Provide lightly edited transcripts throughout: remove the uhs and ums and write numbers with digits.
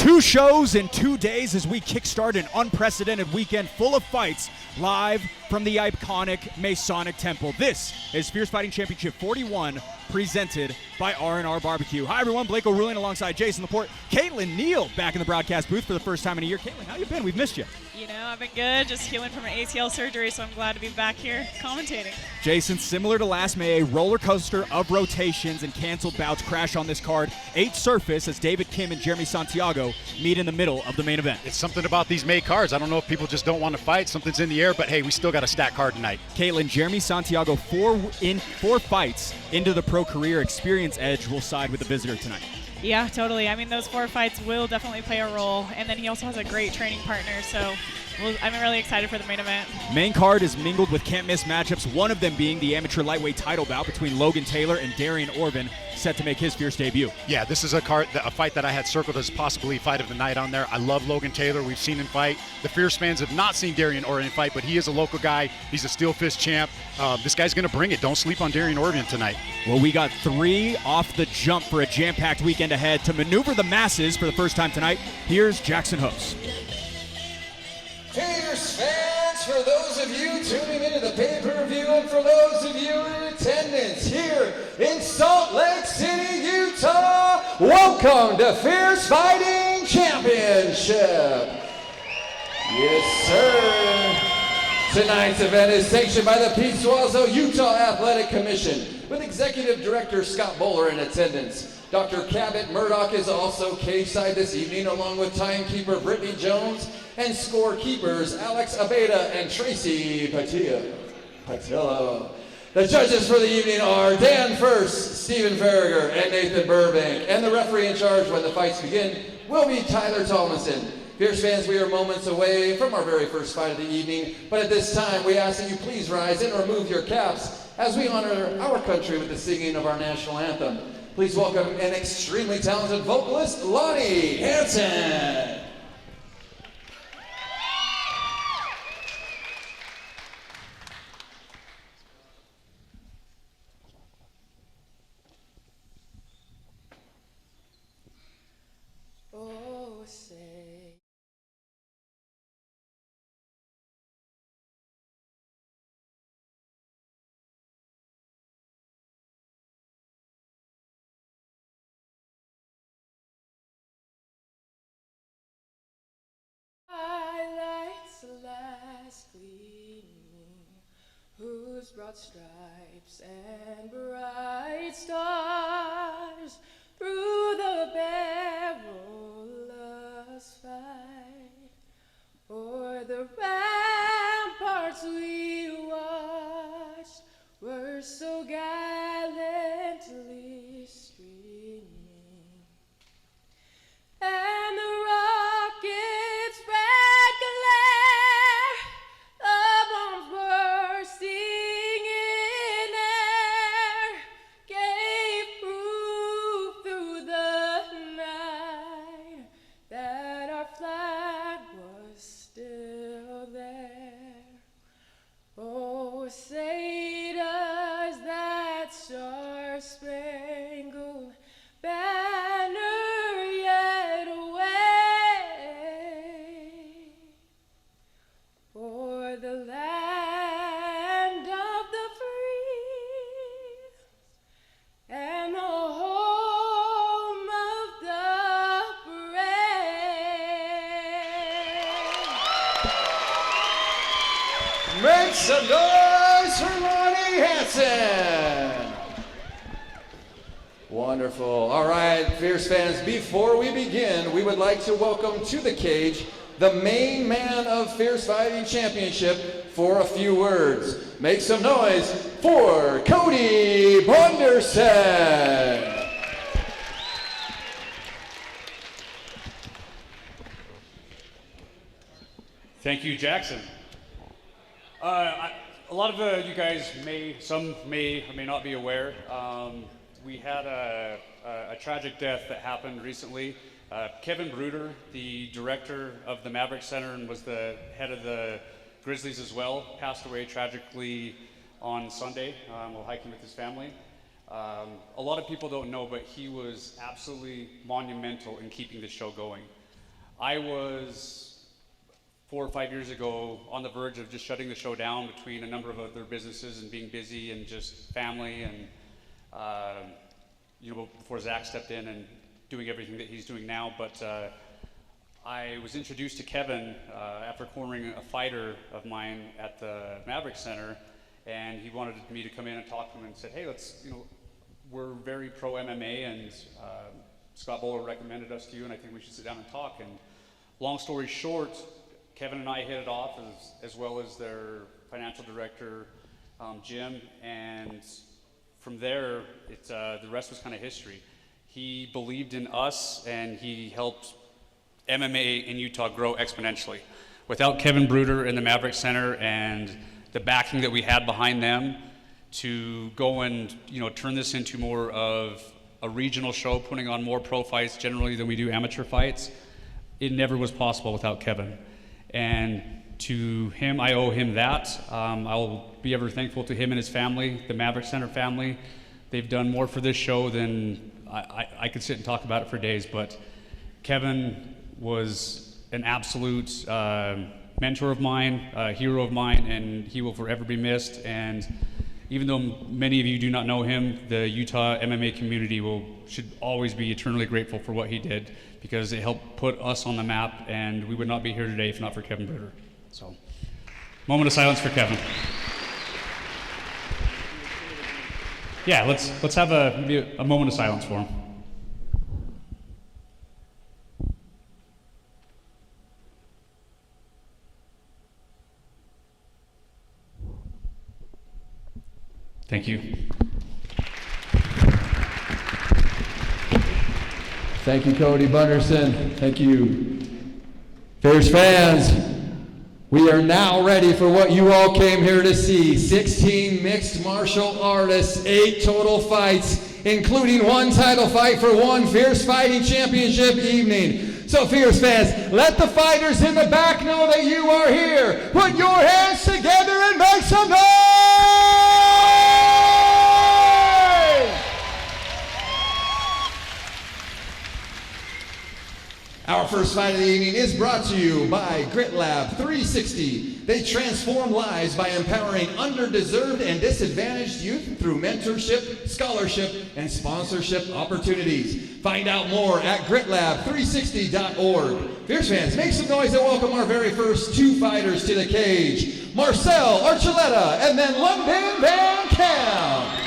Two shows in 2 days as we kickstart an unprecedented weekend full of fights live from the iconic Masonic Temple. This is Fierce Fighting Championship 41 presented by R&R Barbecue. Hi everyone, Blake O'Rulean alongside Jason Laporte. Caitlin Neal back in the broadcast booth for the first time in a year. Caitlin, how you been? We've missed you. You know, I've been good, just healing from an ACL surgery, so I'm glad to be back here commentating. Jason, similar to last May, a roller coaster of rotations and canceled bouts crash on this card. 8 surface as David Kim and Jeremy Santiago meet in the middle of the main event. It's something about these May cards. I don't know if people just don't want to fight. Something's in the air, but hey, we still got a stacked card tonight. Caitlin, Jeremy Santiago, four fights into the pro career. Experience edge will side with the visitor tonight. Yeah, totally. I mean, those 4 fights will definitely play a role, and then he also has a great training partner, so I'm really excited for the main event. Main card is mingled with can't-miss matchups, one of them being the amateur lightweight title bout between Logan Taylor and Darian Orban, set to make his fierce debut. Yeah, this is a fight that I had circled as possibly fight of the night on there. I love Logan Taylor. We've seen him fight. The Fierce fans have not seen Darian Orban fight, but he is a local guy. He's a Steel Fist champ. This guy's going to bring it. Don't sleep on Darian Orban tonight. Well, we got 3 off the jump for a jam-packed weekend ahead. To maneuver the masses for the first time tonight, here's Jackson Host. Fierce fans, for those of you tuning into the pay-per-view and for those of you in attendance here in Salt Lake City, Utah, welcome to Fierce Fighting Championship. Yes, sir. Tonight's event is sanctioned by the Pete Suazo Utah Athletic Commission with Executive Director Scott Bowler in attendance. Dr. Cabot Murdoch is also cage-side this evening, along with timekeeper Brittany Jones and scorekeepers Alex Abeda and Tracy Patillo. The judges for the evening are Dan First, Stephen Farragher, and Nathan Burbank. And the referee in charge when the fights begin will be Tyler Tomlinson. Fierce fans, we are moments away from our very first fight of the evening, but at this time we ask that you please rise and remove your caps as we honor our country with the singing of our national anthem. Please welcome an extremely talented vocalist, Lonnie Hansen. Oh, say. Highlights last gleaming, whose broad stripes and bright stars through the perilous fight o'er the ramparts we watched were so gallantly streaming, and the rockets' red glare, the bombs bursting in air, gave proof through the night that our flag was still there. Oh, say does that star-spangled banner yet wave o'er the land of the free and the home of the brave? Make some noise for Lonnie Hansen. Wonderful. All right, Fierce fans, before we begin, we would like to welcome to the cage the main man of Fierce Fighting Championship for a few words. Make some noise for Cody Bunderson. Thank you, Jackson. A lot of you guys some may or may not be aware. We had a tragic death that happened recently. Kevin Bruder, the director of the Maverick Center and was the head of the Grizzlies as well, passed away tragically on Sunday while hiking with his family. A lot of people don't know, but he was absolutely monumental in keeping the show going. I was 4 or 5 years ago on the verge of just shutting the show down between a number of other businesses and being busy and just family and, before Zach stepped in and doing everything that he's doing now. But I was introduced to Kevin after cornering a fighter of mine at the Maverick Center, and he wanted me to come in and talk to him and said, hey, we're very pro MMA, and Scott Bowler recommended us to you, and I think we should sit down and talk. And long story short, Kevin and I hit it off, as well as their financial director, Jim, and from there, the rest was kind of history. He believed in us, and he helped MMA in Utah grow exponentially. Without Kevin Bruder and the Maverick Center and the backing that we had behind them to go and turn this into more of a regional show, putting on more pro fights generally than we do amateur fights, it never was possible without Kevin. And to him, I owe him that. I'll be ever thankful to him and his family, the Maverick Center family. They've done more for this show than I could sit and talk about it for days, but Kevin was an absolute mentor of mine, a hero of mine, and he will forever be missed. And even though many of you do not know him, the Utah MMA community should always be eternally grateful for what he did, because it helped put us on the map, and we would not be here today if not for Kevin Bruder. So, moment of silence for Kevin. Yeah, let's have maybe a moment of silence for him. Thank you. Thank you, Cody Bunderson. Thank you. Fierce fans, we are now ready for what you all came here to see. 16 mixed martial artists, 8 total fights, including 1 title fight for 1 Fierce Fighting Championship evening. So Fierce fans, let the fighters in the back know that you are here. Put your hands together and make some noise! Our first fight of the evening is brought to you by Grit Lab 360. They transform lives by empowering underdeserved and disadvantaged youth through mentorship, scholarship, and sponsorship opportunities. Find out more at gritlab360.org. Fierce fans, make some noise and welcome our very first 2 fighters to the cage. Marcel Archuleta and then London Van Camp.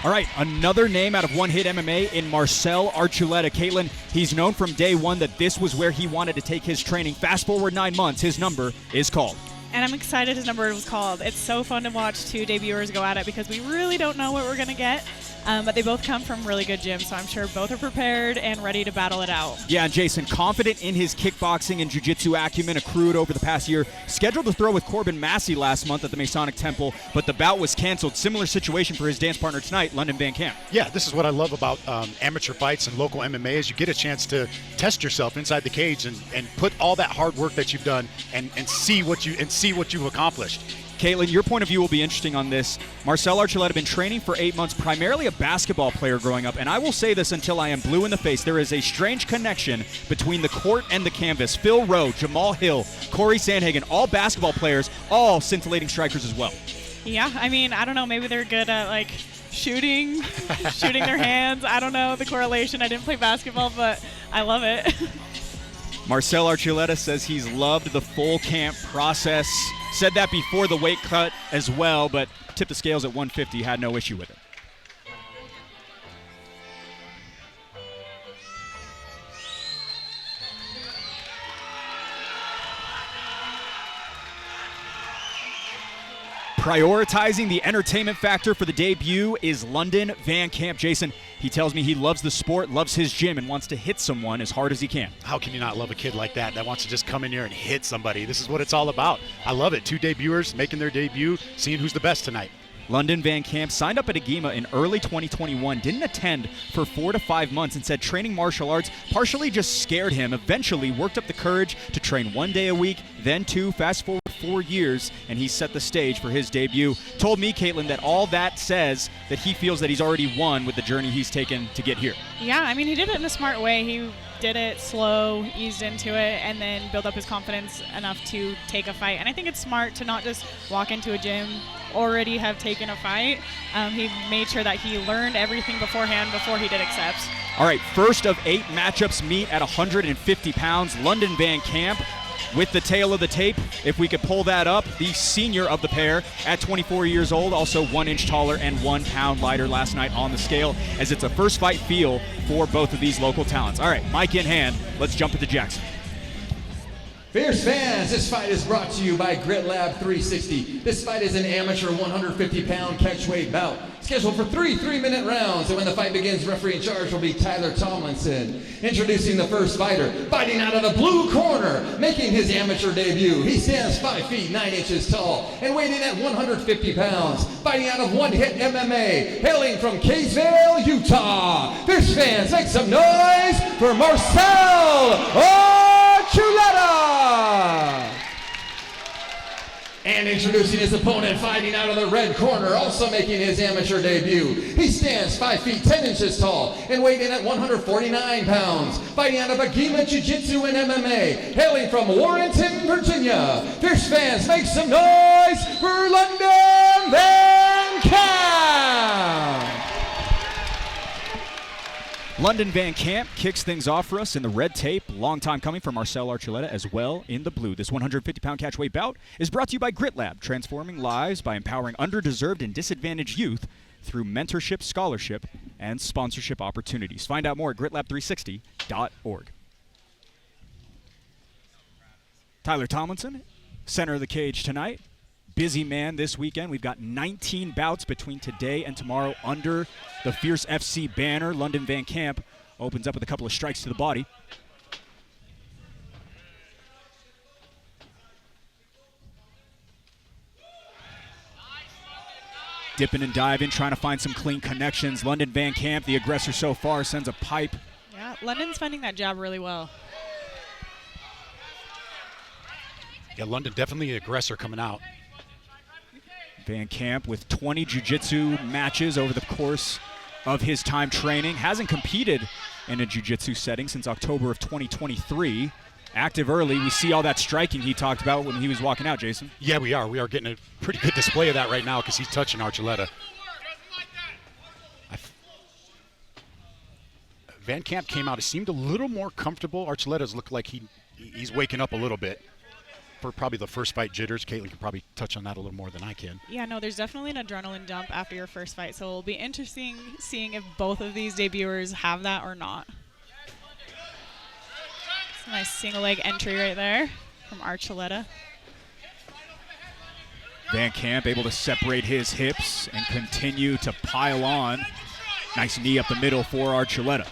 All right, another name out of One Hit MMA in Marcel Archuleta. Caitlin, he's known from day one that this was where he wanted to take his training. Fast forward 9 months, his number is called. And I'm excited his number was called. It's so fun to watch 2 debuters go at it because we really don't know what we're going to get. But they both come from really good gyms, so I'm sure both are prepared and ready to battle it out. Yeah, and Jason, confident in his kickboxing and jiu-jitsu acumen accrued over the past year, scheduled to throw with Corbin Massey last month at the Masonic Temple, but the bout was canceled. Similar situation for his dance partner tonight, London Van Camp. Yeah, this is what I love about amateur fights and local MMA is you get a chance to test yourself inside the cage and put all that hard work that you've done and see what you've accomplished. Caitlin, your point of view will be interesting on this. Marcel Archuleta had been training for 8 months, primarily a basketball player growing up, and I will say this until I am blue in the face. There is a strange connection between the court and the canvas. Phil Rowe, Jamal Hill, Corey Sandhagen, all basketball players, all scintillating strikers as well. Yeah, I mean, I don't know, maybe they're good at shooting their hands. I don't know the correlation. I didn't play basketball, but I love it. Marcel Archuleta says he's loved the full camp process. Said that before the weight cut as well, but tipped the scales at 150, had no issue with it. Prioritizing the entertainment factor for the debut is London Van Camp. Jason, he tells me he loves the sport, loves his gym, and wants to hit someone as hard as he can. How can you not love a kid like that wants to just come in here and hit somebody? This is what it's all about. I love it. 2 debuters making their debut, seeing who's the best tonight. London Van Camp signed up at Agima in early 2021, didn't attend for 4 to 5 months, and said training martial arts partially just scared him. Eventually worked up the courage to train 1 day a week, then 2, fast forward 4 years, and he set the stage for his debut. Told me, Caitlin, that all that says that he feels that he's already won with the journey he's taken to get here. Yeah, I mean, he did it in a smart way. He did it slow, eased into it, and then build up his confidence enough to take a fight. And I think it's smart to not just walk into a gym already have taken a fight. He made sure that he learned everything beforehand before he did accept. All right, first of 8 matchups meet at 150 pounds. London Van Camp with the tail of the tape, if we could pull that up, the senior of the pair at 24 years old, also 1 inch taller and 1 pound lighter last night on the scale, as it's a first fight feel for both of these local talents. All right, mic in hand, let's jump into Jackson. Fierce fans, this fight is brought to you by Grit Lab 360. This fight is an amateur 150-pound catchweight bout, scheduled for 3 3-minute rounds. And when the fight begins, referee in charge will be Tyler Tomlinson. Introducing the first fighter, fighting out of the blue corner, making his amateur debut. He stands 5 feet 9 inches tall and weighing in at 150 pounds. Fighting out of One Hit MMA, hailing from Kaysville, Utah. Fierce fans, make some noise for Marcel Archuleta! And introducing his opponent, fighting out of the red corner, also making his amateur debut. He stands 5 feet 10 inches tall and weighed in at 149 pounds. Fighting out of Agima Jiu-Jitsu and MMA, hailing from Warrenton, Virginia. Fierce fans, make some noise for London Van Camp! London Van Camp kicks things off for us in the red tape. Long time coming for Marcel Archuleta as well in the blue. This 150-pound catchweight bout is brought to you by Grit Lab, transforming lives by empowering underdeserved and disadvantaged youth through mentorship, scholarship, and sponsorship opportunities. Find out more at gritlab360.org. Tyler Tomlinson, center of the cage tonight. Busy man this weekend. We've got 19 bouts between today and tomorrow under the Fierce FC banner. London Van Camp opens up with a couple of strikes to the body. Dipping and diving, trying to find some clean connections. London Van Camp, the aggressor so far, sends a pipe. Yeah, London's finding that jab really well. Yeah, London definitely the aggressor coming out. Van Camp with 20 jiu-jitsu matches over the course of his time training. Hasn't competed in a jiu-jitsu setting since October of 2023. Active early. We see all that striking he talked about when he was walking out, Jason. Yeah, we are. We are getting a pretty good display of that right now because he's touching Archuleta. Van Camp came out. He seemed a little more comfortable. Archuleta's looked like he's waking up a little bit. For probably the first fight jitters. Caitlin can probably touch on that a little more than I can. Yeah, no, there's definitely an adrenaline dump after your first fight, so it'll be interesting seeing if both of these debuters have that or not. It's a nice single leg entry right there from Archuleta. Van Camp able to separate his hips and continue to pile on. Nice knee up the middle for Archuleta.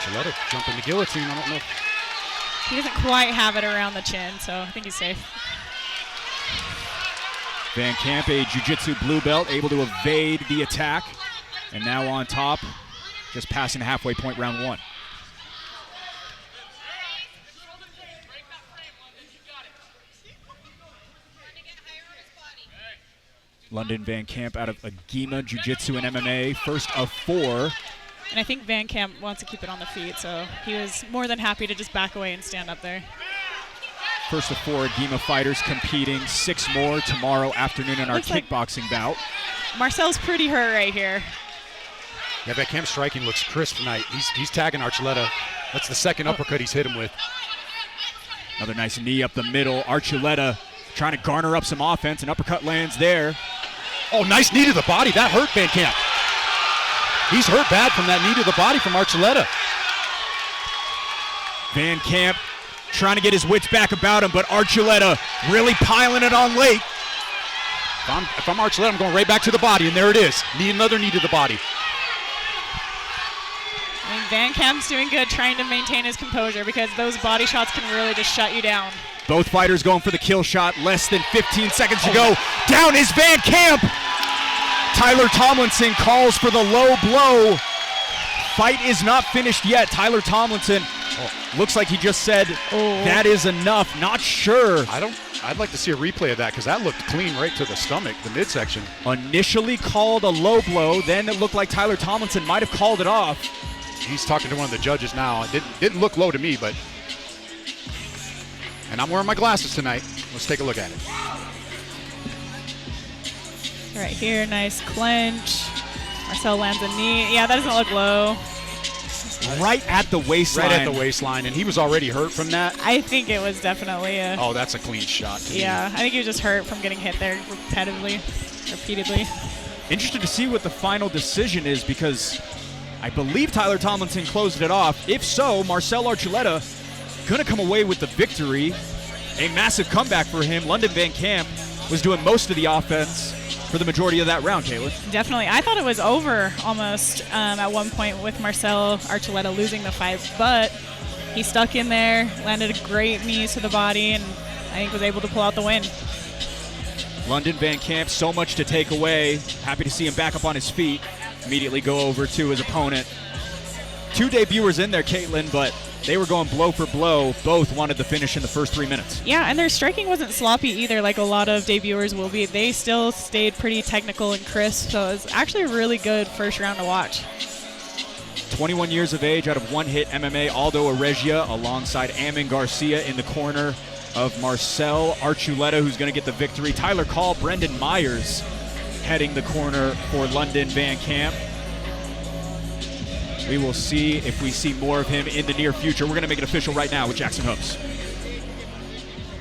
Archuleta jumping the guillotine. I don't know. He doesn't quite have it around the chin, so I think he's safe. Van Camp, a jiu-jitsu blue belt, able to evade the attack. And now on top, just passing the halfway point, round 1. London Van Camp out of Agima Jiu-Jitsu and MMA, first of 4. And I think Van Camp wants to keep it on the feet, so he was more than happy to just back away and stand up there. First of 4 Agima fighters competing. 6 more tomorrow afternoon in our Looks like kickboxing bout. Marcel's pretty hurt right here. Yeah, Van Camp striking looks crisp tonight. He's tagging Archuleta. That's the second uppercut he's hit him with. Another nice knee up the middle. Archuleta trying to garner up some offense. An uppercut lands there. Oh, nice knee to the body. That hurt Van Camp. He's hurt bad from that knee to the body from Archuleta. Van Camp trying to get his wits back about him, but Archuleta really piling it on late. If I'm Archuleta, I'm going right back to the body, and there it is. Another knee to the body. I mean, Van Camp's doing good trying to maintain his composure because those body shots can really just shut you down. Both fighters going for the kill shot. Less than 15 seconds to go. Down is Van Camp. Tyler Tomlinson calls for the low blow. Fight is not finished yet. Tyler Tomlinson looks like he just said that is enough. Not sure. I'd like to see a replay of that because that looked clean right to the stomach, the midsection. Initially called a low blow. Then it looked like Tyler Tomlinson might have called it off. He's talking to one of the judges now. It didn't look low to me, but. And I'm wearing my glasses tonight. Let's take a look at it. Right here, nice clinch. Marcel lands a knee. Yeah, that doesn't look low. Right at the waistline. Right at the waistline, and he was already hurt from that. I think it was definitely a... Oh, that's a clean shot to me. Yeah, I think he was just hurt from getting hit there repeatedly. Interested to see what the final decision is because I believe Tyler Tomlinson closed it off. If so, Marcel Archuleta going to come away with the victory. A massive comeback for him. London Van Camp was doing most of the offense for the majority of that round, Taylor. Definitely. I thought it was over almost at one point with Marcel Archuleta losing the fight, but he stuck in there, landed a great knee to the body, and I think was able to pull out the win. London Van Camp, so much to take away. Happy to see him back up on his feet. Immediately go over to his opponent. 2 debuters in there, Caitlin, but they were going blow for blow. Both wanted the finish in the first 3 minutes. Yeah, and their striking wasn't sloppy either like a lot of debuters will be. They still stayed pretty technical and crisp, so it was actually a really good first round to watch. 21 years of age out of One Hit MMA, Aldo Aregia alongside Amin Garcia in the corner of Marcel Archuleta, who's going to get the victory. Tyler Call, Brendan Myers heading the corner for London Van Camp. We will see if we see more of him in the near future. We're going to make it official right now with Jackson Hoops.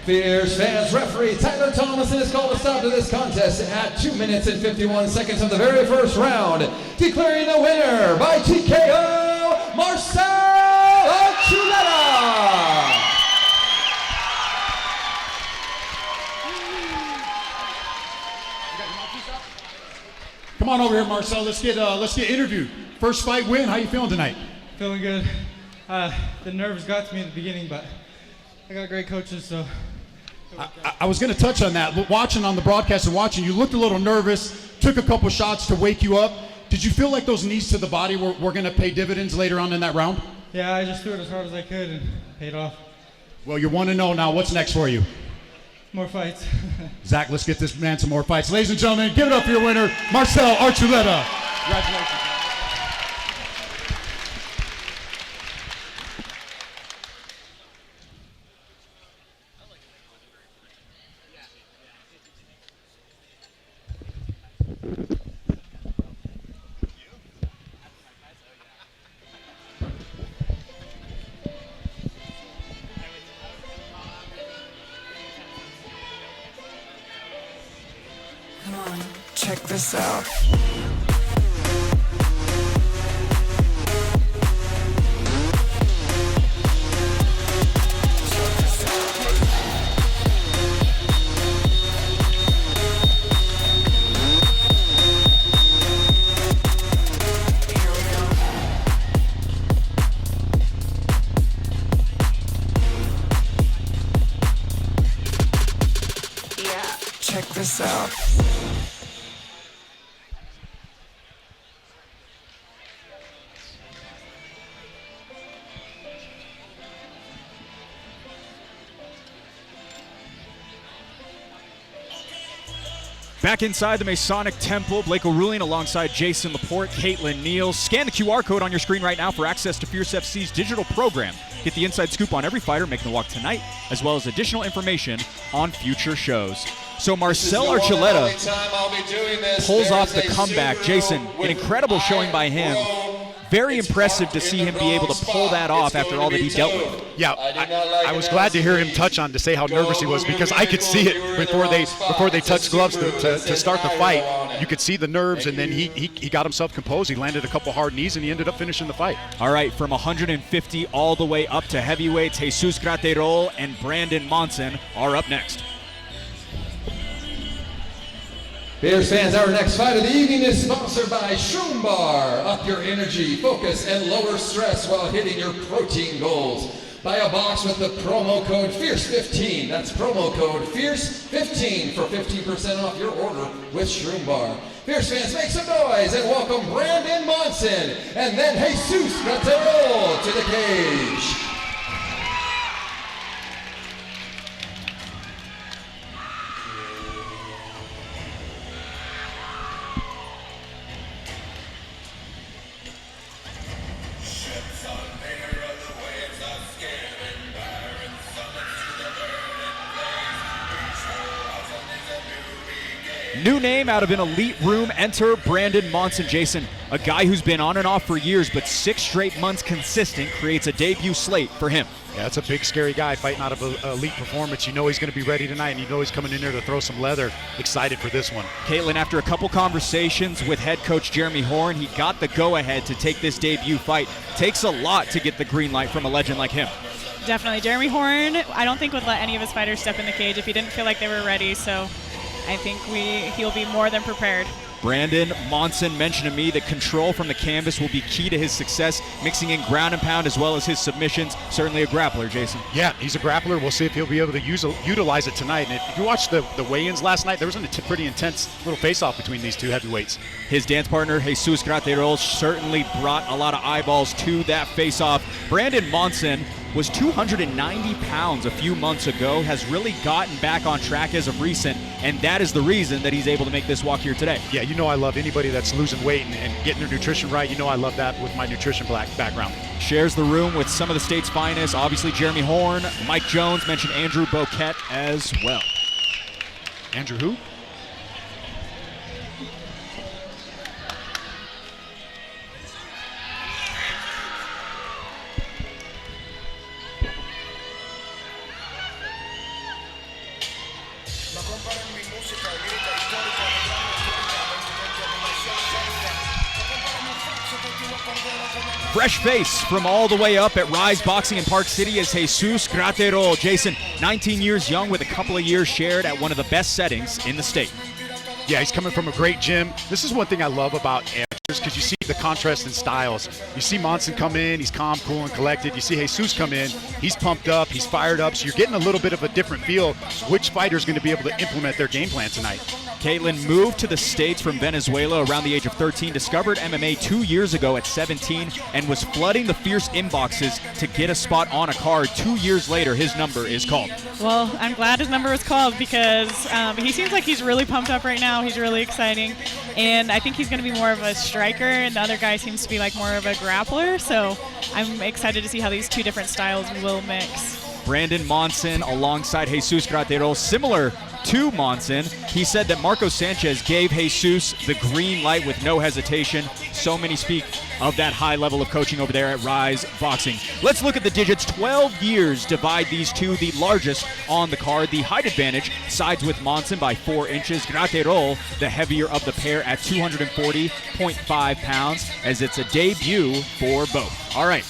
Fierce fans, referee Tyler Tomlinson has called a stop to this contest at 2 minutes and 51 seconds of the very first round, declaring the winner by TKO, Marcel Archuleta. Come on over here, Marcel. Let's get interviewed. First fight win. How you feeling tonight? Feeling good. The nerves got to me in the beginning, but I got great coaches, so. I was going to touch on that. Watching on the broadcast and watching, you looked a little nervous, took a couple shots to wake you up. Did you feel like those knees to the body were going to pay dividends later on in that round? Yeah, I just threw it as hard as I could and paid off. Well, you're 1-0 now. What's next for you? More fights. Zach, let's get this man some more fights. Ladies and gentlemen, give it up for your winner, Marcel Archuleta. Congratulations. Come on, check this out. Yeah, check this out. Back inside the Masonic Temple, Blake O'Rulian alongside Jason Laporte, Caitlin Neal. Scan the QR code on your screen right now for access to Fierce FC's digital program. Get the inside scoop on every fighter making the walk tonight, as well as additional information on future shows. So Marcel Archuleta pulls off the comeback. Jason, an incredible showing by him. Very impressive to see him be able to pull that off after all that he dealt with. Yeah, I was glad to hear him touch on to say how nervous he was because I could see it before they touched gloves to start the fight. You could see the nerves, and then he got himself composed. He landed a couple hard knees, and he ended up finishing the fight. All right, from 150 all the way up to heavyweights, Jesus Graterol and Brandon Monson are up next. Fierce fans, our next fight of the evening is sponsored by Shroom Bar. Up your energy, focus, and lower stress while hitting your protein goals. Buy a box with the promo code FIERCE15. That's promo code FIERCE15 for 15% off your order with Shroom Bar. Fierce fans, make some noise and welcome Brandon Monson and then Jesus Gratero to the cage. New name out of an elite room, enter Brandon Monson. Jason, a guy who's been on and off for years, but 6 straight months consistent creates a debut slate for him. Yeah, it's a big, scary guy fighting out of an elite performance. You know he's going to be ready tonight, and you know he's coming in there to throw some leather. Excited for this one. Caitlin, after a couple conversations with head coach Jeremy Horn, he got the go-ahead to take this debut fight. Takes a lot to get the green light from a legend like him. Definitely. Jeremy Horn, I don't think would let any of his fighters step in the cage if he didn't feel like they were ready, so I think he'll be more than prepared. Brandon Monson mentioned to me that control from the canvas will be key to his success, mixing in ground and pound as well as his submissions. Certainly a grappler, Jason. Yeah, he's a grappler. We'll see if he'll be able to utilize it tonight. And if you watched the weigh-ins last night, there was a pretty intense little face-off between these two heavyweights. His dance partner, Jesus Gratero, certainly brought a lot of eyeballs to that face-off. Brandon Monson was 290 pounds a few months ago, has really gotten back on track as of recent, and that is the reason that he's able to make this walk here today. Yeah, you know I love anybody that's losing weight and getting their nutrition right. You know I love that with my nutrition background. Shares the room with some of the state's finest, obviously Jeremy Horn, Mike Jones, mentioned Andrew Boquette as well. Andrew who? Fresh face from all the way up at Rise Boxing in Park City is Jesus Gratero. Jason, 19 years young with a couple of years shared at one of the best settings in the state. Yeah, he's coming from a great gym. This is one thing I love about amateurs because you see the contrast in styles. You see Monson come in, he's calm, cool, and collected. You see Jesus come in, he's pumped up, he's fired up. So you're getting a little bit of a different feel. Which fighter is going to be able to implement their game plan tonight? Caitlin moved to the States from Venezuela around the age of 13, discovered MMA 2 years ago at 17, and was flooding the Fierce inboxes to get a spot on a card. 2 years later, his number is called. Well, I'm glad his number was called because he seems like he's really pumped up right now. He's really exciting, and I think he's going to be more of a striker, and the other guy seems to be like more of a grappler, so I'm excited to see how these two different styles will mix. Brandon Monson alongside Jesus Gratero, similar to Monson. He said that Marco Sanchez gave Jesus the green light with no hesitation. So many speak of that high level of coaching over there at Rise Boxing. Let's look at the digits. 12 years divide these two, the largest on the card. The height advantage sides with Monson by 4 inches. Gratero, the heavier of the pair, at 240.5 pounds, as it's a debut for both. All right.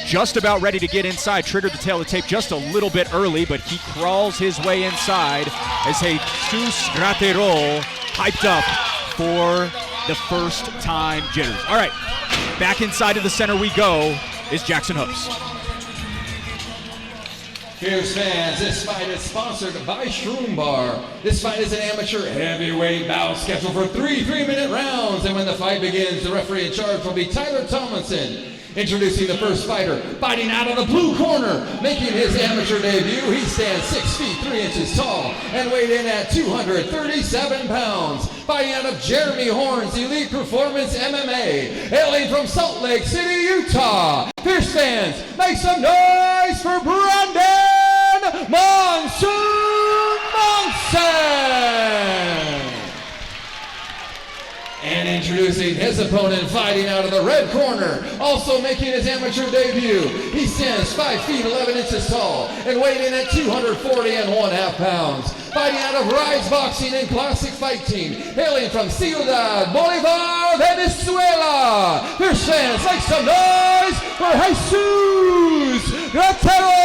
Just about ready to get inside. Triggered the tail of the tape just a little bit early, but he crawls his way inside as Jesus Gratero hyped up for the first time jitters. All right, back inside of the center we go is Jackson Hoops. Fierce fans, this fight is sponsored by Shroom Bar. This fight is an amateur heavyweight bout scheduled for 3 3-minute rounds, and when the fight begins, the referee in charge will be Tyler Tomlinson. Introducing the first fighter, fighting out of the blue corner, making his amateur debut. He stands 6 feet 3 inches tall and weighed in at 237 pounds. Fighting out of Jeremy Horn's Elite Performance MMA, hailing from Salt Lake City, Utah. Fierce fans, make some noise for Brandon Monson! And introducing his opponent, fighting out of the red corner, also making his amateur debut. He stands 5 feet 11 inches tall and weighed in at 240.5 pounds. Fighting out of Rise Boxing and Classic Fight Team, hailing from Ciudad Bolivar, Venezuela. Fierce fans, make some noise for Jesus Gratero!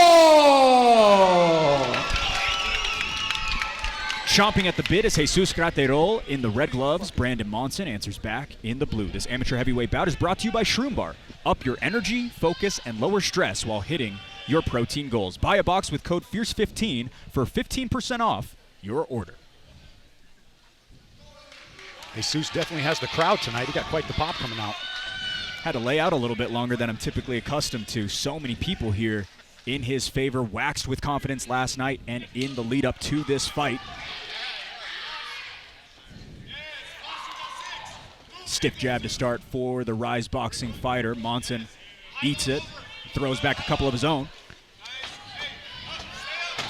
Chomping at the bit is Jesus Graterol in the red gloves. Brandon Monson answers back in the blue. This amateur heavyweight bout is brought to you by Shroom Bar. Up your energy, focus, and lower stress while hitting your protein goals. Buy a box with code FIERCE15 for 15% off your order. Jesus definitely has the crowd tonight. He got quite the pop coming out. Had to lay out a little bit longer than I'm typically accustomed to. So many people here in his favor. Waxed with confidence last night and in the lead up to this fight. Stiff jab to start for the Rise Boxing fighter. Monson eats it, throws back a couple of his own. I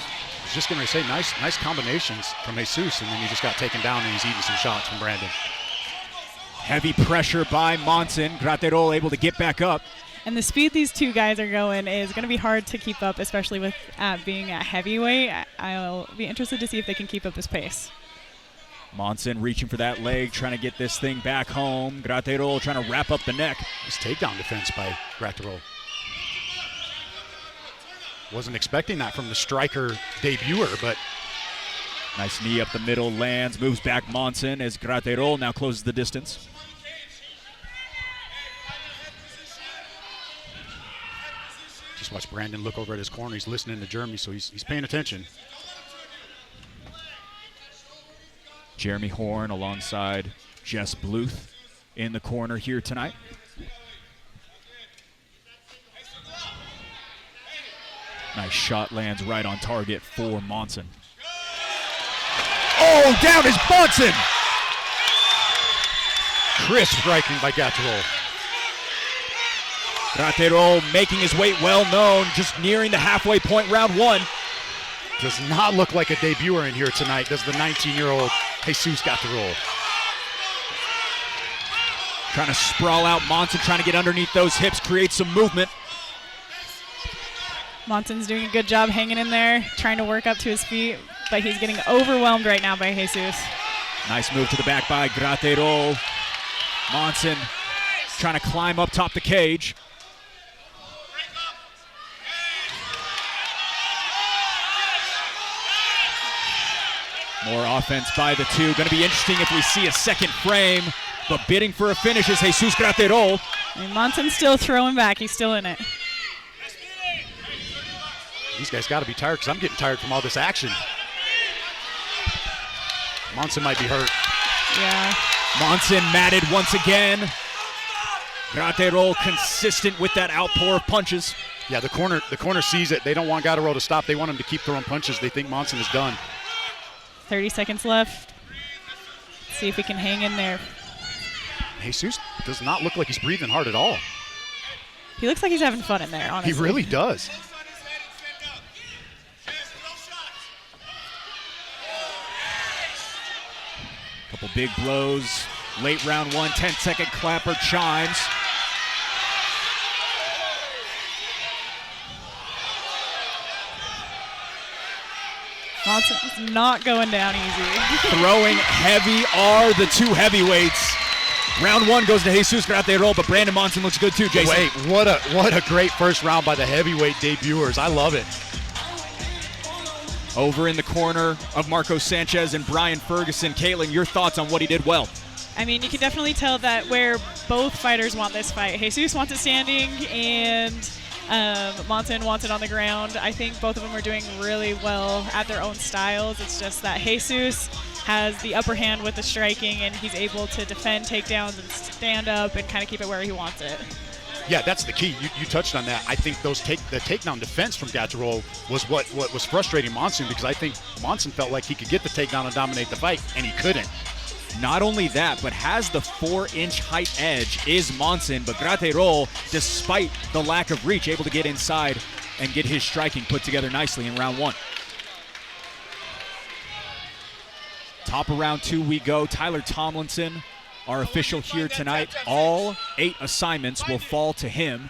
was just going to say, nice combinations from Jesus, and then he just got taken down and he's eating some shots from Brandon. Heavy pressure by Monson. Graterol able to get back up. And the speed these two guys are going is going to be hard to keep up, especially with being at heavyweight. I'll be interested to see if they can keep up this pace. Monson reaching for that leg, trying to get this thing back home. Graterol trying to wrap up the neck. Nice takedown defense by Graterol. Wasn't expecting that from the striker debuter, but nice knee up the middle, lands, moves back Monson as Graterol now closes the distance. Just watch Brandon look over at his corner. He's listening to Jeremy, so he's paying attention. Jeremy Horn alongside Jess Bluth in the corner here tonight. Nice shot lands right on target for Monson. Oh, down is Monson! Crisp striking by Graterol. Graterol making his weight well known, just nearing the halfway point, round one. Does not look like a debuter in here tonight, does the 19-year-old Jesus Graterol. Trying to sprawl out Monson, trying to get underneath those hips, create some movement. Monson's doing a good job hanging in there, trying to work up to his feet, but he's getting overwhelmed right now by Jesus. Nice move to the back by Graterol. Monson trying to climb up top the cage. More offense by the two. Going to be interesting if we see a second frame, but bidding for a finish is Jesus Graterol. And Monson's still throwing back. He's still in it. These guys got to be tired because I'm getting tired from all this action. Monson might be hurt. Yeah. Monson matted once again. Graterol consistent with that outpour of punches. Yeah, the corner sees it. They don't want Graterol to stop. They want him to keep throwing punches. They think Monson is done. 30 seconds left. Let's see if he can hang in there. Jesus does not look like he's breathing hard at all. He looks like he's having fun in there, honestly. He really does. Couple big blows. Late round one, 10-second clapper chimes. Monson's not going down easy. Throwing heavy are the two heavyweights. Round one goes to Jesus Graterol, but Brandon Monson looks good too, Jason. Wait, what a great first round by the heavyweight debuters. I love it. Over in the corner of Marco Sanchez and Brian Ferguson. Caitlin, your thoughts on what he did well? I mean, you can definitely tell that where both fighters want this fight. Jesus wants it standing, and Monson wants it on the ground. I think both of them are doing really well at their own styles. It's just that Jesus has the upper hand with the striking, and he's able to defend takedowns and stand up and kind of keep it where he wants it. Yeah, that's the key. You touched on that. I think the takedown defense from Graterol was what was frustrating Monson, because I think Monson felt like he could get the takedown and dominate the fight, and he couldn't. Not only that, but has the 4-inch height edge is Monson, but Graterol, despite the lack of reach, able to get inside and get his striking put together nicely in round one. Top of round two we go. Tyler Tomlinson, our official here tonight. All 8 assignments will fall to him.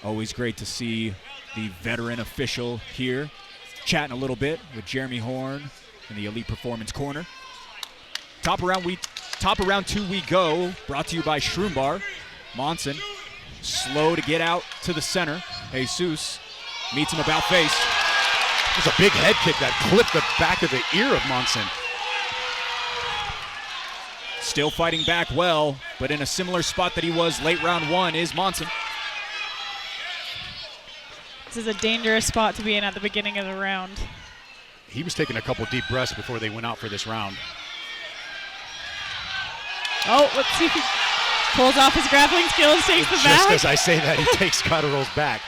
Always great to see the veteran official here, chatting a little bit with Jeremy Horn in the Elite Performance Corner. Top of round two we go. Brought to you by Shroom Bar. Monson, slow to get out to the center. Jesus meets him about face. It was a big head kick that clipped the back of the ear of Monson. Still fighting back well, but in a similar spot that he was late round one is Monson. This is a dangerous spot to be in at the beginning of the round. He was taking a couple deep breaths before they went out for this round. Oh, let's see if he pulls off his grappling skills, takes the back. Just as I say that, he takes Cotterill's back.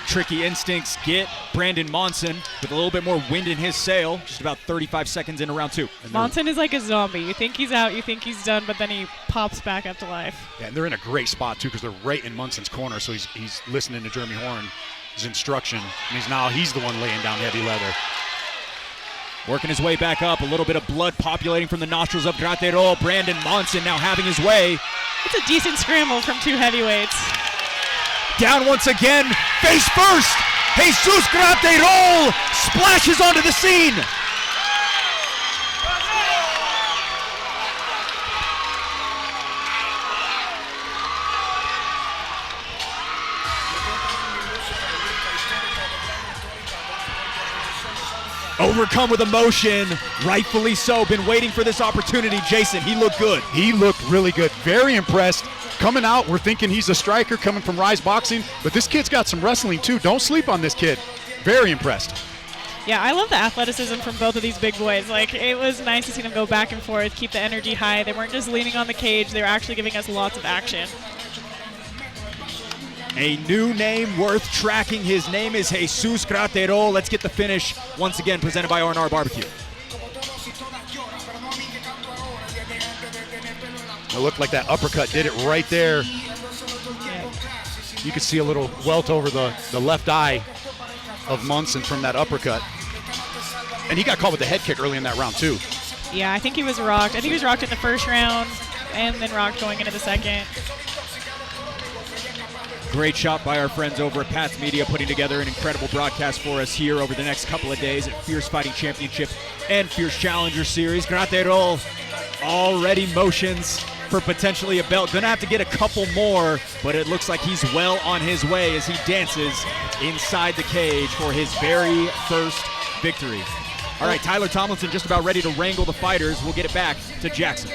Tricky instincts get Brandon Monson with a little bit more wind in his sail. Just about 35 seconds into round two. Monson is like a zombie. You think he's out, you think he's done, but then he pops back up to life. Yeah, and they're in a great spot too because they're right in Monson's corner. So he's listening to Jeremy Horn's instruction, and he's the one laying down heavy leather. Working his way back up, a little bit of blood populating from the nostrils of Graterol. Brandon Monson now having his way. It's a decent scramble from two heavyweights. Down once again, face first. Jesus Graterol splashes onto the scene. Overcome with emotion, rightfully so. Been waiting for this opportunity. Jason, he looked good. He looked really good. Very impressed. Coming out, we're thinking he's a striker coming from Rise Boxing, but this kid's got some wrestling too. Don't sleep on this kid. Very impressed. Yeah, I love the athleticism from both of these big boys. Like, it was nice to see them go back and forth, keep the energy high. They weren't just leaning on the cage. They were actually giving us lots of action. A new name worth tracking. His name is Jesus Graterol. Let's get the finish once again presented by R&R Barbecue. It looked like that uppercut did it right there. You could see a little welt over the left eye of Monson from that uppercut. And he got caught with the head kick early in that round too. Yeah, I think he was rocked. I think he was rocked in the first round and then rocked going into the second. Great shot by our friends over at Pat's Media, putting together an incredible broadcast for us here over the next couple of days at Fierce Fighting Championship and Fierce Challenger Series. Graterol already motions for potentially a belt. Gonna have to get a couple more, but it looks like he's well on his way as he dances inside the cage for his very first victory. All right, Tyler Tomlinson just about ready to wrangle the fighters. We'll get it back to Jackson.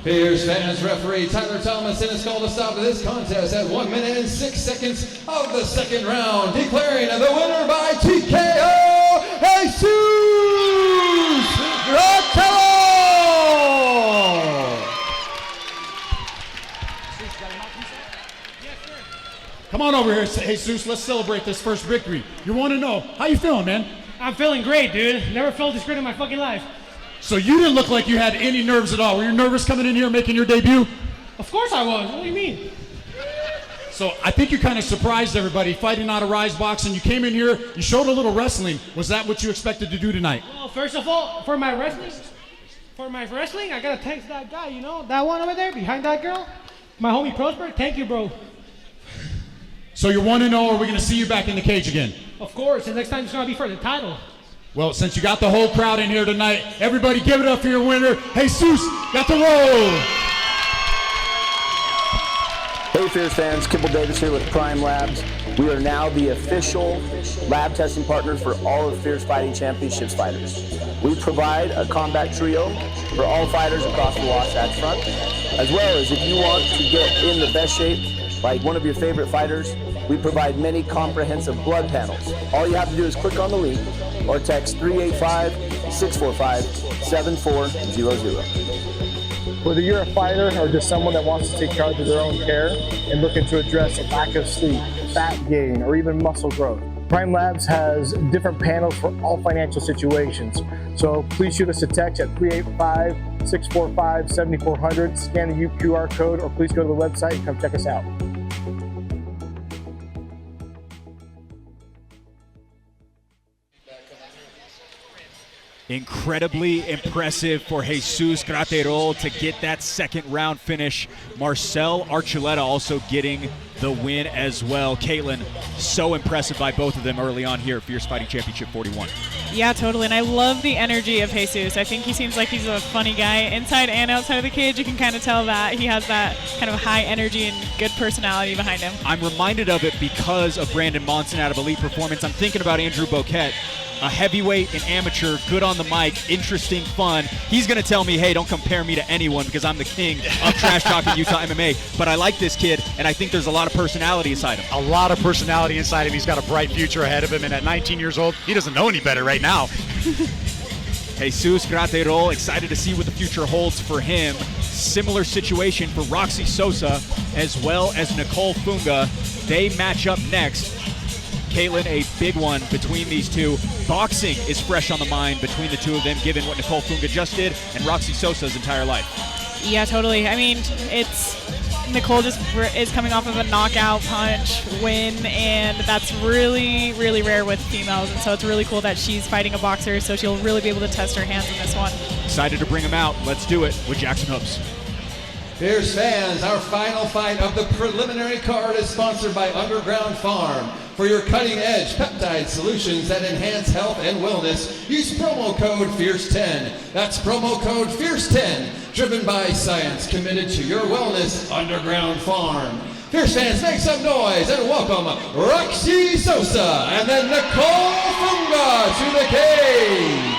Fierce fans, referee Tyler Tomlinson has called a stop to this contest at 1 minute and 6 seconds of the second round, declaring the winner by TKO, Jesus Graterol! Come on over here, Jesus. Let's celebrate this first victory. You want to know, how you feeling, man? I'm feeling great, dude. Never felt this great in my fucking life. So you didn't look like you had any nerves at all. Were you nervous coming in here making your debut? Of course I was. What do you mean? So I think you kind of surprised everybody fighting out of Rise Boxing. You came in here, you showed a little wrestling. Was that what you expected to do tonight? Well, first of all, for my wrestling, I gotta thank that guy, you know, that one over there behind that girl, my homie Prosper. Thank you, bro. So you're 1-0, or we're gonna see you back in the cage again? Of course, and next time it's gonna be for the title. Well, since you got the whole crowd in here tonight, everybody give it up for your winner, Jesus Graterol. Hey Fierce fans, Kimball Davis here with Prime Labs. We are now the official lab testing partner for all of Fierce Fighting Championships fighters. We provide a combat trio for all fighters across the Wasatch Front, as well as if you want to get in the best shape like one of your favorite fighters, we provide many comprehensive blood panels. All you have to do is click on the link or text 385-645-7400. Whether you're a fighter or just someone that wants to take charge of their own care and looking to address a lack of sleep, fat gain, or even muscle growth, Prime Labs has different panels for all financial situations. So please shoot us a text at 385-645-7400, scan the QR code, or please go to the website and come check us out. Incredibly impressive for Jesus Graterol to get that second round finish. Marcel Archuleta also getting the win as well. Caitlin, so impressive by both of them early on here at Fierce Fighting Championship 41. Yeah, totally. And I love the energy of Jesus. I think he seems like he's a funny guy inside and outside of the cage. You can kind of tell that he has that kind of high energy and good personality behind him. I'm reminded of it because of Brandon Monson out of Elite Performance. I'm thinking about Andrew Boquette, a heavyweight, an amateur, good on the mic, interesting, fun. He's going to tell me, hey, don't compare me to anyone because I'm the king of trash talking Utah MMA. But I like this kid, and I think there's a lot of personality inside him. A lot of personality inside him. He's got a bright future ahead of him, and at 19 years old, he doesn't know any better right now. Jesus Graterol, excited to see what the future holds for him. Similar situation for Roxy Sosa as well as Nicole Funga. They match up next. Caitlin, a big one between these two. Boxing is fresh on the mind between the two of them, given what Nicole Funga just did and Roxy Sosa's entire life. Yeah, totally. I mean, Nicole just is coming off of a knockout punch win, and that's really, really rare with females. And so it's really cool that she's fighting a boxer, so she'll really be able to test her hands in this one. Excited to bring him out. Let's do it with Jackson Hoops. Fierce fans, our final fight of the preliminary card is sponsored by Underground Farm. For your cutting-edge peptide solutions that enhance health and wellness, use promo code FIERCE10. That's promo code FIERCE10. Driven by science, committed to your wellness, Underground Farm. Fierce fans, make some noise and welcome Roxy Sosa and then Nicole Funga to the cage.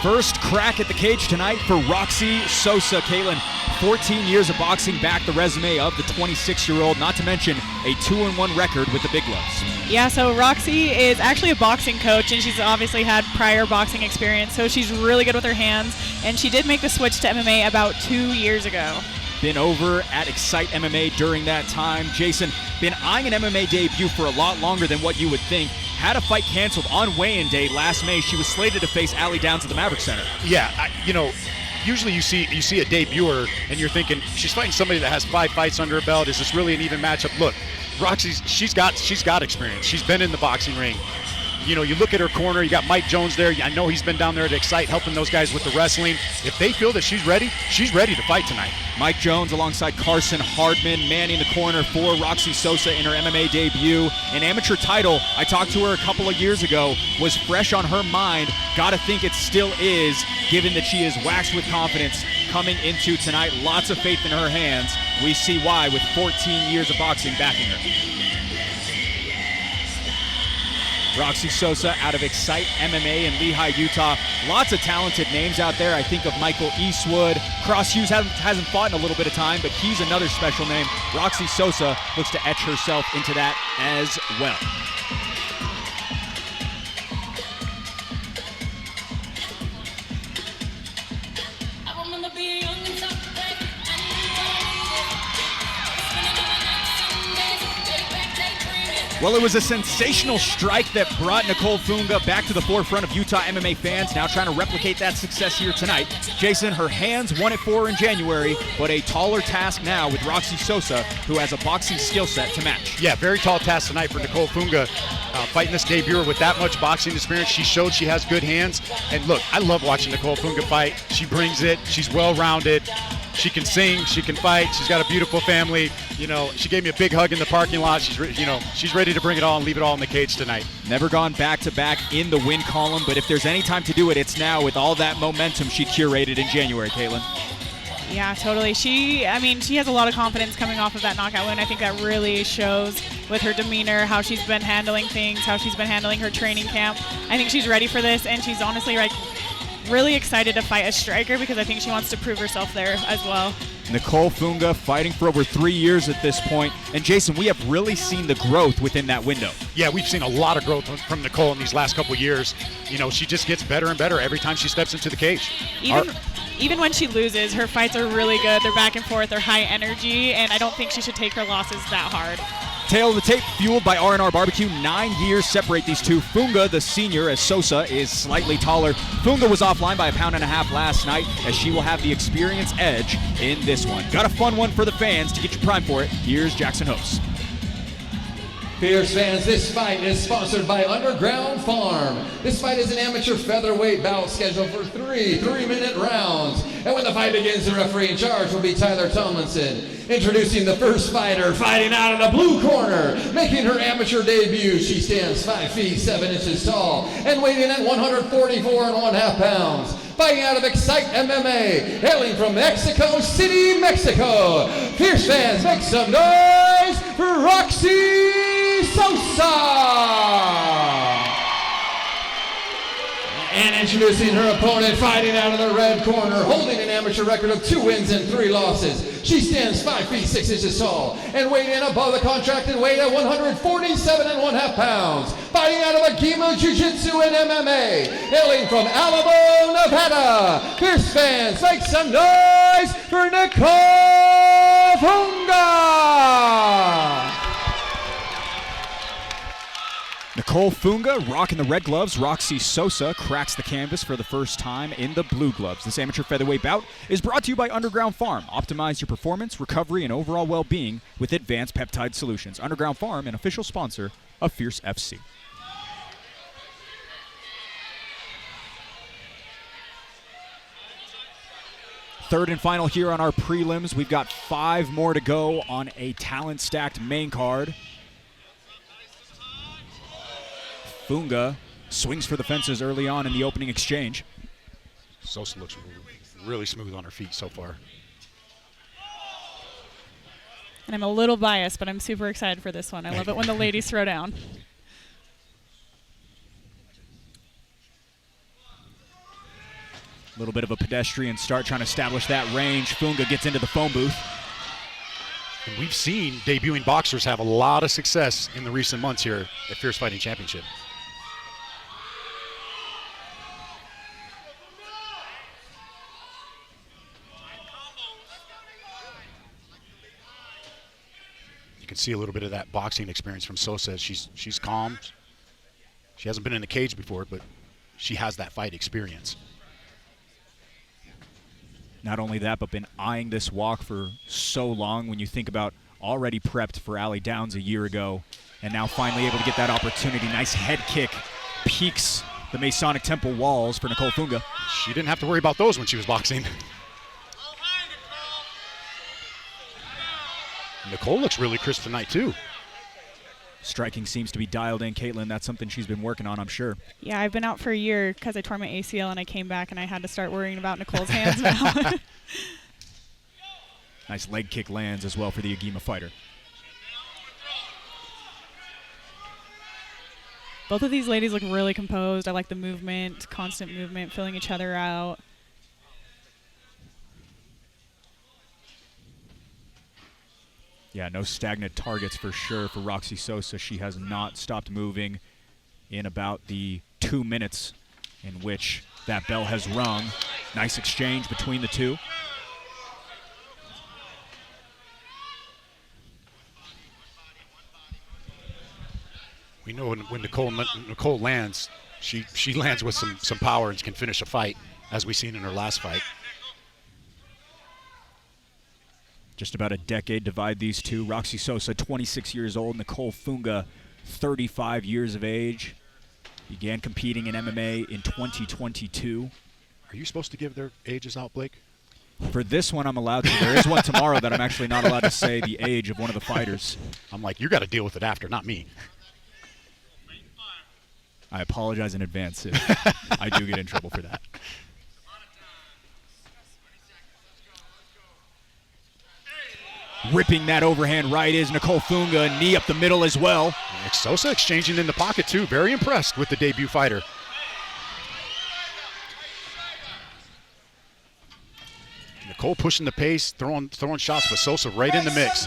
First crack at the cage tonight for Roxy Sosa. Caitlin, 14 years of boxing back the resume of the 26-year-old, not to mention a 2-1 record with the big gloves. Yeah, so Roxy is actually a boxing coach, and she's obviously had prior boxing experience, so she's really good with her hands, and she did make the switch to MMA about 2 years ago. Been over at Excite MMA during that time. Jason, been eyeing an MMA debut for a lot longer than what you would think. Had a fight canceled on weigh-in day last May. She was slated to face Allie Downs at the Maverick Center. Yeah, usually you see a debuter and you're thinking she's fighting somebody that has 5 fights under her belt. Is this really an even matchup? Look, Roxy's she's got experience. She's been in the boxing ring. You look at her corner, you got Mike Jones there. I know he's been down there at Excite helping those guys with the wrestling. If they feel that she's ready to fight tonight. Mike Jones alongside Carson Hardman, manning the corner for Roxy Sosa in her MMA debut. An amateur title, I talked to her a couple of years ago, was fresh on her mind. Gotta think it still is, given that she is waxed with confidence coming into tonight. Lots of faith in her hands. We see why with 14 years of boxing backing her. Roxy Sosa out of Excite MMA in Lehi, Utah. Lots of talented names out there. I think of Michael Eastwood. Cross Hughes hasn't fought in a little bit of time, but he's another special name. Roxy Sosa looks to etch herself into that as well. Well, it was a sensational strike that brought Nicole Funga back to the forefront of Utah MMA fans, now trying to replicate that success here tonight. Jason, her hands won it for her in January, but a taller task now with Roxy Sosa, who has a boxing skill set to match. Yeah, very tall task tonight for Nicole Funga. Fighting this debuter with that much boxing experience, she showed she has good hands. And look, I love watching Nicole Funga fight. She brings it. She's well-rounded. She can sing, she can fight, she's got a beautiful family. She gave me a big hug in the parking lot. She's ready to bring it all and leave it all in the cage tonight. Never gone back-to-back in the win column, but if there's any time to do it, it's now with all that momentum she curated in January, Caitlin. Yeah, totally. She has a lot of confidence coming off of that knockout win. I think that really shows with her demeanor, how she's been handling things, how she's been handling her training camp. I think she's ready for this, and she's honestly really excited to fight a striker because I think she wants to prove herself there as well. Nicole Funga fighting for over 3 years at this point. And Jason, we have really seen the growth within that window. Yeah, we've seen a lot of growth from Nicole in these last couple of years. She just gets better and better every time she steps into the cage. even when she loses, her fights are really good. They're back and forth. They're high energy, and I don't think she should take her losses that hard. Tail of the tape, fueled by R&R Barbecue. 9 years separate these two. Funga, the senior, as Sosa is slightly taller. Funga was offline by 1.5 pounds last night, as she will have the experience edge in this one. Got a fun one for the fans. To get you primed for it, here's Jackson Hopes. Fierce fans, this fight is sponsored by Underground Farm. This fight is an amateur featherweight bout scheduled for 3 3-minute rounds. And when the fight begins, the referee in charge will be Tyler Tomlinson. Introducing the first fighter, fighting out of the blue corner, making her amateur debut. She stands 5 feet 7 inches tall and weighing at 144.5 pounds. Fighting out of Excite MMA, hailing from Mexico City, Mexico. Fierce fans, make some noise for Roxy Sosa! And introducing her opponent, fighting out of the red corner, holding an amateur record of 2 wins and 3 losses. She stands 5 feet 6 inches tall and weighing in above the contracted weight at 147.5 pounds. Fighting out of Agima Jiu-Jitsu and MMA, hailing from Alamo, Nevada. Fierce fans, make some noise for Nicole Funga! Nicole Funga rocking the red gloves. Roxy Sosa cracks the canvas for the first time in the blue gloves. This amateur featherweight bout is brought to you by Underground Farm. Optimize your performance, recovery, and overall well-being with advanced peptide solutions. Underground Farm, an official sponsor of Fierce FC. Third and final here on our prelims. We've got 5 more to go on a talent-stacked main card. Funga swings for the fences early on in the opening exchange. Sosa looks really smooth on her feet so far. And I'm a little biased, but I'm super excited for this one. I love it when the ladies throw down. A little bit of a pedestrian start trying to establish that range. Funga gets into the phone booth. And we've seen debuting boxers have a lot of success in the recent months here at Fierce Fighting Championship. You can see a little bit of that boxing experience from Sosa. She's calm. She hasn't been in the cage before, but she has that fight experience. Not only that, but been eyeing this walk for so long. When you think about already prepped for Allie Downs a year ago, and now finally able to get that opportunity. Nice head kick, peaks the Masonic Temple walls for Nicole Funga. She didn't have to worry about those when she was boxing. Nicole looks really crisp tonight, too. Striking seems to be dialed in, Caitlin. That's something she's been working on, I'm sure. Yeah, I've been out for a year because I tore my ACL and I came back and I had to start worrying about Nicole's hands now. Nice leg kick lands as well for the Agima fighter. Both of these ladies look really composed. I like the movement, constant movement, filling each other out. Yeah, no stagnant targets for sure for Roxy Sosa. She has not stopped moving in about the 2 minutes in which that bell has rung. Nice exchange between the two. We know when Nicole lands, she lands with some power and can finish a fight, as we've seen in her last fight. Just about a decade divide these two. Roxy Sosa, 26 years old. Nicole Funga, 35 years of age. Began competing in MMA in 2022. Are you supposed to give their ages out, Blake? For this one, I'm allowed to. There is one tomorrow that I'm actually not allowed to say the age of one of the fighters. I'm like, you got to deal with it after, not me. I apologize in advance if I do get in trouble for that. Ripping that overhand right is Nicole Funga. Knee up the middle as well. And Sosa exchanging in the pocket too. Very impressed with the debut fighter. Nicole pushing the pace, throwing shots with Sosa right in the mix.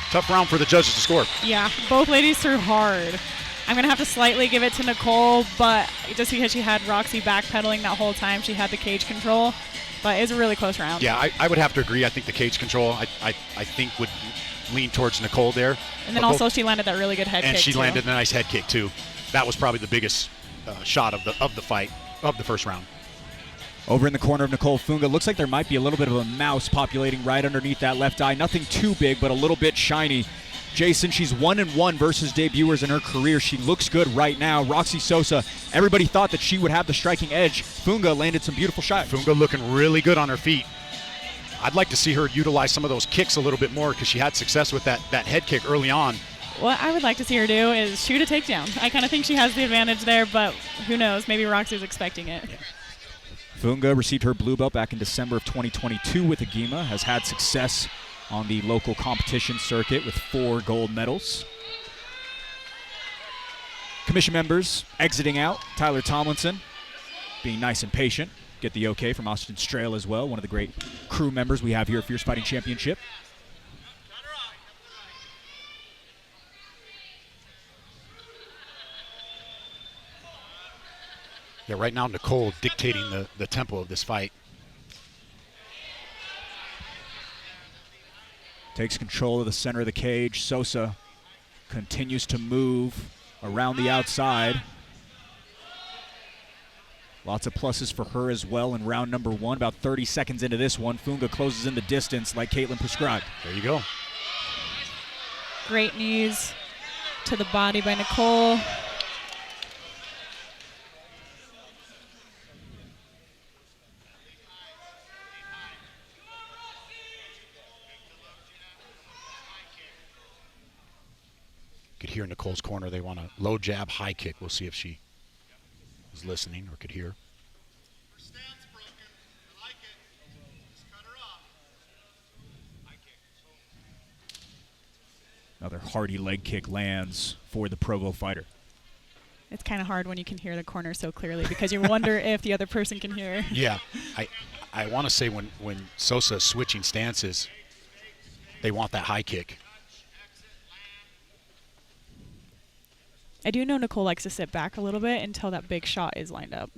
Tough round for the judges to score. Yeah, both ladies threw hard. I'm going to have to slightly give it to Nicole, but just because she had Roxy backpedaling that whole time, she had the cage control. But it was a really close round. Yeah, I would have to agree. I think the cage control, I think, would lean towards Nicole there. And then also she landed that really good head kick, and she too. landed a nice head kick, too. That was probably the biggest shot of the fight, of the first round. Over in the corner of Nicole Funga, looks like there might be a little bit of a mouse populating right underneath that left eye. Nothing too big, but a little bit shiny. Jason, she's 1-1 versus debuters in her career. She looks good right now. Roxy Sosa, everybody thought that she would have the striking edge. Funga landed some beautiful shots. Funga looking really good on her feet. I'd like to see her utilize some of those kicks a little bit more because she had success with that head kick early on. What I would like to see her do is shoot a takedown. I kind of think she has the advantage there, but who knows? Maybe Roxy's expecting it. Yeah. Funga received her blue belt back in December of 2022 with Agima, has had success on the local competition circuit with 4 gold medals. Commission members exiting out. Tyler Tomlinson being nice and patient. Get the okay from Austin Strail as well, one of the great crew members we have here at Fierce Fighting Championship. Yeah, right now Nicole dictating the tempo of this fight. Takes control of the center of the cage. Sosa continues to move around the outside. Lots of pluses for her as well in round number 1. About 30 seconds into this one, Funga closes in the distance like Caitlin prescribed. There you go. Great knees to the body by Nicole. Could hear Nicole's corner. They want a low jab, high kick. We'll see if she is listening or could hear. Another hearty leg kick lands for the Provo fighter. It's kind of hard when you can hear the corner so clearly because you wonder if the other person can hear. Yeah, I want to say when Sosa is switching stances, they want that high kick. I do know Nicole likes to sit back a little bit until that big shot is lined up.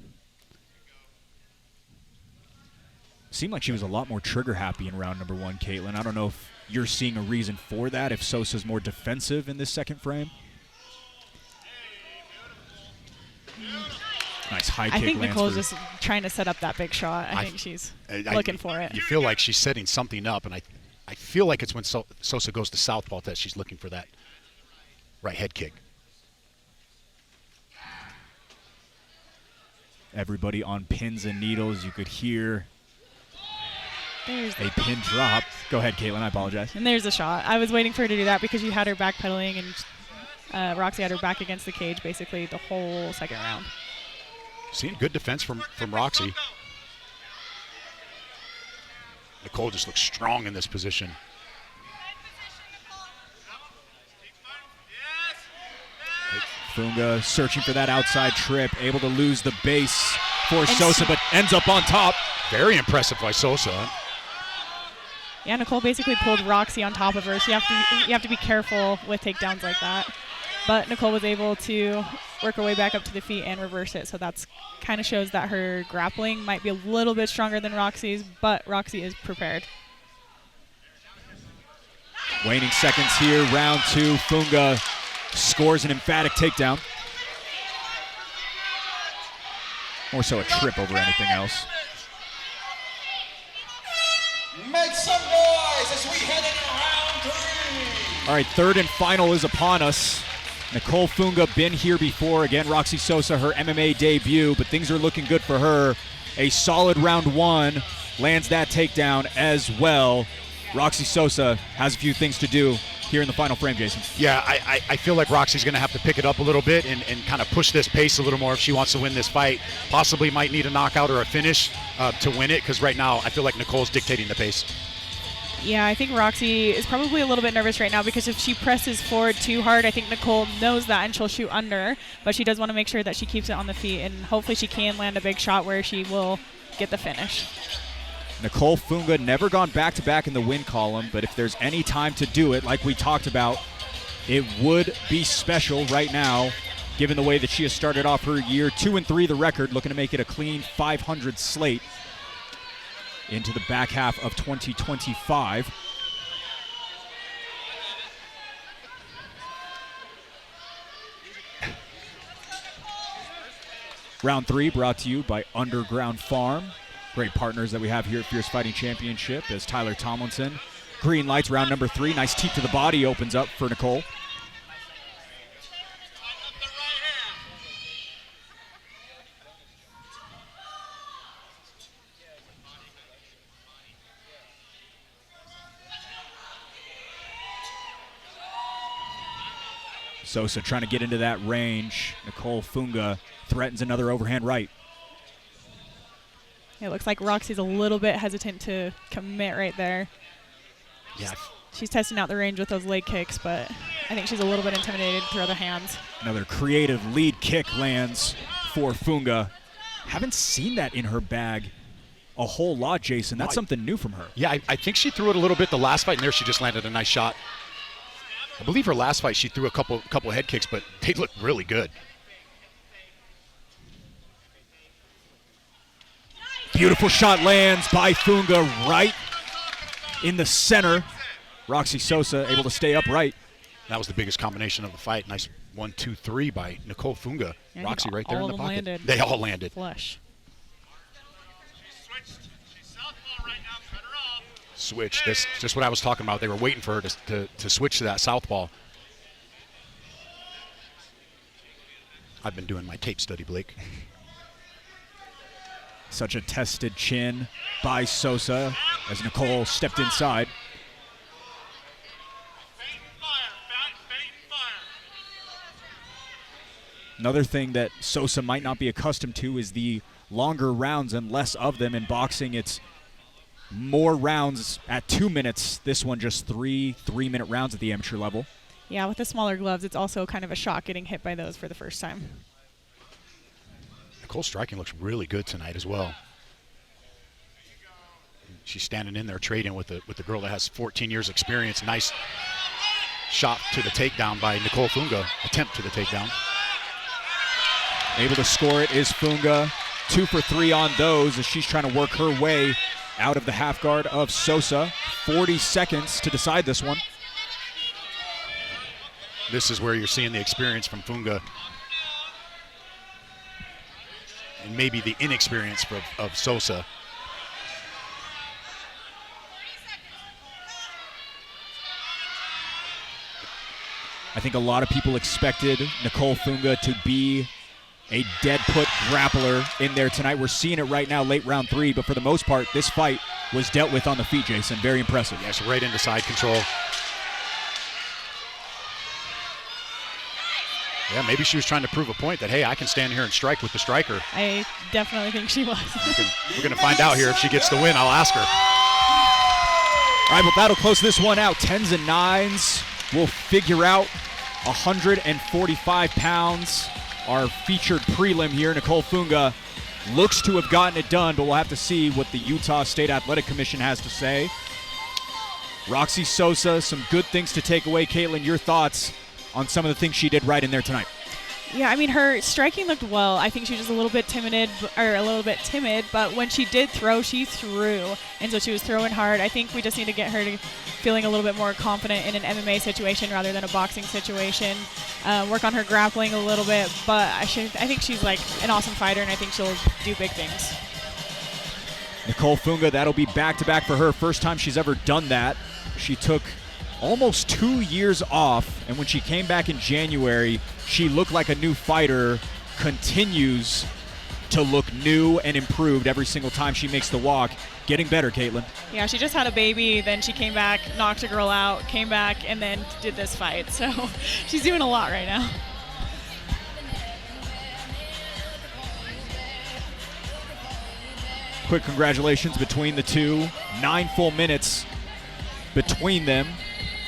Seemed like she was a lot more trigger happy in round number 1, Caitlin. I don't know if you're seeing a reason for that, if Sosa's more defensive in this second frame. Nice high kick. I think lands Nicole's for just trying to set up that big shot. I think she's looking for it. You feel like she's setting something up, and I feel like it's when Sosa goes to southpaw that she's looking for that right head kick. Everybody on pins and needles. You could hear There's a pin drop. Go ahead, Caitlin. I apologize. And there's a shot. I was waiting for her to do that because you had her backpedaling and Roxy had her back against the cage basically the whole second round. Seeing good defense from Roxy. Nicole just looks strong in this position. Funga searching for that outside trip, able to lose the base for Sosa, but ends up on top. Very impressive by Sosa. Yeah, Nicole basically pulled Roxy on top of her, so you have to be careful with takedowns like that. But Nicole was able to work her way back up to the feet and reverse it, so that's kind of shows that her grappling might be a little bit stronger than Roxy's, but Roxy is prepared. Waning seconds here, round 2. Funga scores an emphatic takedown. More so a trip over anything else. Make some noise as we head into round 3. All right, third and final is upon us. Nicole Funga been here before. Again, Roxy Sosa, her MMA debut, but things are looking good for her. A solid round 1, lands that takedown as well. Roxy Sosa has a few things to do here in the final frame, Jason. Yeah, I feel like Roxy's going to have to pick it up a little bit and kind of push this pace a little more if she wants to win this fight. Possibly might need a knockout or a finish to win it, because right now I feel like Nicole's dictating the pace. Yeah, I think Roxy is probably a little bit nervous right now because if she presses forward too hard, I think Nicole knows that and she'll shoot under, but she does want to make sure that she keeps it on the feet, and hopefully she can land a big shot where she will get the finish. Nicole Funga never gone back-to-back in the win column, but if there's any time to do it, like we talked about, it would be special right now given the way that she has started off her year. 2-3 the record, looking to make it a clean 500 slate into the back half of 2025. Round 3 brought to you by Underground Farm. Great partners that we have here at Fierce Fighting Championship as Tyler Tomlinson. Green lights, round number 3. Nice teep to the body opens up for Nicole. Sosa trying to get into that range. Nicole Funga threatens another overhand right. It looks like Roxy's a little bit hesitant to commit right there. Yeah. She's testing out the range with those leg kicks, but I think she's a little bit intimidated to throw the hands. Another creative lead kick lands for Funga. Haven't seen that in her bag a whole lot, Jason. That's something new from her. Yeah, I think she threw it a little bit the last fight, and there she just landed a nice shot. I believe her last fight she threw a couple head kicks, but they looked really good. Beautiful shot lands by Funga right in the center. Roxy Sosa able to stay upright. That was the biggest combination of the fight. Nice 1-2-3 by Nicole Funga. Yeah, Roxy right there in the pocket. Landed. They all landed. Flush. Switch. That's just what I was talking about. They were waiting for her to switch to that southpaw. I've been doing my tape study, Blake. Such a tested chin by Sosa as Nicole stepped inside. Another thing that Sosa might not be accustomed to is the longer rounds and less of them. In boxing, it's more rounds at 2 minutes. This one just 3-minute rounds at the amateur level. Yeah, with the smaller gloves, it's also kind of a shock getting hit by those for the first time. Nicole's striking looks really good tonight as well. She's standing in there trading with the girl that has 14 years experience. Nice shot to the takedown by Nicole Funga. Attempt to the takedown. Able to score it is Funga. 2 for 3 on those as she's trying to work her way out of the half guard of Sosa. 40 seconds to decide this one. This is where you're seeing the experience from Funga. And maybe the inexperience of Sosa. I think a lot of people expected Nicole Funga to be a dead-put grappler in there tonight. We're seeing it right now, late round 3, but for the most part, this fight was dealt with on the feet, Jason. Very impressive. Yes, right into side control. Yeah, maybe she was trying to prove a point that, hey, I can stand here and strike with the striker. I definitely think she was. We're going to find out here if she gets the win. I'll ask her. All right, well, that'll close this one out. 10s and 9s. We'll figure out 145 pounds. Our featured prelim here, Nicole Funga, looks to have gotten it done, but we'll have to see what the Utah State Athletic Commission has to say. Roxy Sosa, some good things to take away. Caitlin, your thoughts on some of the things she did right in there tonight? Yeah, I mean, her striking looked well. I think she was just a little bit timid, but when she did throw, she threw. And so she was throwing hard. I think we just need to get her to feeling a little bit more confident in an MMA situation rather than a boxing situation. Work on her grappling a little bit, but I think she's like an awesome fighter, and I think she'll do big things. Nicole Funga, that'll be back-to-back for her. First time she's ever done that. She took almost 2 years off, and when she came back in January, she looked like a new fighter. Continues to look new and improved every single time she makes the walk. Getting better, Caitlin. Yeah, she just had a baby, then she came back, knocked a girl out, came back, and then did this fight. So she's doing a lot right now. Quick congratulations between the two. 9 full minutes between them.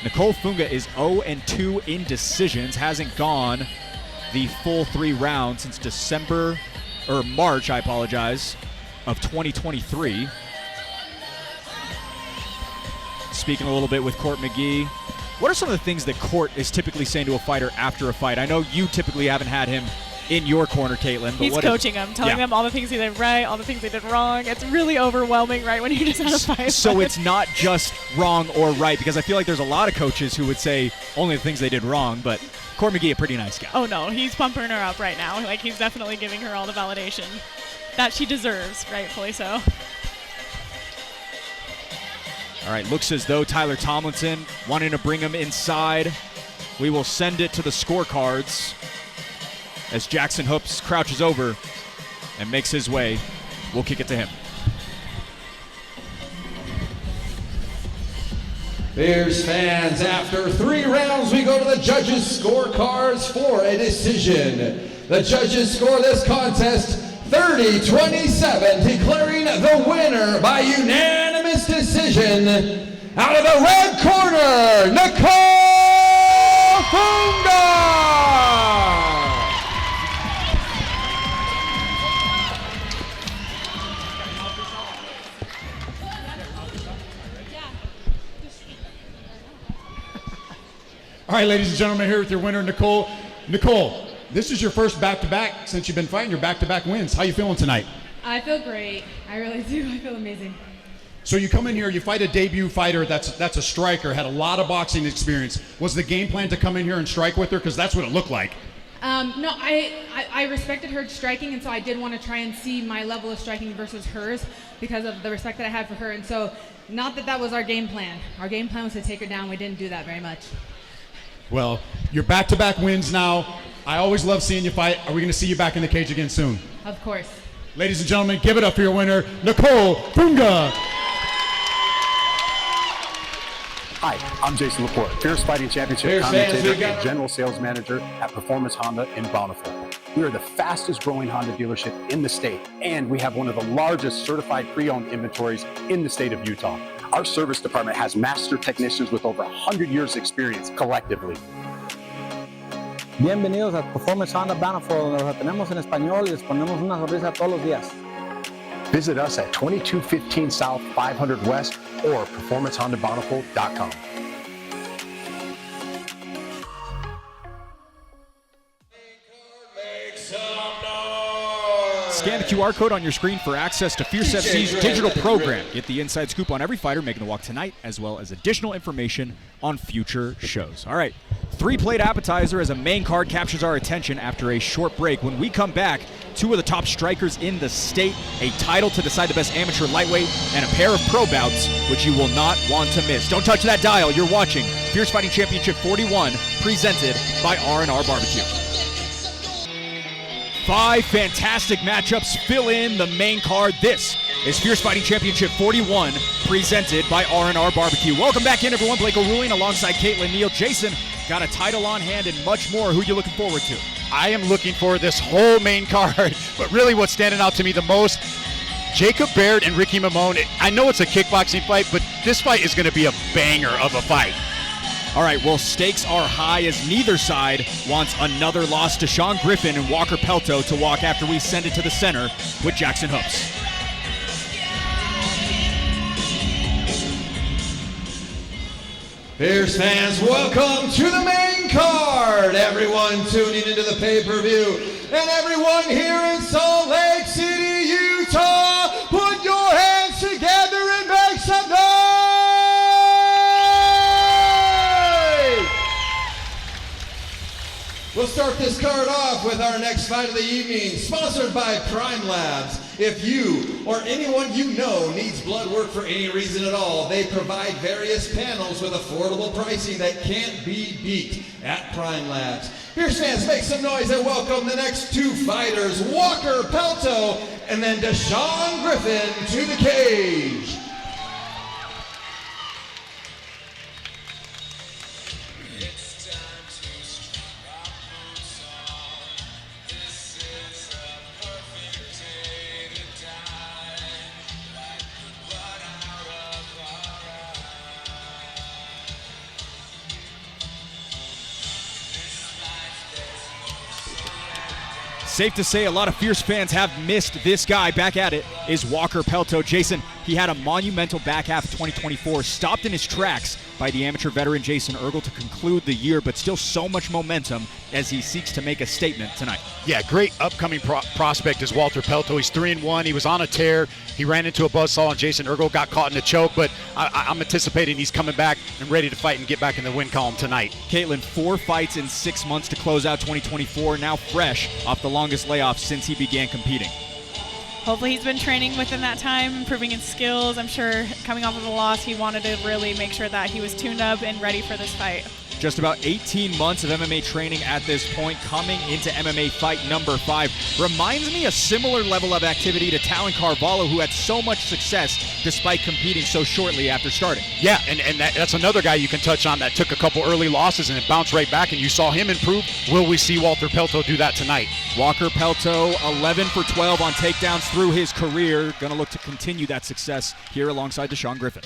Nicole Funga is 0-2 in decisions. Hasn't gone the full 3 rounds since March, of 2023. Speaking a little bit with Court McGee, What are some of the things that Court is typically saying to a fighter after a fight? I know you typically haven't had him in your corner, Caitlin. But He's coaching them, telling them all the things he did right, all the things they did wrong. It's really overwhelming, right, when you just had a fight. So it's not just wrong or right, because I feel like there's a lot of coaches who would say only the things they did wrong, but Court McGee, a pretty nice guy. Oh, no, he's pumping her up right now. Like, he's definitely giving her all the validation that she deserves, rightfully so. All right, looks as though Tyler Tomlinson wanting to bring him inside. We will send it to the scorecards as Jackson Hoops crouches over and makes his way. We'll kick it to him. Fierce fans, after 3 rounds, we go to the judges' scorecards for a decision. The judges score this contest 30-27, declaring the winner by unanimous decision. Out of the red corner, Nicole Funga! All right, ladies and gentlemen, here with your winner, Nicole. Nicole, this is your first back-to-back since you've been fighting your back-to-back wins. How you feeling tonight? I feel great. I really do. I feel amazing. So you come in here, you fight a debut fighter that's a striker, had a lot of boxing experience. Was the game plan to come in here and strike with her? Because that's what it looked like. No, I respected her striking, and so I did want to try and see my level of striking versus hers because of the respect that I had for her. And so, not that was our game plan. Our game plan was to take her down. We didn't do that very much. Well, you're back-to-back wins now. I always love seeing you fight. Are we going to see you back in the cage again soon? Of course. Ladies and gentlemen, give it up for your winner, Nicole Funga. Hi, I'm Jason Laporte, Fierce Fighting Championship commentator and General Sales Manager at Performance Honda in Bountiful. We are the fastest growing Honda dealership in the state, and we have one of the largest certified pre-owned inventories in the state of Utah. Our service department has master technicians with over 100 years experience collectively. Bienvenidos a Performance Honda Bountiful, donde los atendemos en español y les ponemos una sonrisa todos los días. Visit us at 2215 South 500 West or performancehondabountiful.com. Scan the QR code on your screen for access to Fierce FC's digital program. Get the inside scoop on every fighter making the walk tonight, as well as additional information on future shows. All right, 3-plate appetizer as a main card captures our attention after a short break. When we come back, 2 of the top strikers in the state, a title to decide the best amateur lightweight, and a pair of pro bouts, which you will not want to miss. Don't touch that dial. You're watching Fierce Fighting Championship 41, presented by R&R Barbecue. 5 fantastic matchups fill in the main card. This is Fierce Fighting Championship 41, presented by R&R Barbecue. Welcome back in, everyone. Blake O'Ruling alongside Caitlin Neal. Jason, got a title on hand and much more. Who are you looking forward to? I am looking for this whole main card, but really what's standing out to me the most, Jacob Baird and Ricky Mamone. I know it's a kickboxing fight, but this fight is going to be a banger of a fight. All right, well, stakes are high as neither side wants another loss to Sean Griffin and Walker Pelto to walk after we send it to the center with Jackson Hoops. Fierce fans, welcome to the main card. Everyone tuning into the pay-per-view and everyone here in Salt Lake City, Utah, put your hands together and make some noise. We'll start this card off with our next fight of the evening, sponsored by Prime Labs. If you or anyone you know needs blood work for any reason at all, they provide various panels with affordable pricing that can't be beat at Prime Labs. Fierce fans, make some noise and welcome the next 2 fighters, Walker Pelto and then Deshaun Griffin to the cage. Safe to say a lot of Fierce fans have missed this guy. Back at it is Walker Pelto. Jason, He had a monumental back half of 2024, stopped in his tracks by the amateur veteran Jason Ergel to conclude the year, but still so much momentum as he seeks to make a statement tonight. Yeah, great upcoming prospect is Walter Pelto. He's 3-1. He was on a tear. He ran into a buzzsaw, and Jason Ergel got caught in a choke, but I'm anticipating he's coming back and ready to fight and get back in the win column tonight. Caitlin, 4 fights in 6 months to close out 2024, now fresh off the longest layoff since he began competing. Hopefully he's been training within that time, improving his skills. I'm sure coming off of a loss, he wanted to really make sure that he was tuned up and ready for this fight. Just about 18 months of MMA training at this point, coming into MMA fight number 5. Reminds me a similar level of activity to Talon Carvalho, who had so much success despite competing so shortly after starting. Yeah, and that's another guy you can touch on that took a couple early losses and then bounced right back, and you saw him improve. Will we see Walter Pelto do that tonight? Walker Pelto, 11 for 12 on takedowns through his career. Going to look to continue that success here alongside Deshaun Griffin.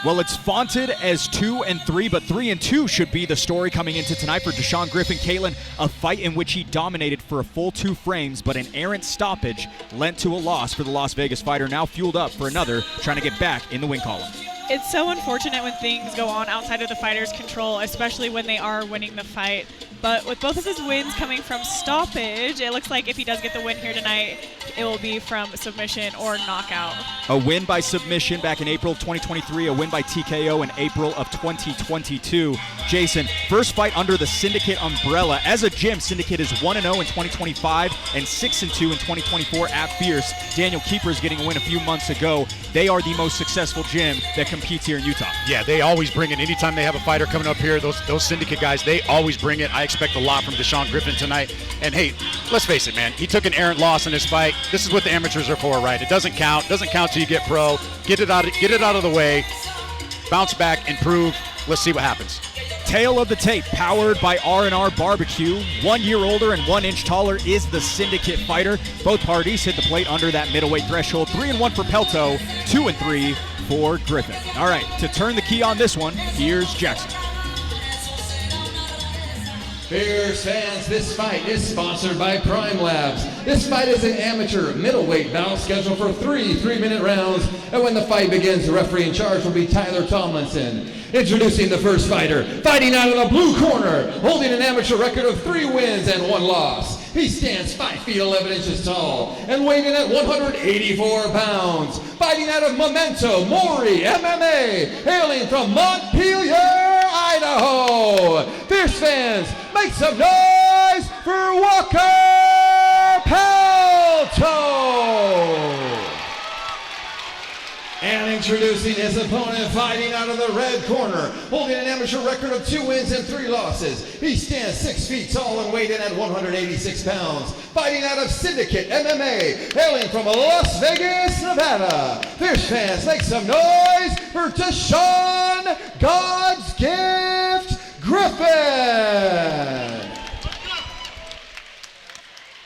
Well, it's vaunted as 2-3, but 3-2 should be the story coming into tonight for Deshaun Griffin. Caitlin, a fight in which he dominated for a full 2 frames, but an errant stoppage lent to a loss for the Las Vegas fighter, now fueled up for another, trying to get back in the win column. It's so unfortunate when things go on outside of the fighter's control, especially when they are winning the fight. But with both of his wins coming from stoppage, it looks like if he does get the win here tonight, it will be from submission or knockout. A win by submission back in April of 2023, a win by TKO in April of 2022. Jason, first fight under the Syndicate umbrella. As a gym, Syndicate is 1-0 in 2025 and 6-2 in 2024 at Fierce. Daniel Keepers getting a win a few months ago. They are the most successful gym that competes here in Utah. Yeah, they always bring it. Anytime they have a fighter coming up here, those Syndicate guys, they always bring it. I expect a lot from Deshaun Griffin tonight. And hey, let's face it, man, he took an errant loss in this fight. This is what the amateurs are for, right? It doesn't count. Doesn't count till you get pro. Get it out of the way. Bounce back, improve. Let's see what happens. Tail of the tape, powered by R&R Barbecue. 1 year older and 1 inch taller is the Syndicate fighter. Both parties hit the plate under that middleweight threshold. 3-1 for Pelto, 2-3 for Griffin. All right, to turn the key on this one, here's Jackson. Fierce fans, this fight is sponsored by Prime Labs. This fight is an amateur middleweight bout scheduled for 3 3-minute rounds. And when the fight begins, the referee in charge will be Tyler Tomlinson. Introducing the first fighter, fighting out of the blue corner, holding an amateur record of 3 wins and 1 loss. He stands 5 feet 11 inches tall and weighing in at 184 pounds. Fighting out of Memento Mori MMA, hailing from Montpelier, Idaho. Fierce fans, make some noise for Walker Pelto. And introducing his opponent, fighting out of the red corner, holding an amateur record of 2 wins and 3 losses. He stands 6 feet tall and weighed in at 186 pounds. Fighting out of Syndicate MMA, hailing from Las Vegas, Nevada. Fierce fans, make some noise for Deshaun God's Gift Griffin.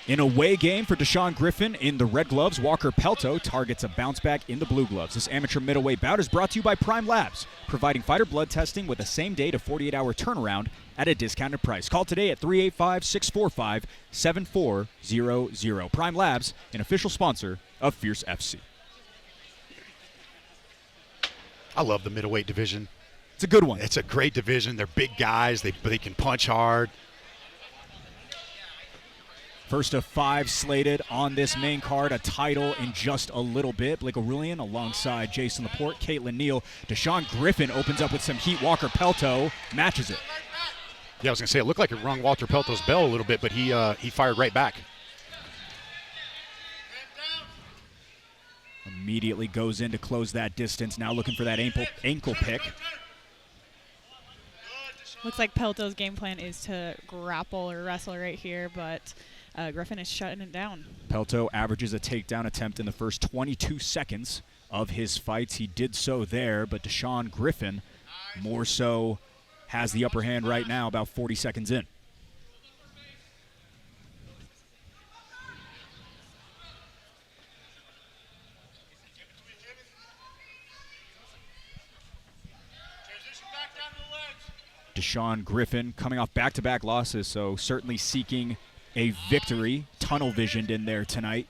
In a away game for Deshaun Griffin in the red gloves, Walker Pelto targets a bounce back in the blue gloves. This amateur middleweight bout is brought to you by Prime Labs, providing fighter blood testing with a same-day to 48-hour turnaround at a discounted price. Call today at 385-645-7400. Prime Labs, an official sponsor of Fierce FC. I love the middleweight division. It's a good one. It's a great division. They're big guys. They can punch hard. First of 5 slated on this main card, a title in just a little bit. Blake Aurelian alongside Jason Laporte, Caitlin Neal. Deshaun Griffin opens up with some heat. Walker Pelto matches it. Yeah, I was going to say, it looked like it rung Walter Pelto's bell a little bit, but he fired right back. Immediately goes in to close that distance. Now looking for that ankle pick. Looks like Pelto's game plan is to grapple or wrestle right here, but Griffin is shutting it down. Pelto averages a takedown attempt in the first 22 seconds of his fights. He did so there, but Deshaun Griffin more so has the upper hand right now, about 40 seconds in. Deshaun Griffin coming off back-to-back losses, so certainly seeking a victory. Tunnel visioned in there tonight,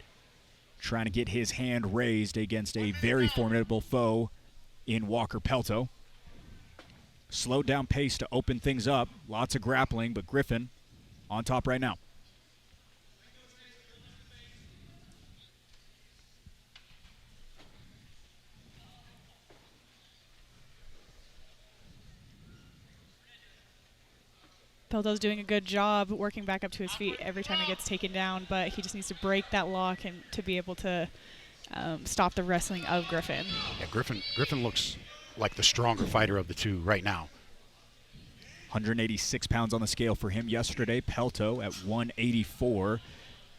trying to get his hand raised against a very formidable foe in Walker Pelto. Slowed down pace to open things up. Lots of grappling, but Griffin on top right now. Pelto's doing a good job working back up to his feet every time he gets taken down, but he just needs to break that lock and to be able to stop the wrestling of Griffin. Yeah, Griffin looks like the stronger fighter of the two right now. 186 pounds on the scale for him yesterday. Pelto at 184.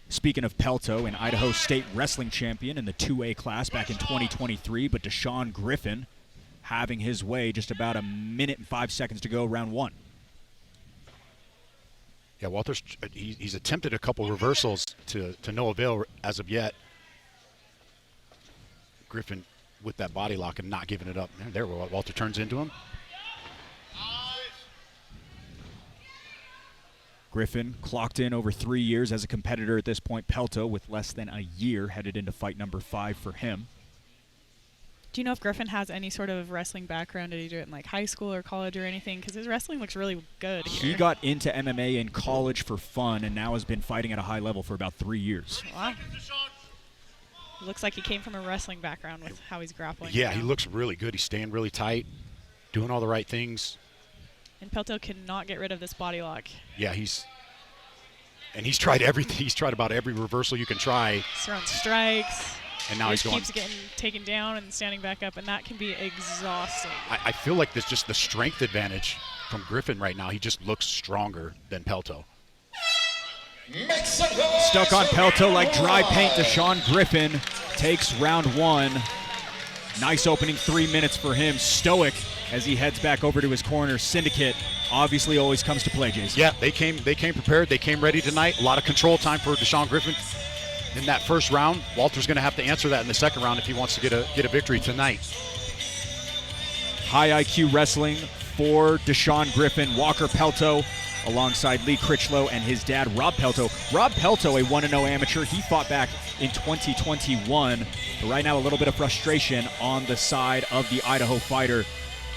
Speaking of Pelto, an Idaho State wrestling champion in the 2A class back in 2023, but Deshaun Griffin having his way, just about a minute and 5 seconds to go, round one. Yeah, Walter's he's attempted a couple reversals to no avail as of yet. Griffin with that body lock and not giving it up. There, Walter turns into him. Griffin clocked in over 3 years as a competitor at this point. Pelto with less than a year, headed into fight number 5 for him. Do you know if Griffin has any sort of wrestling background? Did he do it in like high school or college or anything? Because his wrestling looks really good here. He got into MMA in college for fun and now has been fighting at a high level for about 3 years. Wow. Looks like he came from a wrestling background with how he's grappling. Yeah, now. he looks really good. He's staying really tight, doing all the right things. And Pelto cannot get rid of this body lock. Yeah, he's tried everything. He's tried about every reversal you can try. He's throwing strikes. And now he's going. Keeps getting taken down and standing back up, and that can be exhausting. I feel like there's just the strength advantage from Griffin right now. He just looks stronger than Pelto. Stuck on Pelto like dry paint. Deshaun Griffin takes round one. Nice opening 3 minutes for him. Stoic as he heads back over to his corner. Syndicate obviously always comes to play, Jason. Yeah, they came prepared. They came ready tonight. A lot of control time for Deshaun Griffin in that first round. Walter's going to have to answer that in the second round if he wants to get a victory tonight. High IQ wrestling for Deshaun Griffin. Walker Pelto alongside Lee Critchlow and his dad, Rob Pelto. Rob Pelto, a 1-0 amateur. He fought back in 2021. But right now, a little bit of frustration on the side of the Idaho fighter.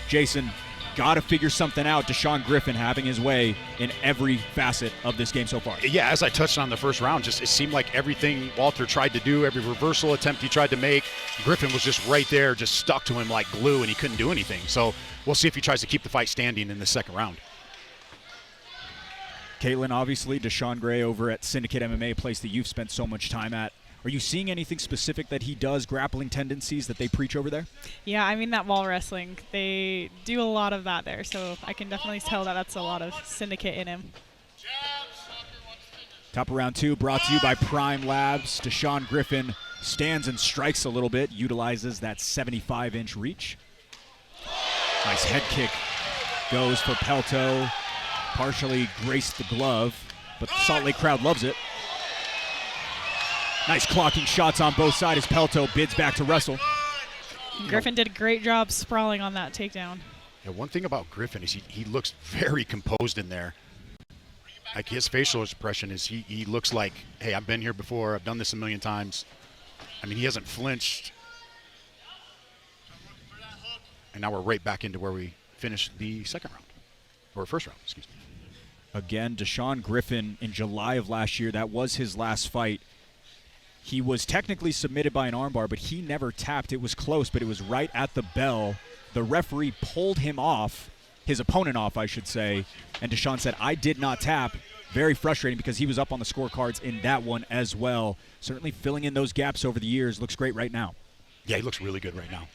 Jason, got to figure something out. Deshaun Griffin having his way in every facet of this game so far. Yeah, as I touched on the first round, just it seemed like everything Walter tried to do, every reversal attempt he tried to make, Griffin was just right there, just stuck to him like glue, and he couldn't do anything. So we'll see if he tries to keep the fight standing in the second round. Caitlin, obviously, Deshaun Gray over at Syndicate MMA, a place that you've spent so much time at. Are you seeing anything specific that he does, grappling tendencies that they preach over there? Yeah, I mean that wall wrestling. They do a lot of that there, so I can definitely tell that that's a lot of Syndicate in him. Top of round 2 brought to you by Prime Labs. Deshaun Griffin stands and strikes a little bit, utilizes that 75-inch reach. Nice head kick goes for Pelto. Partially graced the glove, but the Salt Lake crowd loves it. Nice clocking shots on both sides as Pelto bids back to wrestle. Griffin did a great job sprawling on that takedown. Yeah, one thing about Griffin is he looks very composed in there. Like his facial expression is he looks like, hey, I've been here before. I've done this a million times. I mean, he hasn't flinched. And now we're right back into where we finished the second round. Or first round, excuse me. Again, Deshaun Griffin in July of last year, that was his last fight. He was technically submitted by an armbar, but he never tapped. It was close, but it was right at the bell. The referee pulled him off, his opponent off, I should say, and Deshaun said, I did not tap. Very frustrating because he was up on the scorecards in that one as well. Certainly filling in those gaps over the years. Looks great right now. Yeah, he looks really good right now.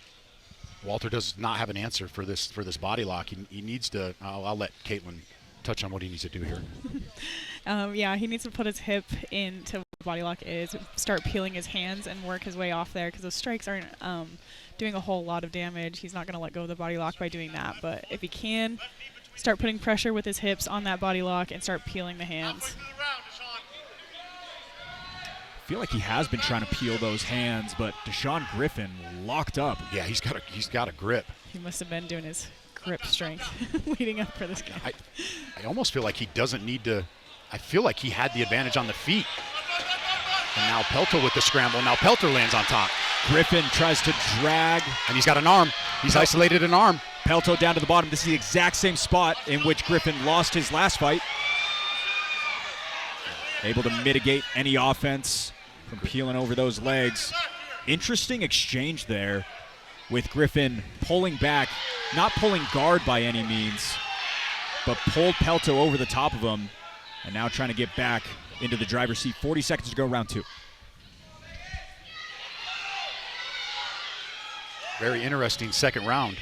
Walter does not have an answer for this body lock. He needs to. I'll let Caitlin touch on what he needs to do here. Yeah, he needs to put his hip into what the body lock is, start peeling his hands and work his way off there because those strikes aren't doing a whole lot of damage. He's not going to let go of the body lock by doing that, but if he can, start putting pressure with his hips on that body lock and start peeling the hands. I feel like he has been trying to peel those hands, but Deshaun Griffin locked up. Yeah, he's got a grip. He must have been doing his grip strength leading up for this game. I almost feel like he doesn't need to. I feel like he had the advantage on the feet. And now Pelto with the scramble. Now Pelto lands on top. Griffin tries to drag. And he's got an arm. He's isolated an arm. Pelto down to the bottom. This is the exact same spot in which Griffin lost his last fight. Able to mitigate any offense from peeling over those legs. Interesting exchange there with Griffin pulling back, not pulling guard by any means, but pulled Pelto over the top of him, and now trying to get back into the driver's seat. 40 seconds to go, round 2. Very interesting second round.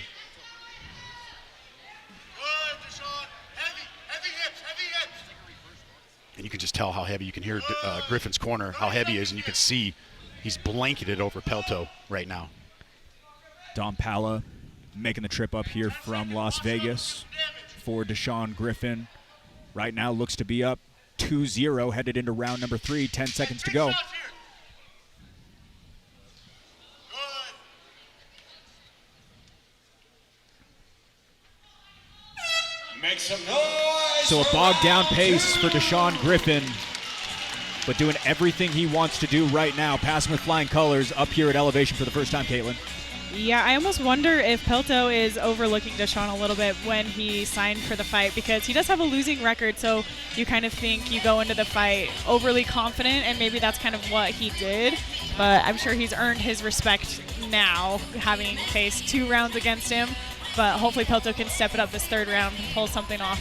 And you can just tell how heavy. You can hear Griffin's corner, how heavy he is, and you can see he's blanketed over Pelto right now. Dom Pala making the trip up here from Las Vegas for Deshaun Griffin. Right now looks to be up 2-0, headed into round number 3, 10 seconds to go. Make some noise. So a bogged down pace for Deshaun Griffin, but doing everything he wants to do right now, passing with flying colors up here at elevation for the first time, Caitlin. Yeah, I almost wonder if Pelto is overlooking Deshaun a little bit when he signed for the fight, because he does have a losing record, so you kind of think you go into the fight overly confident, and maybe that's kind of what he did. But I'm sure he's earned his respect now, having faced 2 rounds against him. But hopefully Pelto can step it up this 3rd round and pull something off.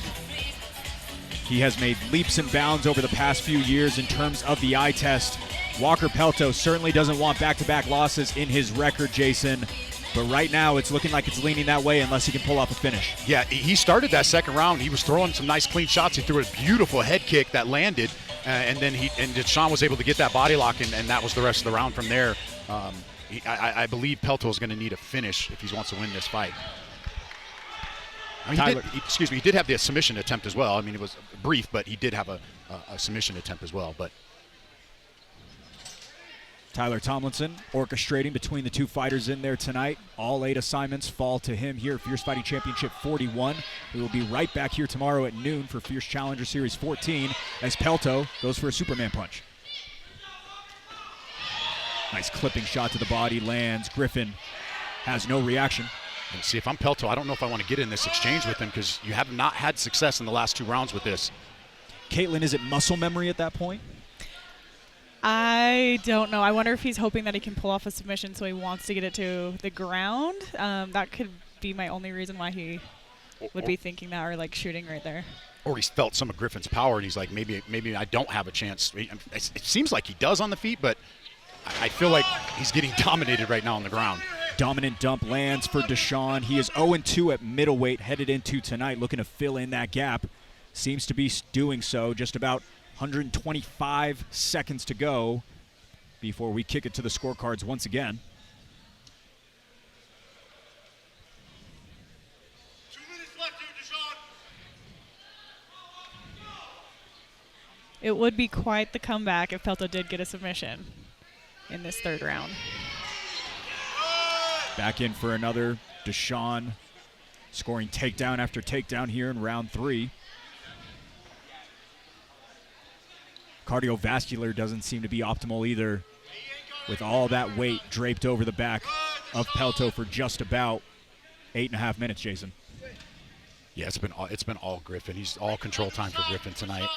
He has made leaps and bounds over the past few years in terms of the eye test. Walker Pelto certainly doesn't want back-to-back losses in his record, Jason. But right now, it's looking like it's leaning that way unless he can pull off a finish. Yeah, he started that second round. He was throwing some nice clean shots. He threw a beautiful head kick that landed, and then Deshaun was able to get that body lock, and that was the rest of the round from there. I believe Pelto is going to need a finish if he wants to win this fight. I mean, he did have the submission attempt as well. I mean, it was brief, but he did have a submission attempt as well. But Tyler Tomlinson orchestrating between the 2 fighters in there tonight. All 8 assignments fall to him here at Fierce Fighting Championship 41. We will be right back here tomorrow at noon for Fierce Challenger Series 14 as Pelto goes for a Superman punch. Nice clipping shot to the body, lands. Griffin has no reaction. And see, if I'm Pelto, I don't know if I want to get in this exchange with him because you have not had success in the last 2 rounds with this. Caitlin, is it muscle memory at that point? I don't know. I wonder if he's hoping that he can pull off a submission, so he wants to get it to the ground. That could be my only reason why he would be thinking that, or like shooting right there. Or he's felt some of Griffin's power, and he's like, maybe I don't have a chance. It seems like he does on the feet, but I feel like he's getting dominated right now on the ground. Dominant dump lands for Deshaun. He is 0-2 at middleweight headed into tonight, looking to fill in that gap. Seems to be doing so. Just about 125 seconds to go before we kick it to the scorecards once again. It would be quite the comeback if Pelto did get a submission in this 3rd round. Back in for another. Deshaun scoring takedown after takedown here in round 3. Cardiovascular doesn't seem to be optimal either, with all that weight draped over the back of Pelto for just about 8.5 minutes, Jason. Yeah, it's been all Griffin. He's all control time for Griffin tonight.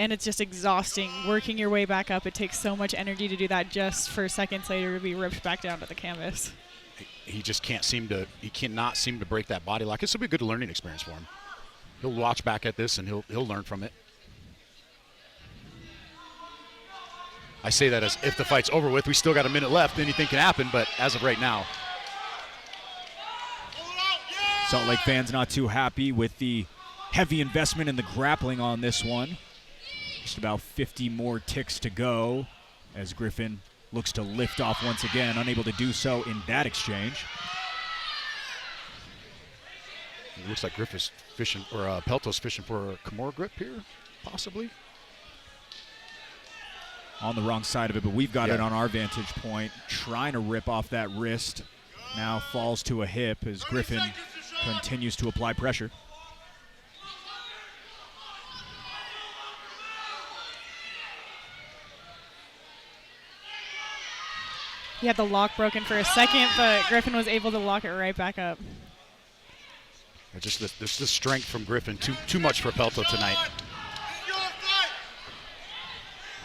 And it's just exhausting working your way back up. It takes so much energy to do that just for seconds later to be ripped back down to the canvas. He just cannot seem to break that body lock. This will be a good learning experience for him. He'll watch back at this and he'll learn from it. I say that as if the fight's over with. We still got a minute left. Anything can happen, but as of right now. Salt Lake fans not too happy with the heavy investment in the grappling on this one. Just about 50 more ticks to go as Griffin looks to lift off once again, unable to do so in that exchange. It looks like Griffin's fishing, or Pelto's fishing for a Kimura grip here, possibly. On the wrong side of it, but we've got it on our vantage point, trying to rip off that wrist. Now falls to a hip as Griffin continues to apply pressure. He had the lock broken for a second, but Griffin was able to lock it right back up. Just the strength from Griffin, too much for Pelto tonight.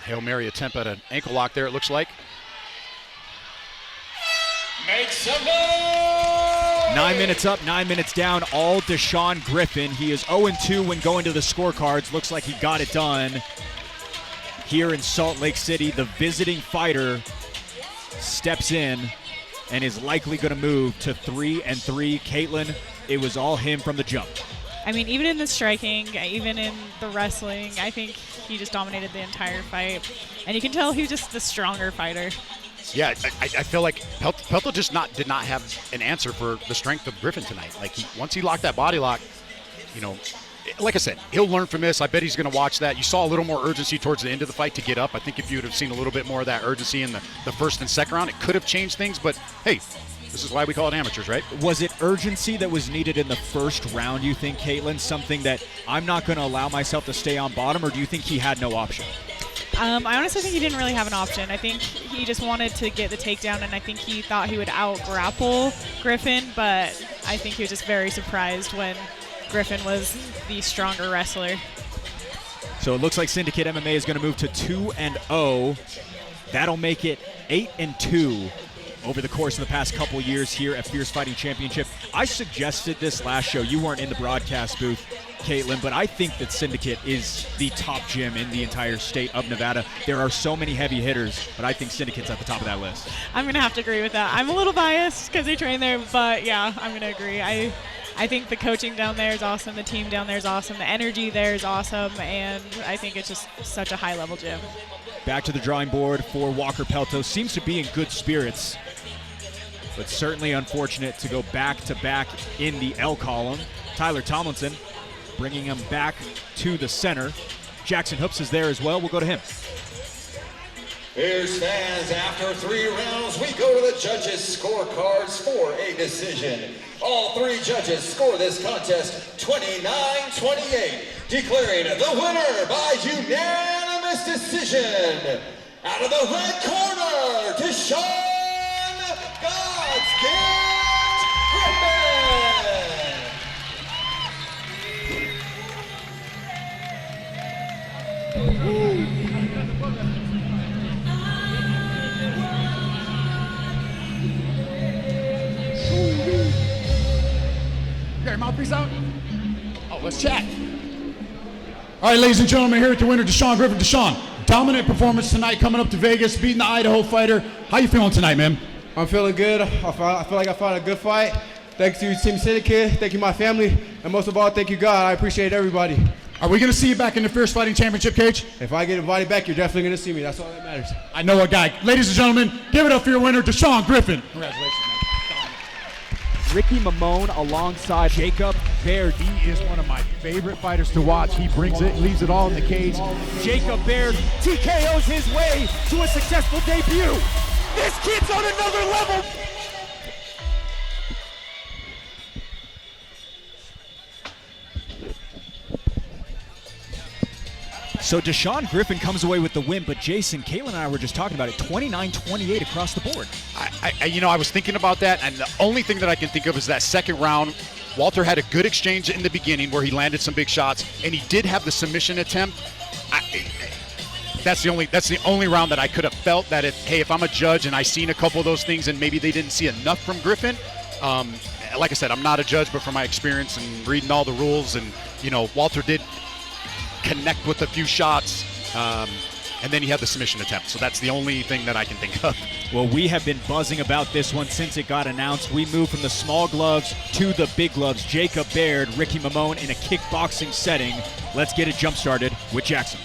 Hail Mary attempt at an ankle lock there, it looks like. Make some noise! 9 minutes up, 9 minutes down, all Deshaun Griffin. He is 0-2 when going to the scorecards. Looks like he got it done here in Salt Lake City. The visiting fighter steps in and is likely going to move to 3-3. Caitlin, it was all him from the jump. I mean, even in the striking, even in the wrestling, I think he just dominated the entire fight. And you can tell he's just the stronger fighter. Yeah, I feel like Pelto just did not have an answer for the strength of Griffin tonight. Like once he locked that body lock, you know, like I said, he'll learn from this. I bet he's going to watch that. You saw a little more urgency towards the end of the fight to get up. I think if you would have seen a little bit more of that urgency in the first and second round, it could have changed things. But hey, this is why we call it amateurs, right? Was it urgency that was needed in the first round, you think, Caitlin? Something that I'm not going to allow myself to stay on bottom, or do you think he had no option? I honestly think he didn't really have an option. I think he just wanted to get the takedown, and I think he thought he would out-grapple Griffin, but I think he was just very surprised when Griffin was the stronger wrestler. So it looks like Syndicate MMA is going to move to 2-0. That'll make it 8-2 over the course of the past couple years here at Fierce Fighting Championship. I suggested this last show. You weren't in the broadcast booth, Caitlin, but I think that Syndicate is the top gym in the entire state of Nevada. There are so many heavy hitters, but I think Syndicate's at the top of that list. I'm going to have to agree with that. I'm a little biased because they train there, but yeah, I'm going to agree. I think the coaching down there is awesome. The team down there is awesome. The energy there is awesome, and I think it's just such a high-level gym. Back to the drawing board for Walker Pelto. Seems to be in good spirits, but certainly unfortunate to go back-to-back in the L column. Tyler Tomlinson bringing him back to the center. Jackson Hoops is there as well. We'll go to him. Fierce fans, after 3 rounds, we go to the judges' scorecards for a decision. All 3 judges score this contest 29-28, declaring the winner by unanimous decision. Out of the red corner, Deshaun God's Gift Griffin. Got your mouthpiece out? Oh, let's chat. All right, ladies and gentlemen, here at the winner, Deshaun Griffin. Deshaun, dominant performance tonight, coming up to Vegas, beating the Idaho fighter. How you feeling tonight, man? I'm feeling good. I feel like I fought a good fight. Thanks to Team Syndicate. Thank you, my family. And most of all, thank you, God. I appreciate everybody. Are we going to see you back in the Fierce Fighting Championship cage? If I get invited back, you're definitely going to see me. That's all that matters. I know a guy. Ladies and gentlemen, give it up for your winner, Deshaun Griffin. Congratulations, man. Ricky Mamone alongside Jacob Baird. He is one of my favorite fighters to watch. He brings it, leaves it all in the cage. Jacob Baird TKOs his way to a successful debut. This kid's on another level. So Deshaun Griffin comes away with the win, but Jason, Caitlin and I were just talking about it, 29-28 across the board. I was thinking about that, and the only thing that I can think of is that second round. Walter had a good exchange in the beginning where he landed some big shots, and he did have the submission attempt. That's the only round that I could have felt that if I'm a judge and I seen a couple of those things and maybe they didn't see enough from Griffin. Like I said, I'm not a judge, but from my experience and reading all the rules, and Walter did connect with a few shots, and then he had the submission attempt. So that's the only thing that I can think of. Well, we have been buzzing about this one since it got announced. We moved from the small gloves to the big gloves. Jacob Baird, Ricky Mamone in a kickboxing setting. Let's get it jump-started with Jackson.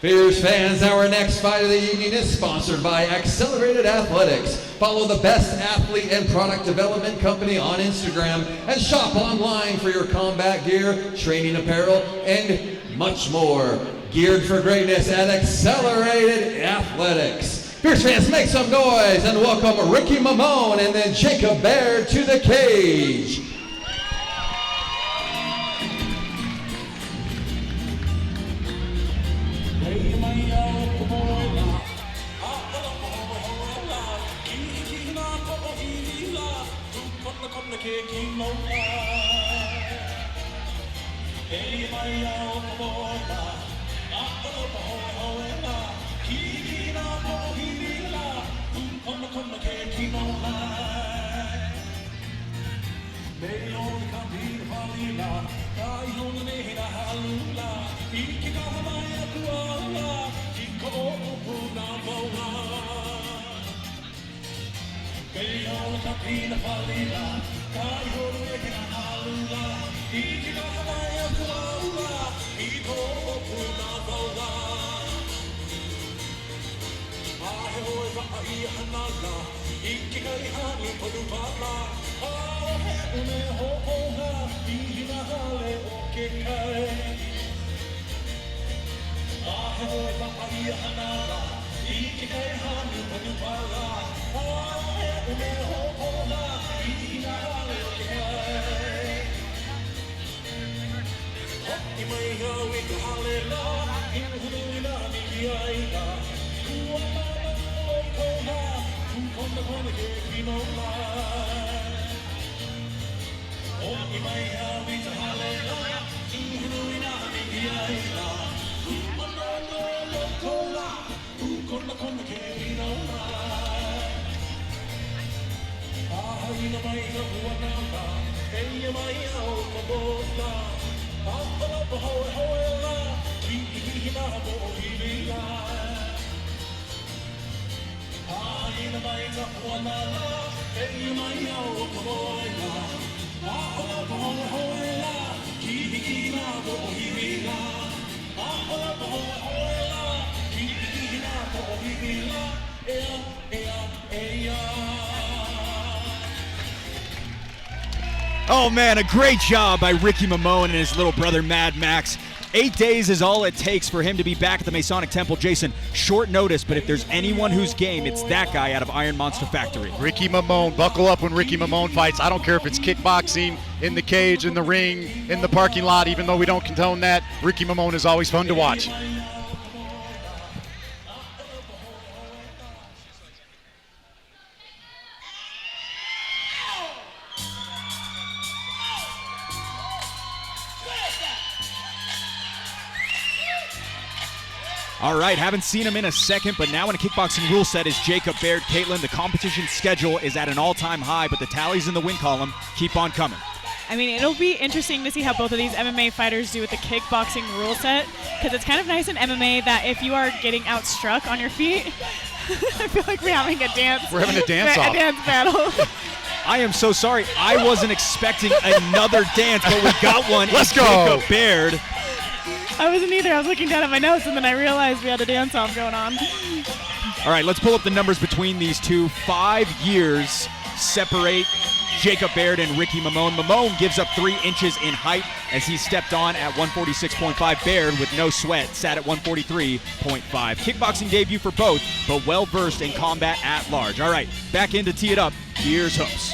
Fierce fans, our next fight of the evening is sponsored by Accelerated Athletics. Follow the best athlete and product development company on Instagram and shop online for your combat gear, training apparel, and much more. Geared for greatness at Accelerated Athletics. Fierce fans, make some noise and welcome Ricky Mamone and then Jacob Baird to the cage. Oh man, a great job by Ricky Mamone and his little brother Mad Max. 8 days is all it takes for him to be back at the Masonic Temple. Jason, short notice, but if there's anyone who's game, it's that guy out of Iron Monster Factory. Ricky Mamone, buckle up when Ricky Mamone fights. I don't care if it's kickboxing, in the cage, in the ring, in the parking lot, even though we don't condone that. Ricky Mamone is always fun to watch. All right, haven't seen him in a second, but now in a kickboxing rule set is Jacob Baird. Caitlin, the competition schedule is at an all-time high, but the tallies in the win column keep on coming. I mean, it'll be interesting to see how both of these MMA fighters do with the kickboxing rule set, because it's kind of nice in MMA that if you are getting outstruck on your feet, I feel like we're having a dance. We're having a dance-off. A dance battle. I am so sorry. I wasn't expecting another dance, but we got one. Let's go. Jacob Baird. I wasn't either. I was looking down at my notes, and then I realized we had a dance-off going on. All right, let's pull up the numbers between these two. 5 years separate Jacob Baird and Ricky Mamone. Mamone gives up 3 inches in height as he stepped on at 146.5. Baird, with no sweat, sat at 143.5. Kickboxing debut for both, but well-versed in combat at large. All right, back in to tee it up. Here's Hoops.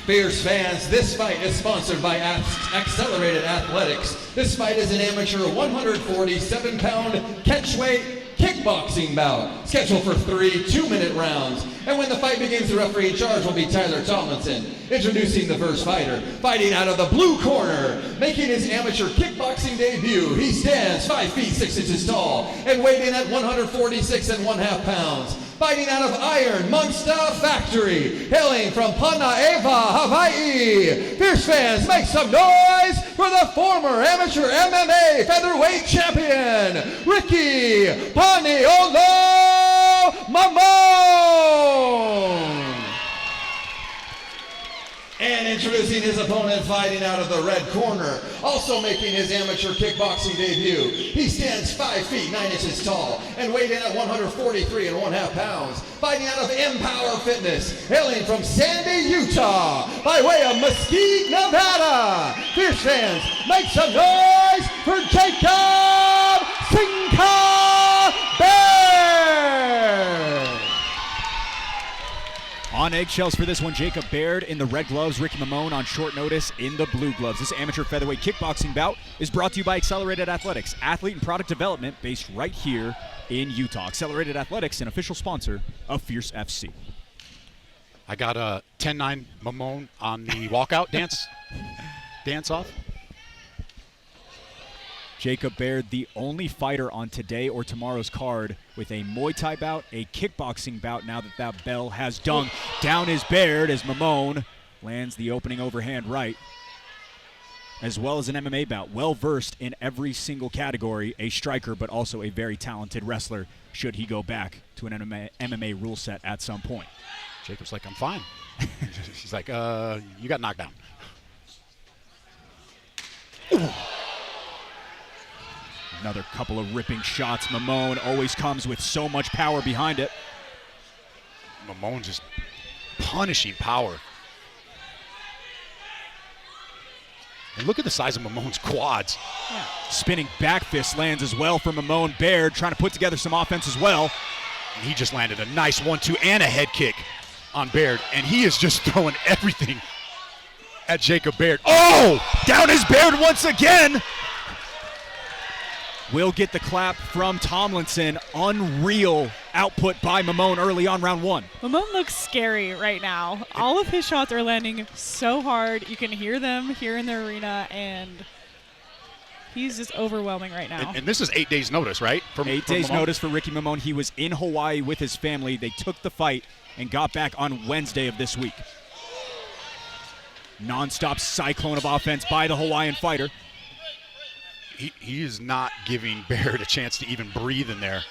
Fierce fans, this fight is sponsored by Accelerated Athletics. This fight is an amateur 147-pound catchweight kickboxing bout, scheduled for 3 2-minute rounds. And when the fight begins, the referee in charge will be Tyler Tomlinson. Introducing the first fighter, fighting out of the blue corner, making his amateur kickboxing debut. He stands 5 feet 6 inches tall and weighed in at 146.5 pounds. Fighting out of Iron Monster Factory, hailing from Punahou, Hawaii. Fierce fans, make some noise for the former amateur MMA featherweight champion, Ricky Paniolo Mamone. And introducing his opponent, fighting out of the red corner, also making his amateur kickboxing debut. He stands 5 feet 9 inches tall and weighed in at 143.5 pounds. Fighting out of Empower Fitness, hailing from Sandy, Utah, by way of Mesquite, Nevada. Fierce fans, make some noise for Jacob Sinka Baird. On eggshells for this one, Jacob Baird in the red gloves, Ricky Mamone on short notice in the blue gloves. This amateur featherweight kickboxing bout is brought to you by Accelerated Athletics, athlete and product development based right here in Utah. Accelerated Athletics, an official sponsor of Fierce FC. I got a 10-9 Mamone on the walkout dance off. Jacob Baird, the only fighter on today or tomorrow's card with a Muay Thai bout, a kickboxing bout, now that bell has dung. Down is Baird as Mamone lands the opening overhand right, as well as an MMA bout. Well-versed in every single category, a striker, but also a very talented wrestler should he go back to an MMA rule set at some point. Jacob's like, I'm fine. He's like, you got knocked down. Ooh. Another couple of ripping shots. Mamone always comes with so much power behind it. Mamone just punishing power. And look at the size of Mamone's quads. Yeah. Spinning back fist lands as well for Mamone. Baird trying to put together some offense as well. And he just landed a nice 1-2 and a head kick on Baird. And he is just throwing everything at Jacob Baird. Oh! Down is Baird once again. Will get the clap from Tomlinson. Unreal output by Mamone early on round one. Mamone looks scary right now. All of his shots are landing so hard. You can hear them here in the arena, and he's just overwhelming right now. And this is 8 days notice, right? From 8 days notice for Ricky Mamone. He was in Hawaii with his family. They took the fight and got back on Wednesday of this week. Non-stop cyclone of offense by the Hawaiian fighter. He is not giving Baird a chance to even breathe in there.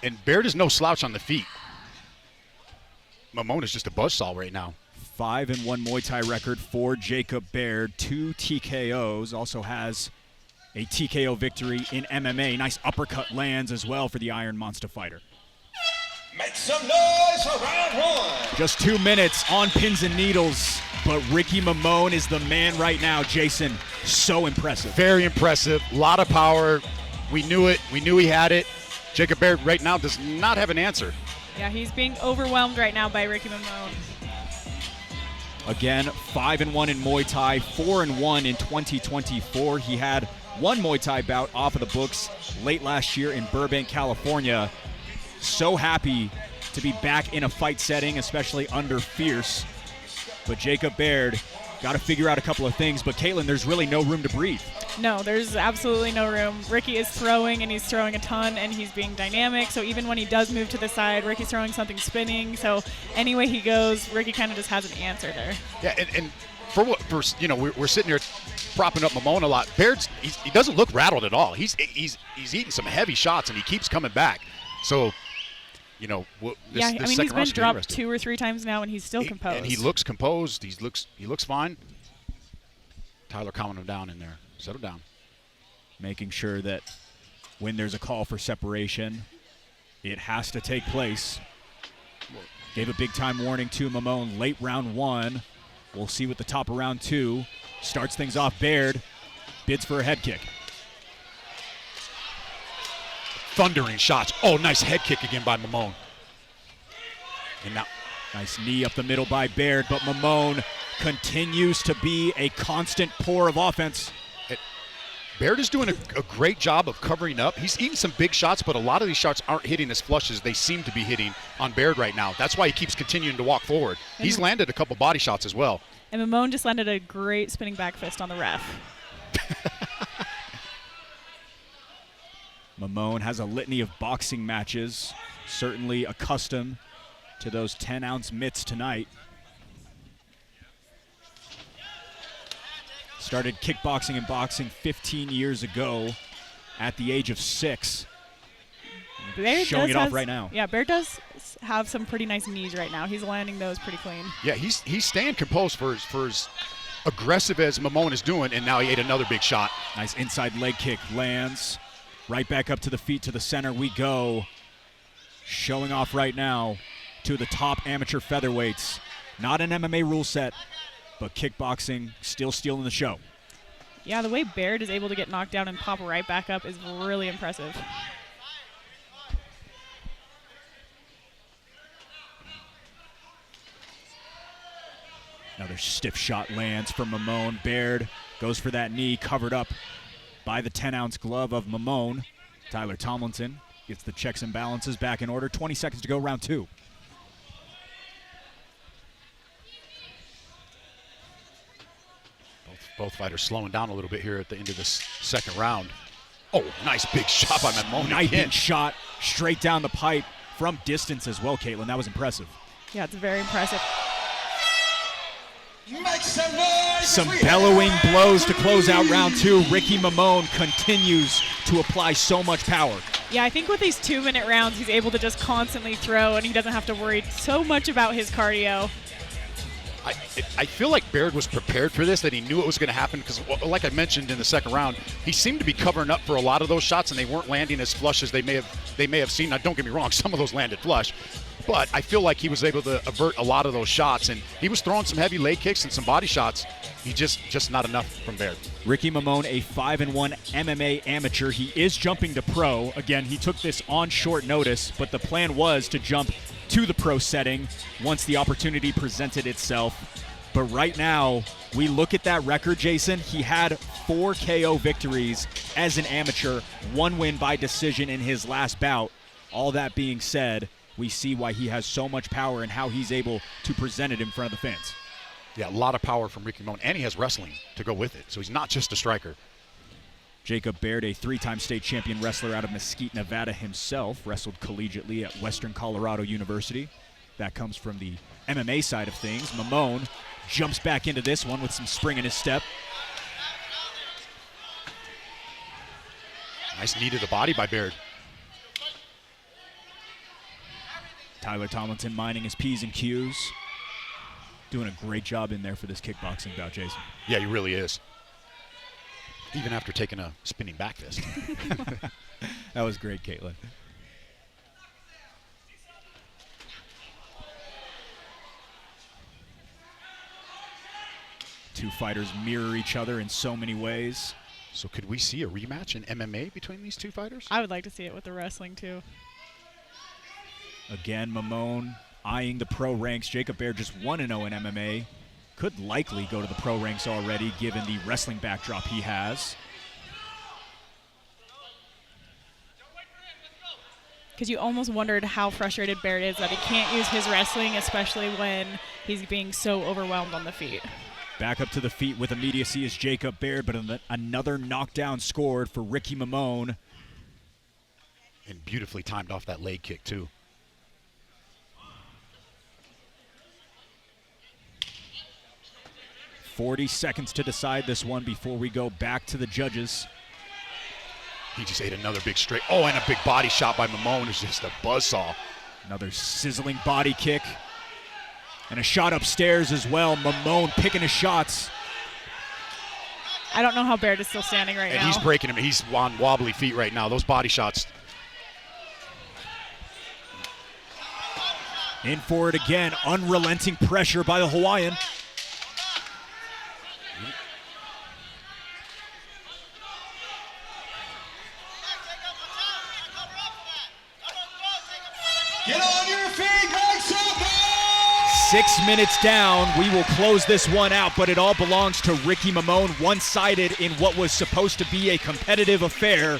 And Baird is no slouch on the feet. Mamone is just a buzzsaw right now. 5-1 Muay Thai record for Jacob Baird. 2 TKOs. Also has a TKO victory in MMA. Nice uppercut lands as well for the Iron Monster fighter. Make some noise for round one. Just 2 minutes on pins and needles, but Ricky Mamone is the man right now, Jason. So impressive. Very impressive. A lot of power. We knew it. We knew he had it. Jacob Baird right now does not have an answer. Yeah, he's being overwhelmed right now by Ricky Mamone. Again, 5-1 in Muay Thai, 4-1 in 2024. He had one Muay Thai bout off of the books late last year in Burbank, California. So happy to be back in a fight setting, especially under Fierce. But Jacob Baird got to figure out a couple of things. But Caitlin, there's really no room to breathe. No, there's absolutely no room. Ricky is throwing, and he's throwing a ton, and he's being dynamic. So even when he does move to the side, Ricky's throwing something spinning. So any way he goes, Ricky kind of just has an answer there. Yeah, and for you know, we're sitting here propping up Mamone a lot. Baird, he doesn't look rattled at all. He's eating some heavy shots, and he keeps coming back. So, you know, this I mean, he's been dropped 2 or 3 times now, and he's still composed. And he looks composed. He looks fine. Tyler calming him down in there. Settle down. Making sure that when there's a call for separation, it has to take place. Gave a big-time warning to Mamone late round 1. We'll see what the top of round 2. Starts things off. Baird bids for a head kick. Thundering shots. Oh, nice head kick again by Mamone. And now, nice knee up the middle by Baird, but Mamone continues to be a constant pour of offense. Baird is doing a great job of covering up. He's eating some big shots, but a lot of these shots aren't hitting as flush as they seem to be hitting on Baird right now. That's why he keeps continuing to walk forward. He's landed a couple body shots as well. And Mamone just landed a great spinning back fist on the ref. Mamone has a litany of boxing matches, certainly accustomed to those 10-ounce mitts tonight. Started kickboxing and boxing 15 years ago at the age of 6. Baird showing it off right now. Yeah, Baird does have some pretty nice knees right now. He's landing those pretty clean. Yeah, he's staying composed for as aggressive as Mamone is doing, and now he ate another big shot. Nice inside leg kick lands. Right back up to the feet, to the center we go. Showing off right now to the top amateur featherweights. Not an MMA rule set, but kickboxing still stealing the show. Yeah, the way Baird is able to get knocked down and pop right back up is really impressive. Another stiff shot lands from Mamone. Baird goes for that knee, covered up by the 10-ounce glove of Mamone. Tyler Tomlinson gets the checks and balances back in order. 20 seconds to go, round 2. Both fighters slowing down a little bit here at the end of this second round. Oh, nice big shot by Mamone. Nice big shot straight down the pipe from distance as well, Caitlin. That was impressive. Yeah, it's very impressive. Make some noise. Some bellowing blows to close out round 2. Ricky Mamone continues to apply so much power. Yeah, I think with these 2-minute rounds, he's able to just constantly throw, and he doesn't have to worry so much about his cardio. I feel like Baird was prepared for this, that he knew it was going to happen, because like I mentioned in the second round, he seemed to be covering up for a lot of those shots, and they weren't landing as flush as they may have seen. Now, don't get me wrong, some of those landed flush, but I feel like he was able to avert a lot of those shots, and he was throwing some heavy leg kicks and some body shots. He just not enough from Baird. Ricky Mamone, a 5-1 MMA amateur. He is jumping to pro. Again, he took this on short notice, but the plan was to jump to the pro setting once the opportunity presented itself. But right now, we look at that record, Jason. He had 4 KO victories as an amateur, 1 win by decision in his last bout. All that being said, we see why he has so much power and how he's able to present it in front of the fans. Yeah, a lot of power from Ricky Mamone, and he has wrestling to go with it, so he's not just a striker. Jacob Baird, a 3-time state champion wrestler out of Mesquite, Nevada himself, wrestled collegiately at Western Colorado University. That comes from the MMA side of things. Mamone jumps back into this one with some spring in his step. Nice knee to the body by Baird. Tyler Tomlinson minding his P's and Q's. Doing a great job in there for this kickboxing bout, Jason. Yeah, he really is. Even after taking a spinning back fist. That was great, Caitlin. Two fighters mirror each other in so many ways. So could we see a rematch in MMA between these two fighters? I would like to see it with the wrestling, too. Again, Mamone eyeing the pro ranks. Jacob Baird just 1-0 in MMA. Could likely go to the pro ranks already, given the wrestling backdrop he has. Because you almost wondered how frustrated Baird is that he can't use his wrestling, especially when he's being so overwhelmed on the feet. Back up to the feet with immediacy is Jacob Baird, but another knockdown scored for Ricky Mamone. And beautifully timed off that leg kick, too. "40 seconds to decide this one before we go back to the judges." He just ate another big straight. Oh, and a big body shot by Mamone. It's just a buzzsaw. Another sizzling body kick. And a shot upstairs as well. Mamone picking his shots. I don't know how Baird is still standing right now. And he's breaking him. He's on wobbly feet right now. Those body shots. In for it again. Unrelenting pressure by the Hawaiian. Get on your feet, make some noise! 6 minutes down. We will close this one out, but it all belongs to Ricky Mamone, one-sided in what was supposed to be a competitive affair.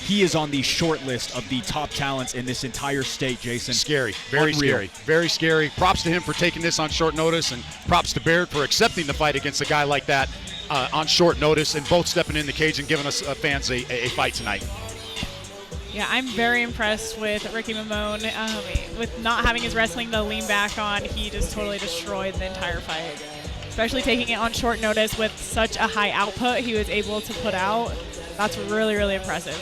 He is on the short list of the top talents in this entire state, Jason. Scary, very scary, very scary. Props to him for taking this on short notice, and props to Baird for accepting the fight against a guy like that on short notice, and both stepping in the cage and giving us fans a fight tonight. Yeah, I'm very impressed with Ricky Mamone. With not having his wrestling to lean back on, he just totally destroyed the entire fight. Especially taking it on short notice with such a high output he was able to put out. That's really, really impressive.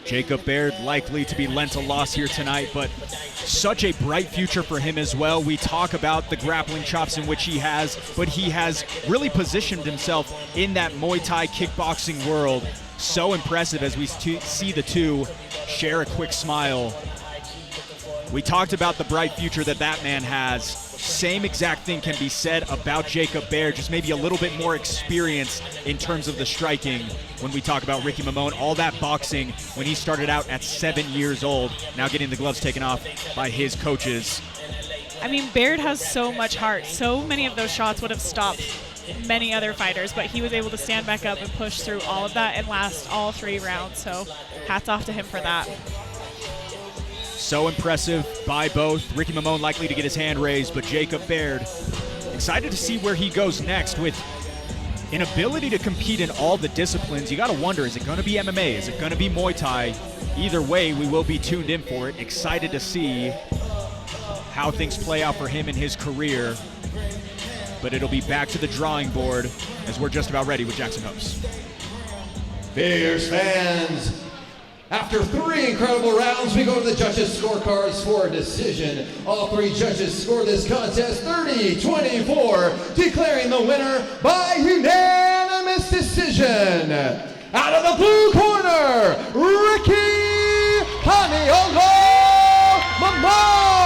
Jacob Baird likely to be lent a loss here tonight, but such a bright future for him as well. We talk about the grappling chops in which he has, but he has really positioned himself in that Muay Thai kickboxing world. So impressive as we see the two share a quick smile. We talked about the bright future that man has. Same exact thing can be said about Jacob Baird, just maybe a little bit more experience in terms of the striking when we talk about Ricky Mamone. All that boxing when he started out at 7 years old, now getting the gloves taken off by his coaches. I mean, Baird has so much heart. So many of those shots would have stopped many other fighters, but he was able to stand back up and push through all of that and last all 3 rounds. So hats off to him for that. So impressive by both. Ricky Mamone likely to get his hand raised, but Jacob Baird excited to see where he goes next with an ability to compete in all the disciplines. You got to wonder, is it going to be MMA? Is it going to be Muay Thai? Either way, we will be tuned in for it. Excited to see how things play out for him in his career. But it'll be back to the drawing board as we're just about ready with Jackson Hopes. Fierce fans, after 3 incredible rounds, we go to the judges' scorecards for a decision. All 3 judges scored this contest 30-24, declaring the winner by unanimous decision. Out of the blue corner, Ricky Haniogo Mamone.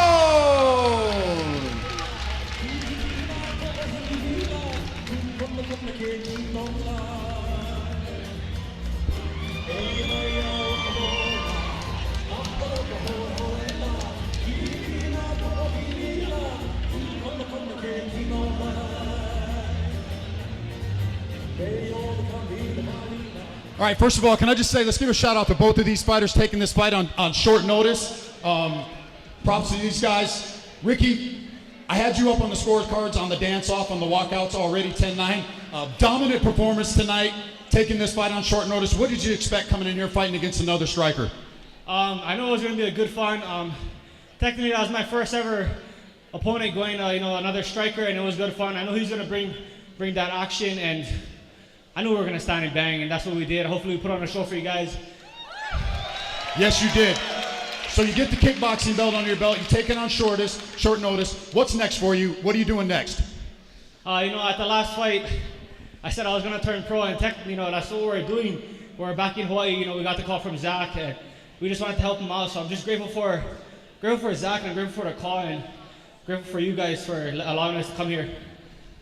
All right, first of all, can I just say, let's give a shout out to both of these fighters taking this fight on short notice. Props to these guys. Ricky, I had you up on the scorecards on the dance-off, on the walkouts already, 10-9. Dominant performance tonight, taking this fight on short notice. What did you expect coming in here fighting against another striker? I know it was going to be a good fight. Technically, that was my first ever opponent going, another striker, and it was good fun. I know he's going to bring that action, and I knew we were going to stand and bang, and that's what we did. Hopefully we put on a show for you guys. Yes, you did. So you get the kickboxing belt under your belt. You take it on short notice. What's next for you? What are you doing next? At the last fight, I said I was going to turn pro, and that's what we're doing. We're back in Hawaii. We got the call from Zach, and we just wanted to help him out. So I'm just grateful for Zach, and I'm grateful for the call, and grateful for you guys for allowing us to come here.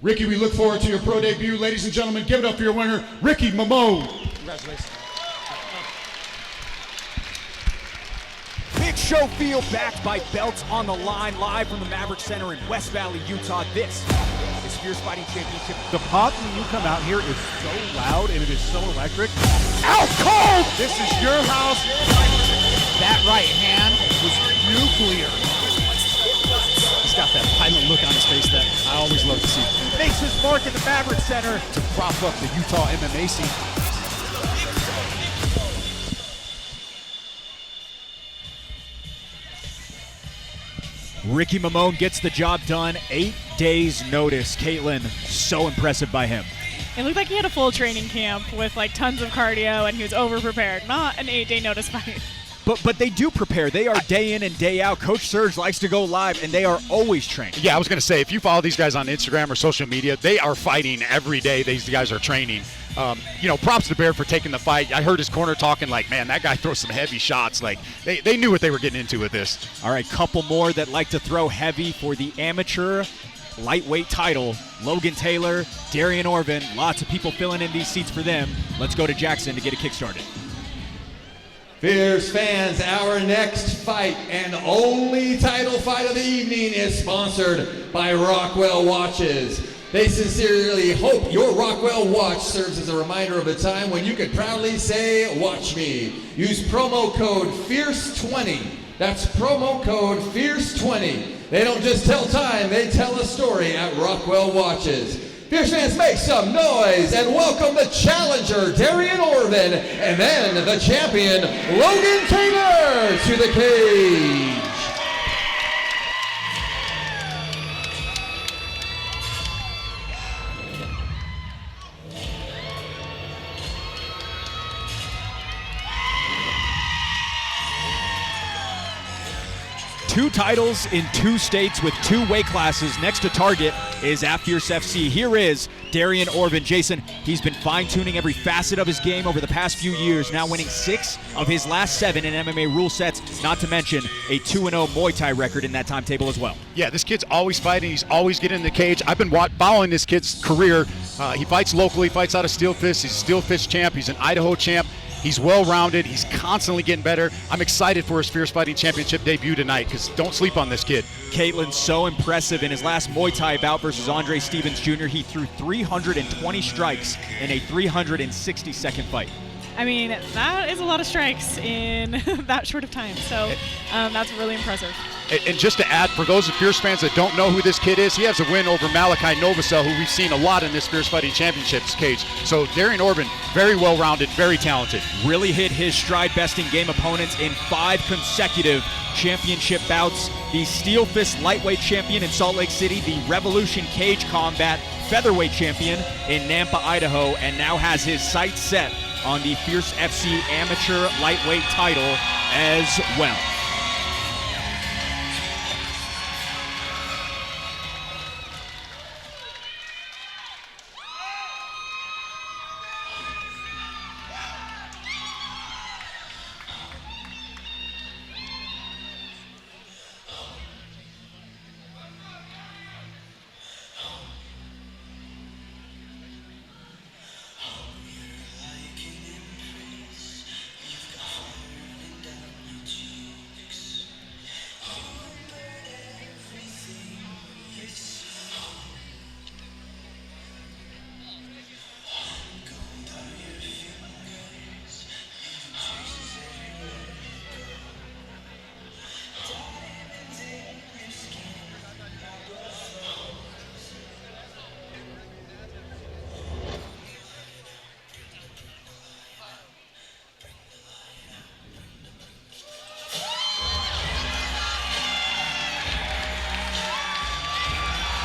Ricky, we look forward to your pro debut. Ladies and gentlemen, give it up for your winner, Ricky Mamone. Congratulations. Big show feel backed by belts on the line, live from the Maverick Center in West Valley, Utah. This is Fierce Fighting Championship. The pop when you come out here is so loud and it is so electric. Out cold! This is your house. That right hand was nuclear. He's got that pilot look on his face that I always love to see. Makes his mark at the Maverick Center to prop up the Utah MMA scene. Ricky Mamone gets the job done. 8 days notice. Caitlin, so impressive by him. It looked like he had a full training camp with tons of cardio, and he was over-prepared. Not an 8-day notice fight. But they do prepare. They are day in and day out. Coach Serge likes to go live, and they are always training. Yeah, I was going to say, if you follow these guys on Instagram or social media, they are fighting every day. These guys are training. Props to Baird for taking the fight. I heard his corner talking man, that guy throws some heavy shots. They knew what they were getting into with this. All right, couple more that like to throw heavy for the amateur lightweight title. Logan Taylor, Darian Orvin, lots of people filling in these seats for them. Let's go to Jackson to get it kick-started. Fierce fans, our next fight and only title fight of the evening is sponsored by Rockwell Watches. They sincerely hope your Rockwell watch serves as a reminder of a time when you could proudly say, "Watch me." Use promo code FIERCE20. That's promo code FIERCE20. They don't just tell time, they tell a story at Rockwell Watches. Fierce fans, make some noise and welcome the challenger, Darian Orvin, and then the champion, Logan Taylor, to the cage. Two titles in 2 states with 2 weight classes. Next to target is at Fierce FC. Here is Darian Orvin. Jason, he's been fine-tuning every facet of his game over the past few years, now winning 6 of his last 7 in MMA rule sets, not to mention a 2-0 Muay Thai record in that timetable as well. Yeah, this kid's always fighting. He's always getting in the cage. I've been following this kid's career. He fights locally, fights out of Steel Fist. He's a Steel Fist champ. He's an Idaho champ. He's well-rounded. He's constantly getting better. I'm excited for his Fierce Fighting Championship debut tonight because don't sleep on this kid. Caitlin's so impressive. In his last Muay Thai bout versus Andre Stevens Jr., he threw 320 strikes in a 360-second fight. I mean, that is a lot of strikes in that short of time. So that's really impressive. And just to add, for those Fierce fans that don't know who this kid is, he has a win over Malachi Novosel, who we've seen a lot in this Fierce Fighting Championships cage. So Darian Orban, very well-rounded, very talented. Really hit his stride, besting game opponents in 5 consecutive championship bouts. The Steel Fist lightweight champion in Salt Lake City, the Revolution Cage Combat featherweight champion in Nampa, Idaho, and now has his sights set on the Fierce FC amateur lightweight title as well.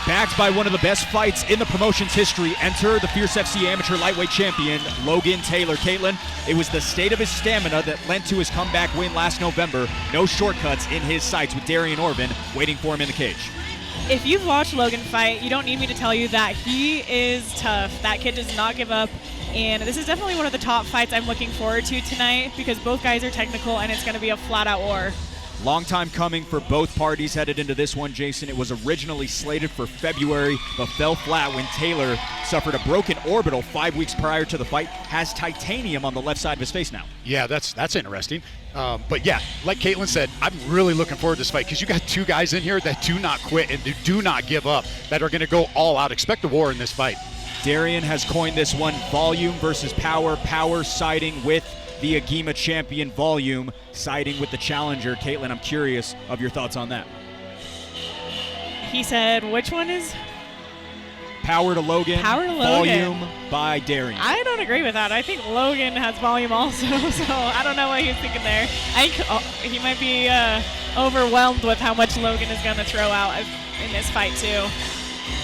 Backed by one of the best fights in the promotion's history, enter the Fierce FC amateur lightweight champion, Logan Taylor. Caitlin, it was the state of his stamina that led to his comeback win last November. No shortcuts in his sights with Darian Orban waiting for him in the cage. If you've watched Logan fight, you don't need me to tell you that he is tough. That kid does not give up. And this is definitely one of the top fights I'm looking forward to tonight because both guys are technical and it's going to be a flat-out war. Long time coming for both parties headed into this one, Jason. It was originally slated for February, but fell flat when Taylor suffered a broken orbital 5 weeks prior to the fight. Has titanium on the left side of his face now. Yeah, that's interesting. But yeah, like Caitlin said, I'm really looking forward to this fight because you got 2 guys in here that do not quit and do not give up, that are going to go all out. Expect a war in this fight. Darian has coined this one volume versus power. Power siding with the Agima champion, volume siding with the challenger. Caitlin, I'm curious of your thoughts on that. He said, which one is? Power to Logan. Power to Logan. Volume by Darian. I don't agree with that. I think Logan has volume also, so I don't know what he's thinking there. I think he might be overwhelmed with how much Logan is going to throw out in this fight too.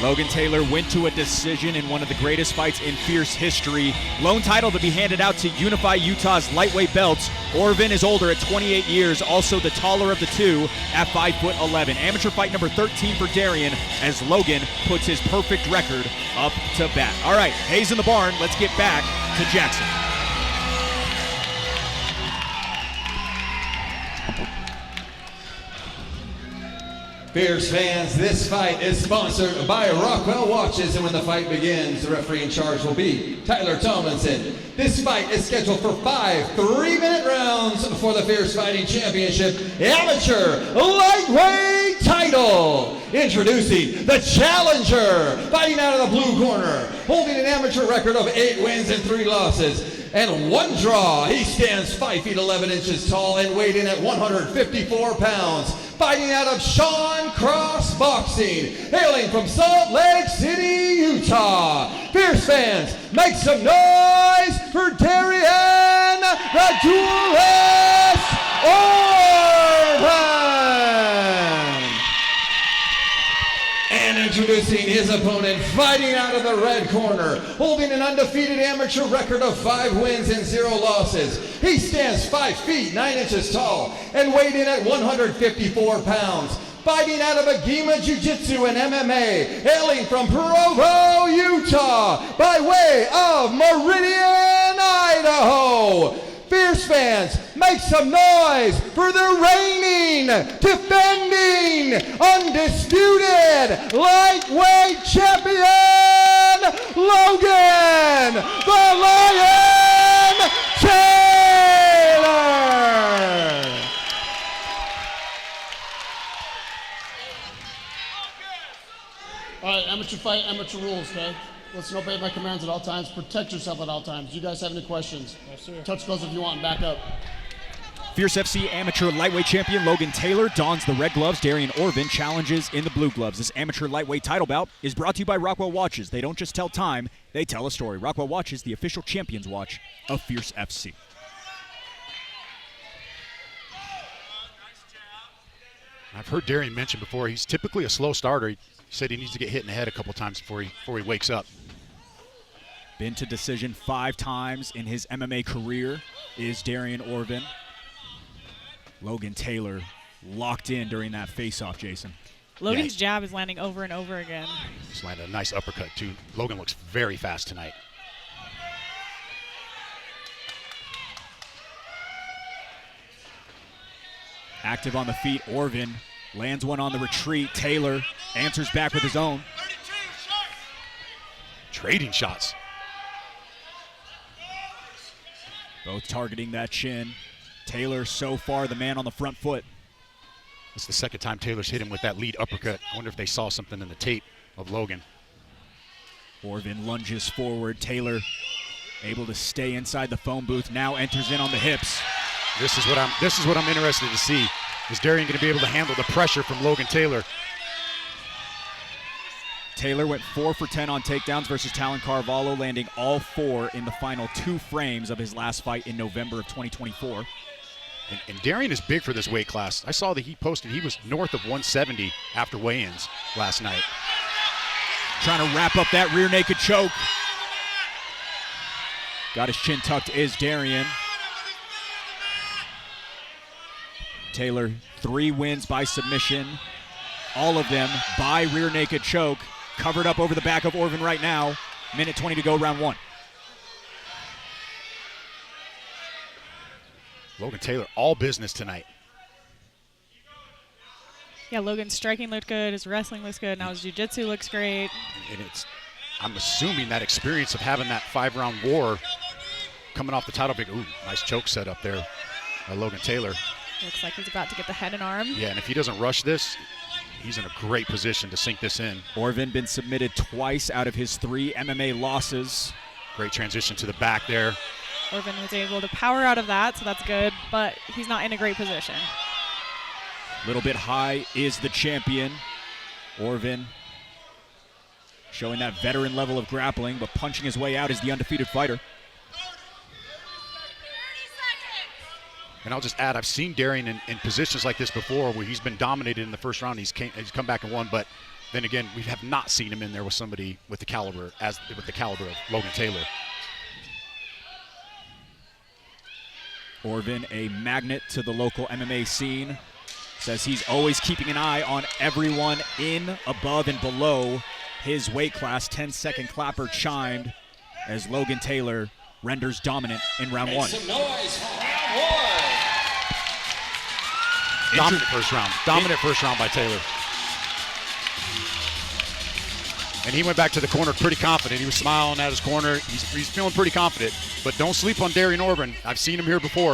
Logan Taylor went to a decision in one of the greatest fights in Fierce history. Lone title to be handed out to Unify Utah's lightweight belts. Orban is older at 28 years, also the taller of the two at 5'11". Amateur fight number 13 for Darian as Logan puts his perfect record up to bat. All right, Hayes in the barn. Let's get back to Jackson. Fierce fans, this fight is sponsored by Rockwell Watches, and when the fight begins, the referee in charge will be Tyler Tomlinson. This fight is scheduled for 5 3-minute rounds for the Fierce Fighting Championship Amateur Lightweight title. Introducing the challenger, fighting out of the blue corner, holding an amateur record of 8 wins and 3 losses. And 1 draw. He stands 5 feet 11 inches tall and weighed in at 154 pounds. Fighting out of Sean Cross Boxing, hailing from Salt Lake City, Utah. Fierce fans, make some noise for Darian the Duelist Orban! And introducing his opponent, fighting out of the red corner, holding an undefeated amateur record of 5 wins and 0 losses. He stands 5 feet 9 inches tall and weighed in at 154 pounds. Fighting out of Agima Jiu-Jitsu and MMA, hailing from Provo, Utah, by way of Meridian, Idaho. Fierce fans, make some noise for the reigning, defending, undisputed lightweight champion, Logan the Lion Taylor! All right, amateur fight, amateur rules, okay? Listen, obey my commands at all times. Protect yourself at all times. Do you guys have any questions? Yes, sir. Touch gloves if you want and back up. Fierce FC amateur lightweight champion Logan Taylor dons the red gloves. Darian Orvin challenges in the blue gloves. This amateur lightweight title bout is brought to you by Rockwell Watches. They don't just tell time, they tell a story. Rockwell Watches, the official champions watch of Fierce FC. I've heard Darian mention before, he's typically a slow starter. He said he needs to get hit in the head a couple times before he wakes up. Been to decision 5 times in his MMA career is Darian Orvin. Logan Taylor locked in during that face-off, Jason. Logan's jab is landing over and over again. He's landed a nice uppercut, too. Logan looks very fast tonight. Active on the feet, Orvin lands one on the retreat. Taylor answers back with his own. Trading shots. Both targeting that chin. Taylor so far the man on the front foot. It's the second time Taylor's hit him with that lead uppercut. I wonder if they saw something in the tape of Logan. Orvin lunges forward. Taylor able to stay inside the phone booth. Now enters in on the hips. This is what I'm interested to see. Is Darian going to be able to handle the pressure from Logan Taylor? Taylor went 4 for 10 on takedowns versus Talon Carvalho, landing all 4 in the final 2 frames of his last fight in November of 2024. And Darian is big for this weight class. I saw that he posted he was north of 170 after weigh-ins last night. Trying to wrap up that rear naked choke. Got his chin tucked is Darian. Taylor, 3 wins by submission. All of them by rear naked choke. Covered up over the back of Orvin right now. Minute 20 to go, round 1. Logan Taylor, all business tonight. Yeah, Logan's striking looked good, his wrestling looks good, now his jiu-jitsu looks great. And I'm assuming that experience of having that 5-round war coming off the title big. Ooh, nice choke set up there by Logan Taylor. Looks like he's about to get the head and arm. Yeah, and if he doesn't rush this, he's in a great position to sink this in. Orvin been submitted twice out of his 3 MMA losses. Great transition to the back there. Orvin was able to power out of that, so that's good, but he's not in a great position. Little bit high is the champion. Orvin showing that veteran level of grappling, but punching his way out is the undefeated fighter. And I'll just add, I've seen Darian in positions like this before where he's been dominated in the first round. He's come back and won, but then again, we have not seen him in there with somebody with the caliber of Logan Taylor. Orvin, a magnet to the local MMA scene, says he's always keeping an eye on everyone in, above, and below his weight class. 10-second clapper chimed as Logan Taylor renders dominant in round 1. Some noise for round 1. Dominant first round. Dominant first round by Taylor. And he went back to the corner pretty confident. He was smiling at his corner. He's feeling pretty confident. But don't sleep on Darian Orvin. I've seen him here before.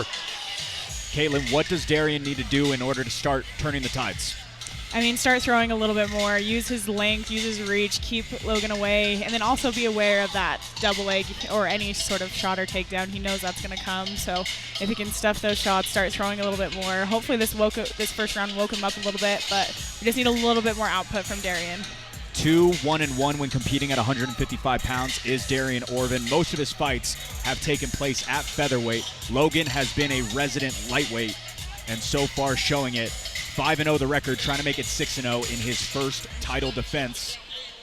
Caitlin, what does Darian need to do in order to start turning the tides? I mean, start throwing a little bit more. Use his length, use his reach, keep Logan away, and then also be aware of that double leg or any sort of shot or takedown. He knows that's going to come, so if he can stuff those shots, start throwing a little bit more. Hopefully this first round woke him up a little bit, but we just need a little bit more output from Darian. 2-1-1 when competing at 155 pounds is Darian Orvin. Most of his fights have taken place at featherweight. Logan has been a resident lightweight, and so far showing it. 5-0 the record, trying to make it 6-0 in his first title defense,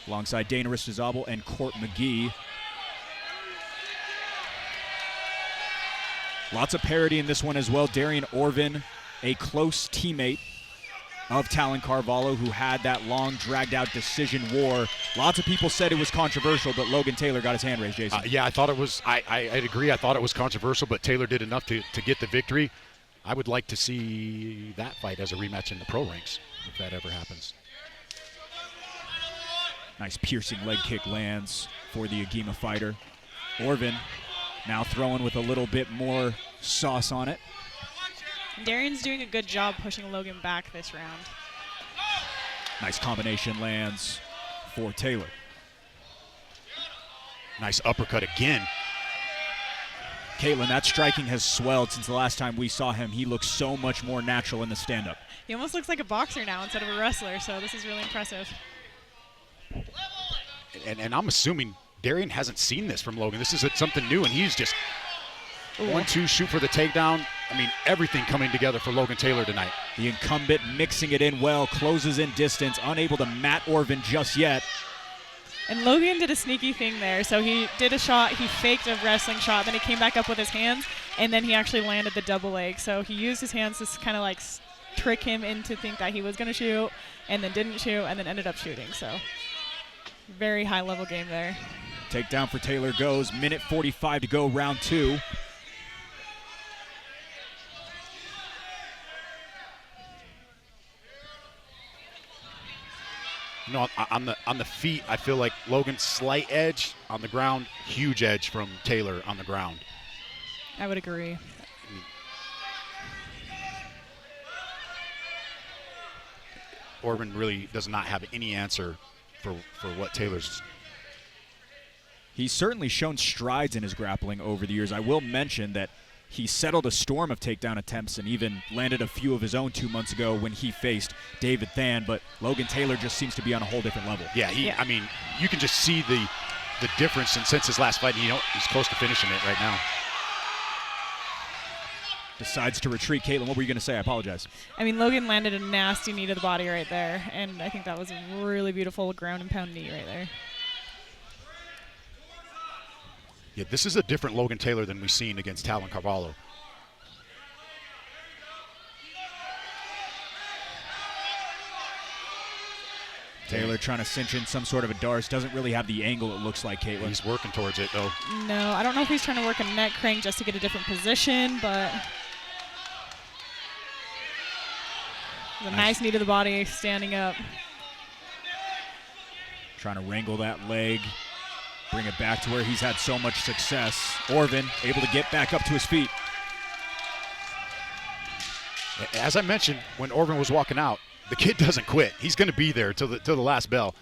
alongside Dana Ristazabal and Court McGee. Lots of parity in this one as well. Darian Orvin, a close teammate of Talon Carvalho, who had that long, dragged-out decision war. Lots of people said it was controversial, but Logan Taylor got his hand raised, Jason. Yeah, I thought it was. I'd agree. I thought it was controversial, but Taylor did enough to get the victory. I would like to see that fight as a rematch in the pro ranks, if that ever happens. Nice piercing leg kick lands for the Agima fighter. Orvin now throwing with a little bit more sauce on it. Darian's doing a good job pushing Logan back this round. Nice combination lands for Taylor. Nice uppercut again. Caitlin, that striking has swelled since the last time we saw him. He looks so much more natural in the stand-up. He almost looks like a boxer now instead of a wrestler, so this is really impressive. And I'm assuming Darian hasn't seen this from Logan. This is something new, and he's just 1-2, shoot for the takedown. I mean, everything coming together for Logan Taylor tonight. The incumbent mixing it in well, closes in distance, unable to mat Orvin just yet. And Logan did a sneaky thing there. So he did a shot, he faked a wrestling shot, then he came back up with his hands, and then he actually landed the double leg. So he used his hands to kind of like trick him into think that he was going to shoot, and then didn't shoot, and then ended up shooting. So very high level game there. Takedown for Taylor goes. Minute 45 to go, round 2. You know, on the feet, I feel like Logan's slight edge. On the ground, huge edge from Taylor on the ground. I would agree. Orvin really does not have any answer for what Taylor's. He's certainly shown strides in his grappling over the years. I will mention that he settled a storm of takedown attempts and even landed a few of his own 2 months ago when he faced David Than, but Logan Taylor just seems to be on a whole different level. Yeah, I mean, you can just see the difference, and since his last fight, he's close to finishing it right now. Decides to retreat. Caitlin, what were you going to say? I apologize. I mean, Logan landed a nasty knee to the body right there, and I think that was a really beautiful ground and pound knee right there. Yeah, this is a different Logan Taylor than we've seen against Talon Carvalho. Taylor trying to cinch in some sort of a Darce. Doesn't really have the angle, it looks like, Caitlin. He's working towards it, though. No, I don't know if he's trying to work a neck crank just to get a different position, but a nice knee to the body, standing up. Trying to wrangle that leg, bring it back to where he's had so much success. Orvin able to get back up to his feet. As I mentioned, when Orvin was walking out, the kid doesn't quit. He's going to be there till the last bell.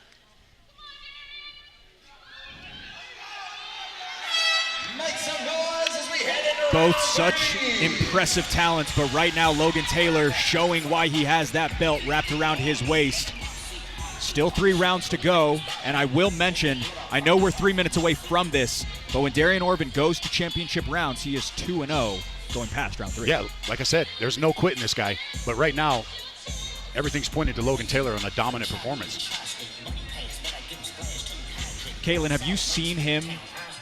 Make some noise as we head into Both such impressive talents, but right now Logan Taylor showing why he has that belt wrapped around his waist. Still 3 rounds to go, and I will mention, I know we're 3 minutes away from this, but when Darian Orvin goes to championship rounds, he is 2-0 going past round 3. Yeah, like I said, there's no quitting this guy. But right now, everything's pointed to Logan Taylor on a dominant performance. Caitlin, have you seen him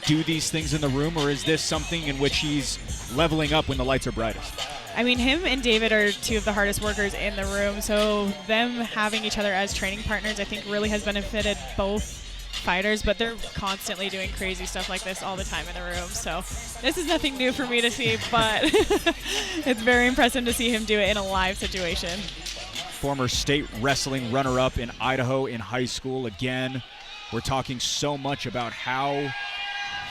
do these things in the room, or is this something in which he's leveling up when the lights are brightest? I mean, him and David are 2 of the hardest workers in the room, so them having each other as training partners I think really has benefited both fighters, but they're constantly doing crazy stuff like this all the time in the room, so this is nothing new for me to see, but it's very impressive to see him do it in a live situation. Former state wrestling runner-up in Idaho in high school. Again, we're talking so much about how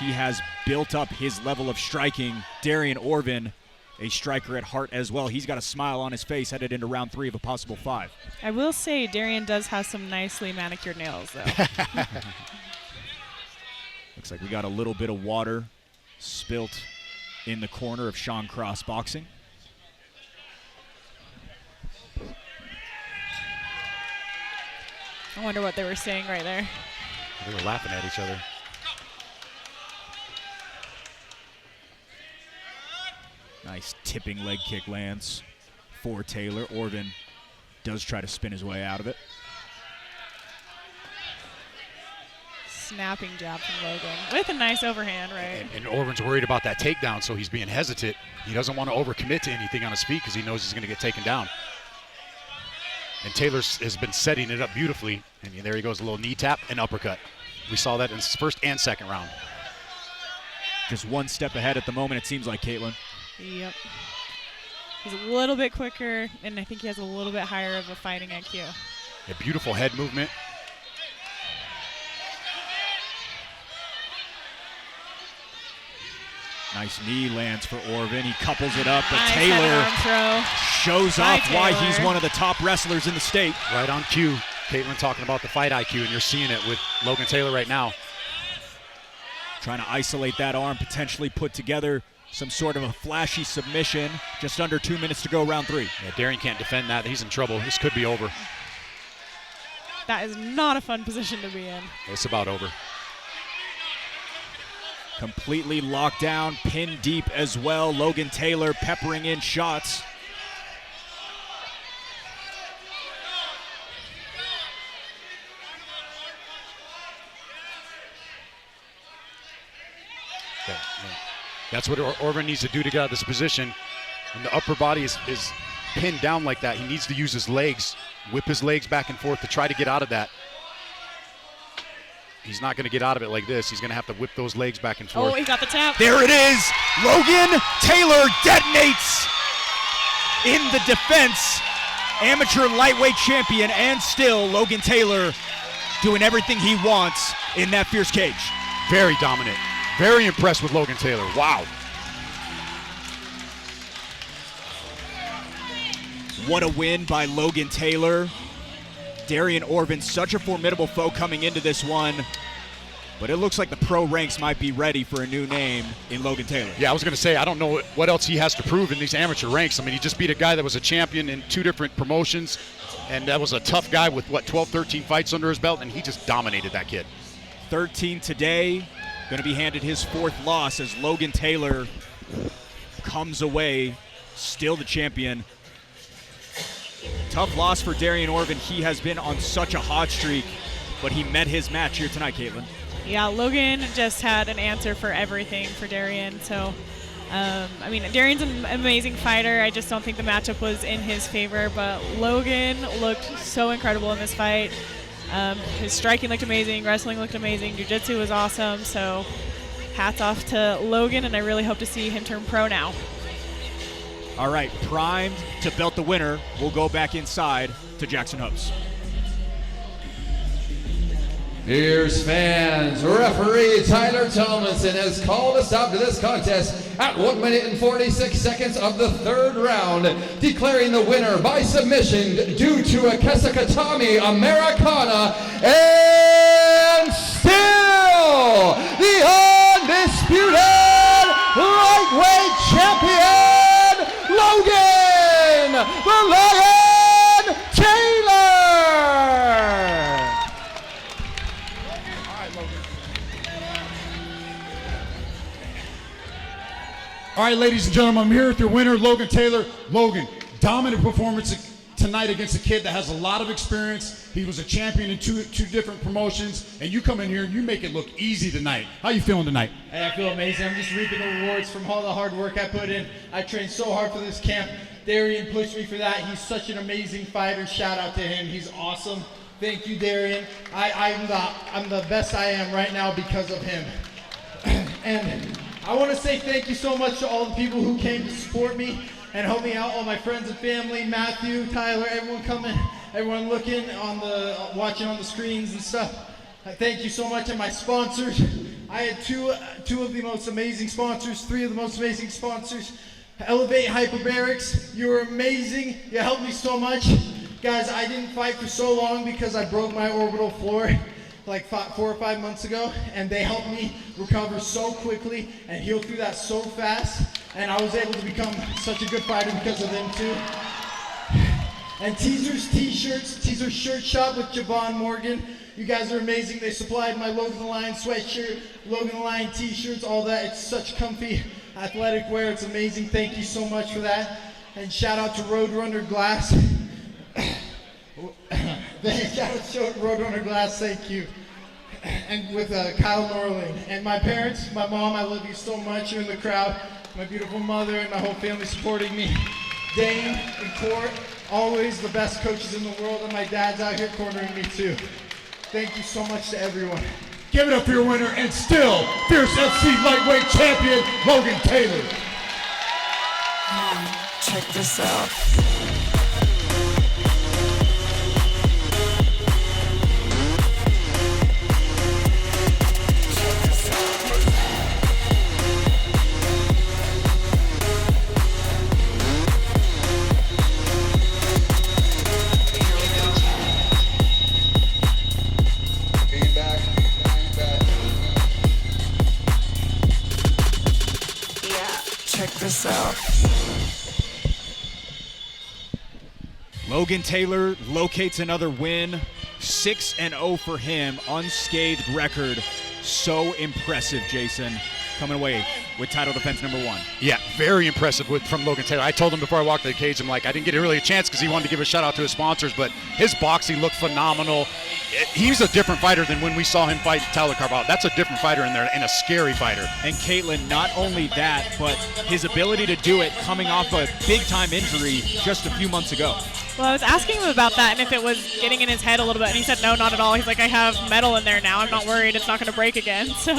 he has built up his level of striking. Darian Orvin, a striker at heart as well. He's got a smile on his face headed into round 3 of a possible 5. I will say Darian does have some nicely manicured nails, though. Looks like we got a little bit of water spilt in the corner of Sean Cross Boxing. I wonder what they were saying right there. They were laughing at each other. Nice tipping leg kick lands for Taylor. Orvin does try to spin his way out of it. Snapping jab from Logan with a nice overhand, right? And Orvin's worried about that takedown, so he's being hesitant. He doesn't want to overcommit to anything on his feet because he knows he's going to get taken down. And Taylor has been setting it up beautifully. And there he goes, a little knee tap and uppercut. We saw that in his first and second round. Just one step ahead at the moment, it seems like, Caitlin. Yep. He's a little bit quicker, and I think he has a little bit higher of a fighting IQ. A beautiful head movement. Nice knee lands for Orvin. He couples it up, but nice Taylor throw. shows off why he's one of the top wrestlers in the state. Right on cue. Caitlin talking about the fight IQ, and you're seeing it with Logan Taylor right now. Trying to isolate that arm, potentially put together some sort of a flashy submission. Just under 2 minutes to go, round 3. Yeah, Darian can't defend that. He's in trouble. This could be over. That is not a fun position to be in. It's about over. Completely locked down, pinned deep as well. Logan Taylor peppering in shots. That's what Orvin needs to do to get out of this position. When the upper body is pinned down like that, he needs to use his legs, whip his legs back and forth to try to get out of that. He's not going to get out of it like this. He's going to have to whip those legs back and forth. Oh, he got the tap. There it is. Logan Taylor detonates in the defense. Amateur lightweight champion, and still Logan Taylor doing everything he wants in that fierce cage. Very dominant. Very impressed with Logan Taylor. Wow. What a win by Logan Taylor. Darian Orvin, such a formidable foe coming into this one. But it looks like the pro ranks might be ready for a new name in Logan Taylor. Yeah, I was going to say, I don't know what else he has to prove in these amateur ranks. I mean, he just beat a guy that was a champion in 2 different promotions, and that was a tough guy with, 12, 13 fights under his belt, and he just dominated that kid. 13 today. Going to be handed his 4th loss as Logan Taylor comes away, still the champion. Tough loss for Darian Orvin. He has been on such a hot streak, but he met his match here tonight, Caitlin. Yeah, Logan just had an answer for everything for Darian. So, I mean, Darian's an amazing fighter. I just don't think the matchup was in his favor, but Logan looked so incredible in this fight. His striking looked amazing, wrestling looked amazing, jiu-jitsu was awesome. So, hats off to Logan, and I really hope to see him turn pro now. All right, primed to belt the winner. We'll go back inside to Jackson Hopes. Here's fans. Referee Tyler Tomlinson has called a stop to this contest at 1 minute and 46 seconds of the 3rd round, declaring the winner by submission due to a Kesekatami Americana, and still the undisputed lightweight champion, Logan the Lion Taylor. All right, ladies and gentlemen, I'm here with your winner, Logan Taylor. Logan, dominant performance tonight against a kid that has a lot of experience. He was a champion in two different promotions, and you come in here and you make it look easy tonight. How you feeling tonight? Hey, I feel amazing. I'm just reaping the rewards from all the hard work I put in. I trained so hard for this camp. Darian pushed me for that. He's such an amazing fighter. Shout out to him. He's awesome. Thank you, Darian. I'm the best I am right now because of him. And I want to say thank you so much to all the people who came to support me and help me out, all my friends and family, Matthew, Tyler, everyone coming, everyone looking on watching on the screens and stuff. Thank you so much, and my sponsors. I had two of the most amazing sponsors, 3 of the most amazing sponsors. Elevate Hyperbarics, you were amazing. You helped me so much. Guys, I didn't fight for so long because I broke my orbital floor like 4 or 5 months ago, and they helped me recover so quickly and heal through that so fast, and I was able to become such a good fighter because of them too. And Teaser's T-shirts, Teaser's Shirt Shop with Javon Morgan. You guys are amazing. They supplied my Logan the Lion sweatshirt, Logan the Lion T-shirts, all that. It's such comfy athletic wear. It's amazing. Thank you so much for that. And shout out to Roadrunner Glass. Shout out to Roadrunner Glass. Thank you. And with Kyle Norling. And my parents, my mom, I love you so much. You're in the crowd. My beautiful mother and my whole family supporting me. Dane and Court, always the best coaches in the world, and my dad's out here cornering me too. Thank you so much to everyone. Give it up for your winner and still Fierce FC lightweight champion, Logan Taylor. Check this out. this out. Logan Taylor locates another win. 6-0 for him, unscathed record. So impressive, Jason. Coming away with title defense number 1. Yeah, very impressive from Logan Taylor. I told him before I walked to the cage, I'm like, I didn't get really a chance because he wanted to give a shout out to his sponsors, but his boxing looked phenomenal. He's a different fighter than when we saw him fight Tyler Carvalho. That's a different fighter in there and a scary fighter. And Caitlin, not only that, but his ability to do it coming off a big-time injury just a few months ago. Well, I was asking him about that and if it was getting in his head a little bit, and he said no, not at all. He's like, I have metal in there now. I'm not worried. It's not going to break again. So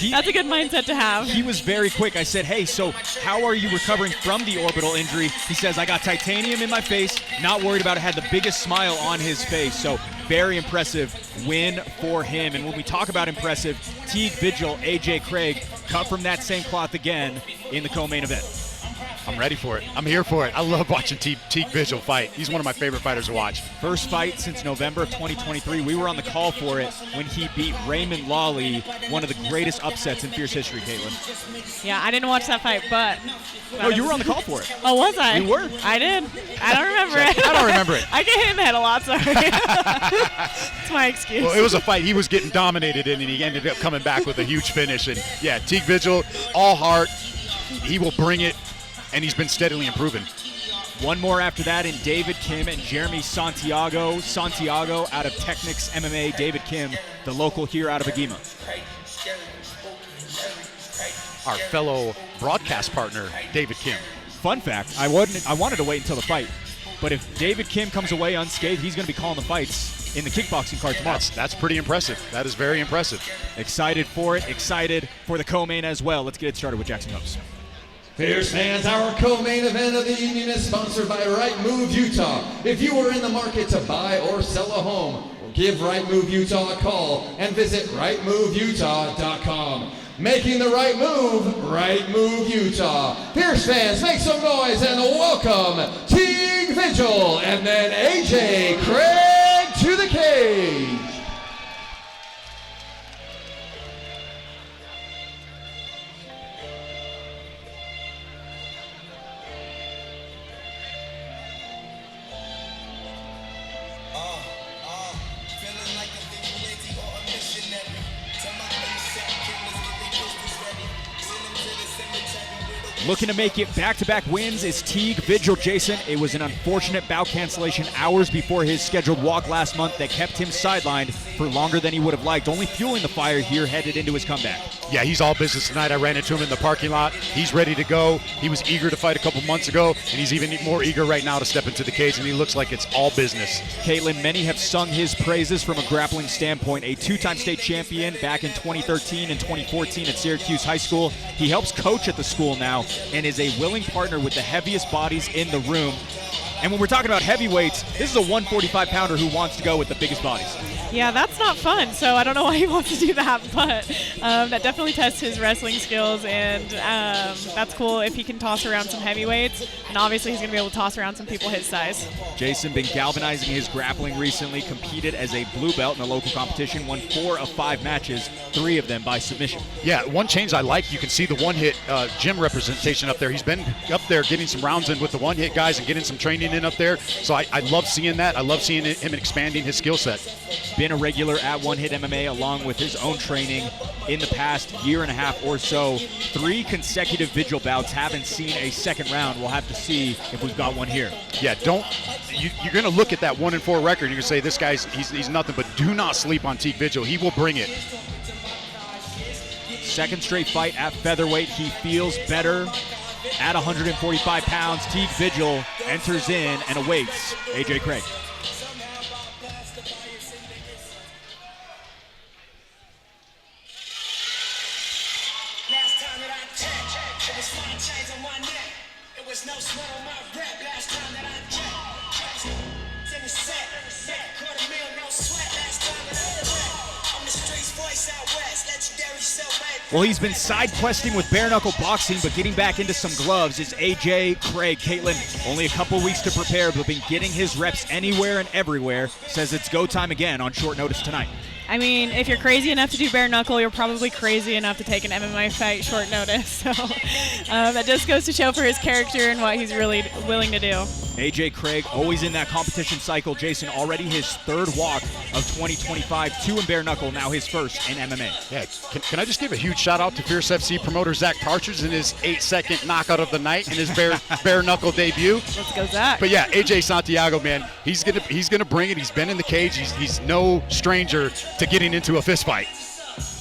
that's a good mindset to have. He was very quick. I said, hey, so how are you recovering from the orbital injury? He says, I got titanium in my face. Not worried about it. Had the biggest smile on his face. So very impressive win for him. And when we talk about impressive, Teague Vigil, AJ Craig, cut from that same cloth again in the co-main event. I'm ready for it. I'm here for it. I love watching Teague Vigil fight. He's one of my favorite fighters to watch. First fight since November of 2023. We were on the call for it when he beat Raymond Lawley, one of the greatest upsets in Fierce history, Caitlin. Yeah, I didn't watch that fight, but... Oh, you were on the call for it. Oh, was I? You were. I did. I don't remember it. I don't remember it. I get hit in the head a lot, sorry. It's my excuse. Well, it was a fight he was getting dominated in, and he ended up coming back with a huge finish. And, yeah, Teague Vigil, all heart. He will bring it. And he's been steadily improving. One more after that in David Kim and Jeremy Santiago. Santiago out of Technics MMA. David Kim, the local here out of Agima. Our fellow broadcast partner, David Kim. Fun fact, I wanted to wait until the fight. But if David Kim comes away unscathed, he's going to be calling the fights in the kickboxing card tomorrow. That's pretty impressive. That is very impressive. Excited for it. Excited for the co-main as well. Let's get it started with Jackson Hopes. Fierce fans, our co-main event of the evening is sponsored by Right Move Utah. If you are in the market to buy or sell a home, give Right Move Utah a call and visit rightmoveutah.com. Making the right move, Right Move Utah. Fierce fans, make some noise and welcome Teague Vigil and then AJ Craig to the cage. Looking to make it back-to-back wins is Teague Vigil, Jason. It was an unfortunate bout cancellation hours before his scheduled walk last month that kept him sidelined for longer than he would have liked, only fueling the fire here headed into his comeback. Yeah, he's all business tonight. I ran into him in the parking lot. He's ready to go. He was eager to fight a couple months ago, and he's even more eager right now to step into the cage, and he looks like it's all business. Caitlin, many have sung his praises from a grappling standpoint. A two-time state champion back in 2013 and 2014 at Syracuse High School. He helps coach at the school now and is a willing partner with the heaviest bodies in the room. And when we're talking about heavyweights, this is a 145-pounder who wants to go with the biggest bodies. Yeah, that's not fun, so I don't know why he wants to do that, but that definitely tests his wrestling skills, and that's cool if he can toss around some heavyweights, and obviously he's going to be able to toss around some people his size. Jason been galvanizing his grappling recently, competed as a blue belt in the local competition, won 4 of 5 matches, 3 of them by submission. Yeah, one change I like, you can see the one-hit gym representation up there. He's been up there getting some rounds in with the one-hit guys and getting some training in up there, so I love seeing that. I love seeing him expanding his skill set. Been a regular at One Hit MMA along with his own training in the past year and a half or so. 3 consecutive Vigil bouts, haven't seen a second round. We'll have to see if we've got one here. Yeah, you're going to look at that 1-4 record and you're going to say this guy's he's nothing, but do not sleep on Teague Vigil. He will bring it. Second straight fight at featherweight. He feels better at 145 pounds. Teague Vigil enters in and awaits AJ Craig. Well, he's been side questing with bare knuckle boxing, but getting back into some gloves is AJ Craig. Caitlin, only a couple weeks to prepare, but been getting his reps anywhere and everywhere. Says it's go time again on short notice tonight. I mean, if you're crazy enough to do bare knuckle, you're probably crazy enough to take an MMA fight short notice. So that just goes to show for his character and what he's really willing to do. AJ Craig always in that competition cycle. Jason, already his third walk of 2025, 2 in bare knuckle, now his first in MMA. Yeah, can I just give a huge shout out to Fierce FC promoter Zach Partridge in his 8-second knockout of the night in his bare knuckle debut. Let's go, Zach. But yeah, AJ Santiago, man, he's gonna bring it. He's been in the cage. He's no stranger to getting into a fist fight.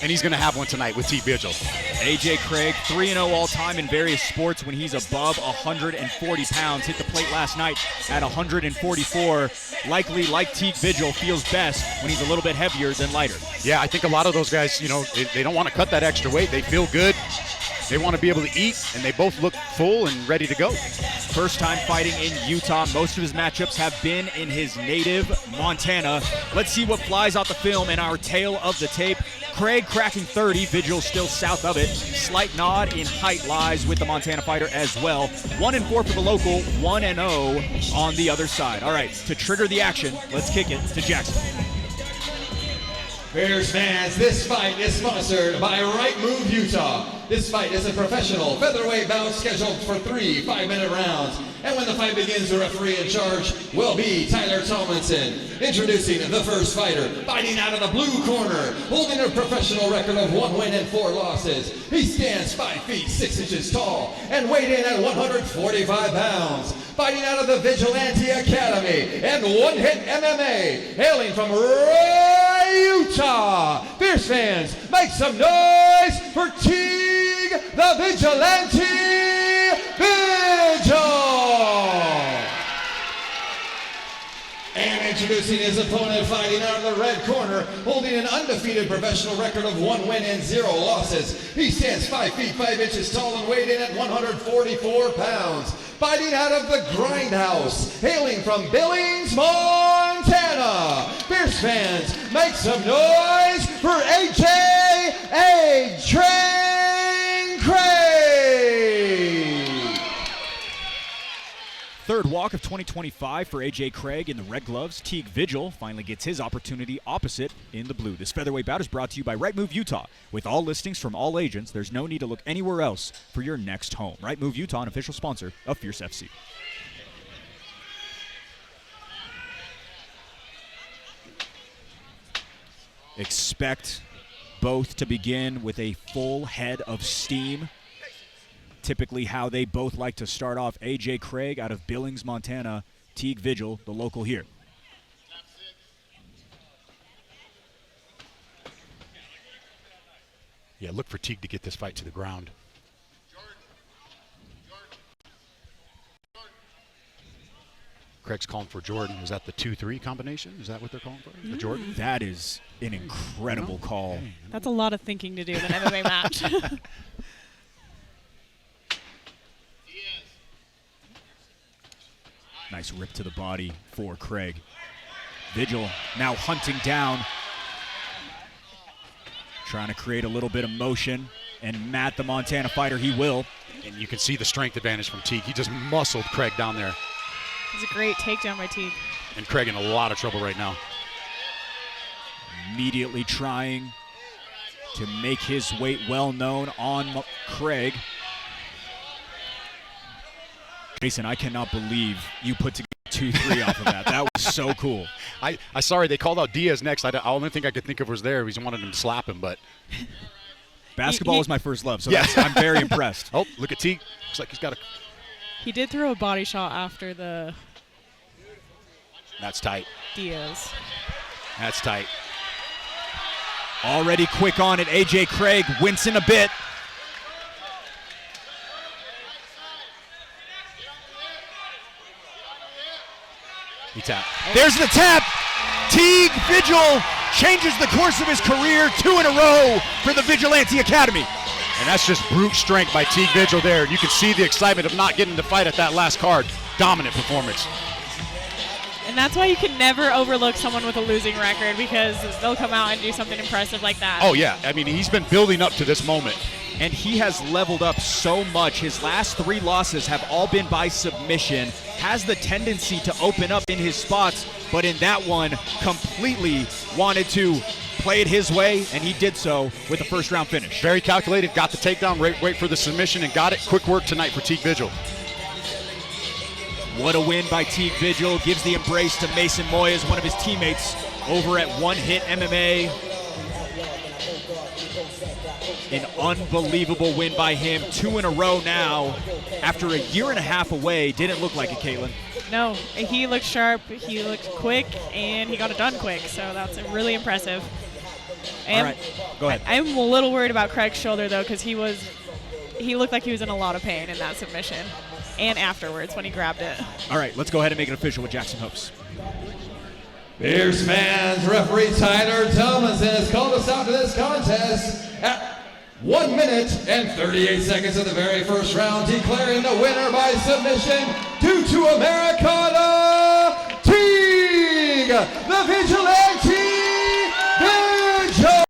And he's going to have one tonight with Teague Vigil. AJ Craig, 3-0 all-time in various sports when he's above 140 pounds. Hit the plate last night at 144. Likely, like Teague Vigil, feels best when he's a little bit heavier than lighter. Yeah, I think a lot of those guys, they don't want to cut that extra weight. They feel good. They want to be able to eat, and they both look full and ready to go. First time fighting in Utah. Most of his matchups have been in his native Montana. Let's see what flies out the film in our tale of the tape. Craig cracking 30, Vigil still south of it. Slight nod in height lies with the Montana fighter as well. 1-4 for the local, 1-0 on the other side. All right, to trigger the action, let's kick it to Jackson. Fierce fans, this fight is sponsored by Right Move Utah. This fight is a professional featherweight bout scheduled for 3 5-minute rounds. And when the fight begins, the referee in charge will be Tyler Tomlinson. Introducing the first fighter, fighting out of the blue corner, holding a professional record of 1 win and 4 losses. He stands 5 feet 6 inches tall and weighed in at 145 pounds. Fighting out of the Vigilante Academy and One Hit MMA, hailing from Utah. Fierce fans, make some noise for Teague the Vigilante Vigil! And introducing his opponent, fighting out of the red corner, holding an undefeated professional record of 1 win and 0 losses. He stands 5 feet 5 inches tall and weighed in at 144 pounds. Fighting out of the Grindhouse, hailing from Billings, Montana. Fierce fans, make some noise for AJ Train Craig! Third walk of 2025 for AJ Craig in the red gloves. Teague Vigil finally gets his opportunity opposite in the blue. This featherweight bout is brought to you by Right Move Utah. With all listings from all agents, there's no need to look anywhere else for your next home. Right Move Utah, an official sponsor of Fierce FC. Expect both to begin with a full head of steam. Typically how they both like to start off. AJ Craig out of Billings, Montana. Teague Vigil, the local here. Yeah, look for Teague to get this fight to the ground. Craig's calling for Jordan. Is that the 2-3 combination? Is that what they're calling for? The Jordan? That is an incredible call. That's a lot of thinking to do in an MMA match. Nice rip to the body for Craig. Vigil now hunting down. Trying to create a little bit of motion. And Matt, the Montana fighter, he will. And you can see the strength advantage from Teague. He just muscled Craig down there. It's a great takedown by Teague. And Craig in a lot of trouble right now. Immediately trying to make his weight well known on Craig. Jason, I cannot believe you put together 2-3 off of that. That was so cool. I sorry, they called out Diaz next. The only thing I could think of was there. He wanted him to slap him, but basketball was my first love, so I'm very impressed. Oh, look at Teague. Looks like he's got a... He did throw a body shot after the... That's tight. Diaz. That's tight. Already quick on it. AJ Craig wincing a bit. He tapped. There's the tap. Teague Vigil changes the course of his career, 2 in a row for the Vigilante Academy. And that's just brute strength by Teague Vigil there. You can see the excitement of not getting to fight at that last card. Dominant performance. And that's why you can never overlook someone with a losing record, because they'll come out and do something impressive like that. Oh, yeah. I mean, he's been building up to this moment. and he has leveled up so much. His last 3 losses have all been by submission, has the tendency to open up in his spots, but in that one completely wanted to play it his way, and he did so with a first-round finish. Very calculated, got the takedown, wait for the submission, and got it. Quick work tonight for Teague Vigil. What a win by Teague Vigil. Gives the embrace to Mason Moyes, one of his teammates over at One Hit MMA. An unbelievable win by him. 2 in a row now. After a year and a half away, didn't look like it, Caitlin. No, he looked sharp, he looked quick, and he got it done quick, so that's really impressive. All right, go ahead. I'm a little worried about Craig's shoulder, though, because he looked like he was in a lot of pain in that submission, and afterwards when he grabbed it. All right, let's go ahead and make it official with Jackson Hopes. Fierce fans, referee Tyler Tomlinson has called us out to this contest at 1 minute and 38 seconds of the very first round, declaring the winner by submission due to Americana, Teague, the Vigilante Vigil.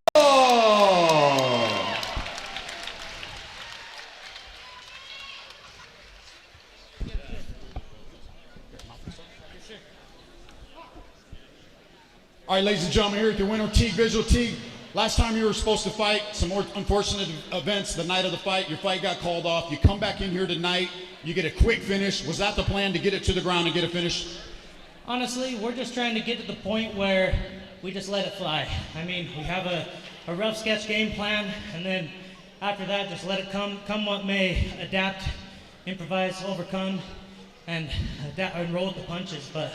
All right, ladies and gentlemen, here at the winner, Teague Vigil. Teague, last time you were supposed to fight, some more unfortunate events the night of the fight. Your fight got called off. You come back in here tonight. You get a quick finish. Was that the plan, to get it to the ground and get a finish? Honestly, we're just trying to get to the point where we just let it fly. I mean, we have a rough sketch game plan, and then after that, just let it come what may. Adapt, improvise, overcome, and roll with the punches. But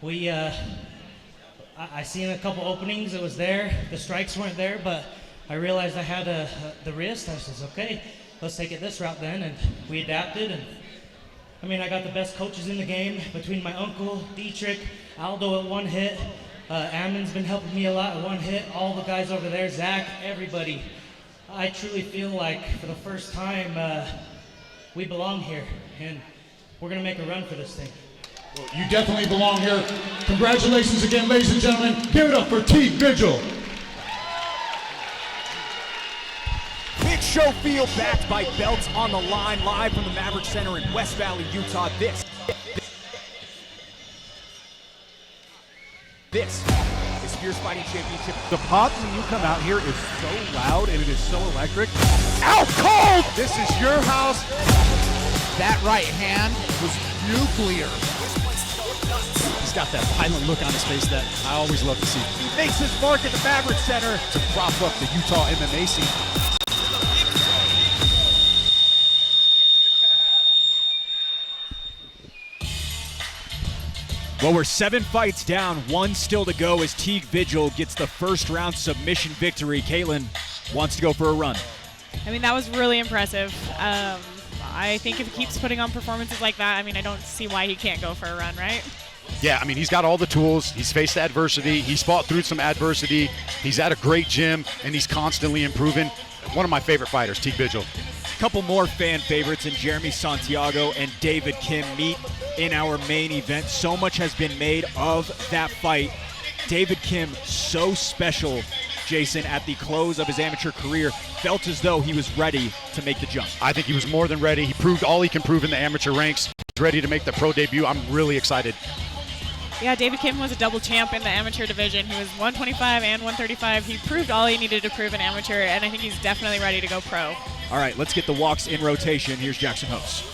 we, I seen a couple openings. It was there. The strikes weren't there, but I realized I had the wrist. I says, okay, let's take it this route then, and we adapted. And I mean, I got the best coaches in the game between my uncle, Dietrich, Aldo at One Hit. Ammon's been helping me a lot at One Hit. All the guys over there, Zach, everybody. I truly feel like for the first time, we belong here, and we're gonna make a run for this thing. Well, you definitely belong here. Congratulations again, ladies and gentlemen. Give it up for Teague Vigil. Big show field backed by belts on the line, live from the Maverick Center in West Valley, Utah. This is Fierce Fighting Championship. The pop when you come out here is so loud and it is so electric. Out cold! This is your house. That right hand was nuclear. He's got that violent look on his face that I always love to see. He makes his mark at the Maverick Center to prop up the Utah MMA scene. Well, we're 7 fights down, 1 still to go as Teague Vigil gets the first round submission victory. Caitlin wants to go for a run. I mean, that was really impressive. I think if he keeps putting on performances like that, I mean, I don't see why he can't go for a run, right? Yeah, I mean, he's got all the tools. He's faced adversity. He's fought through some adversity. He's at a great gym, and he's constantly improving. One of my favorite fighters, Teague Vigil. A couple more fan favorites in Jeremy Santiago and David Kim meet in our main event. So much has been made of that fight. David Kim, so special, Jason, at the close of his amateur career, felt as though he was ready to make the jump. I think he was more than ready. He proved all he can prove in the amateur ranks. He's ready to make the pro debut. I'm really excited. Yeah, David Kim was a double champ in the amateur division. He was 125 and 135. He proved all he needed to prove in amateur, and I think he's definitely ready to go pro. All right, let's get the walks in rotation. Here's Jackson Hopes.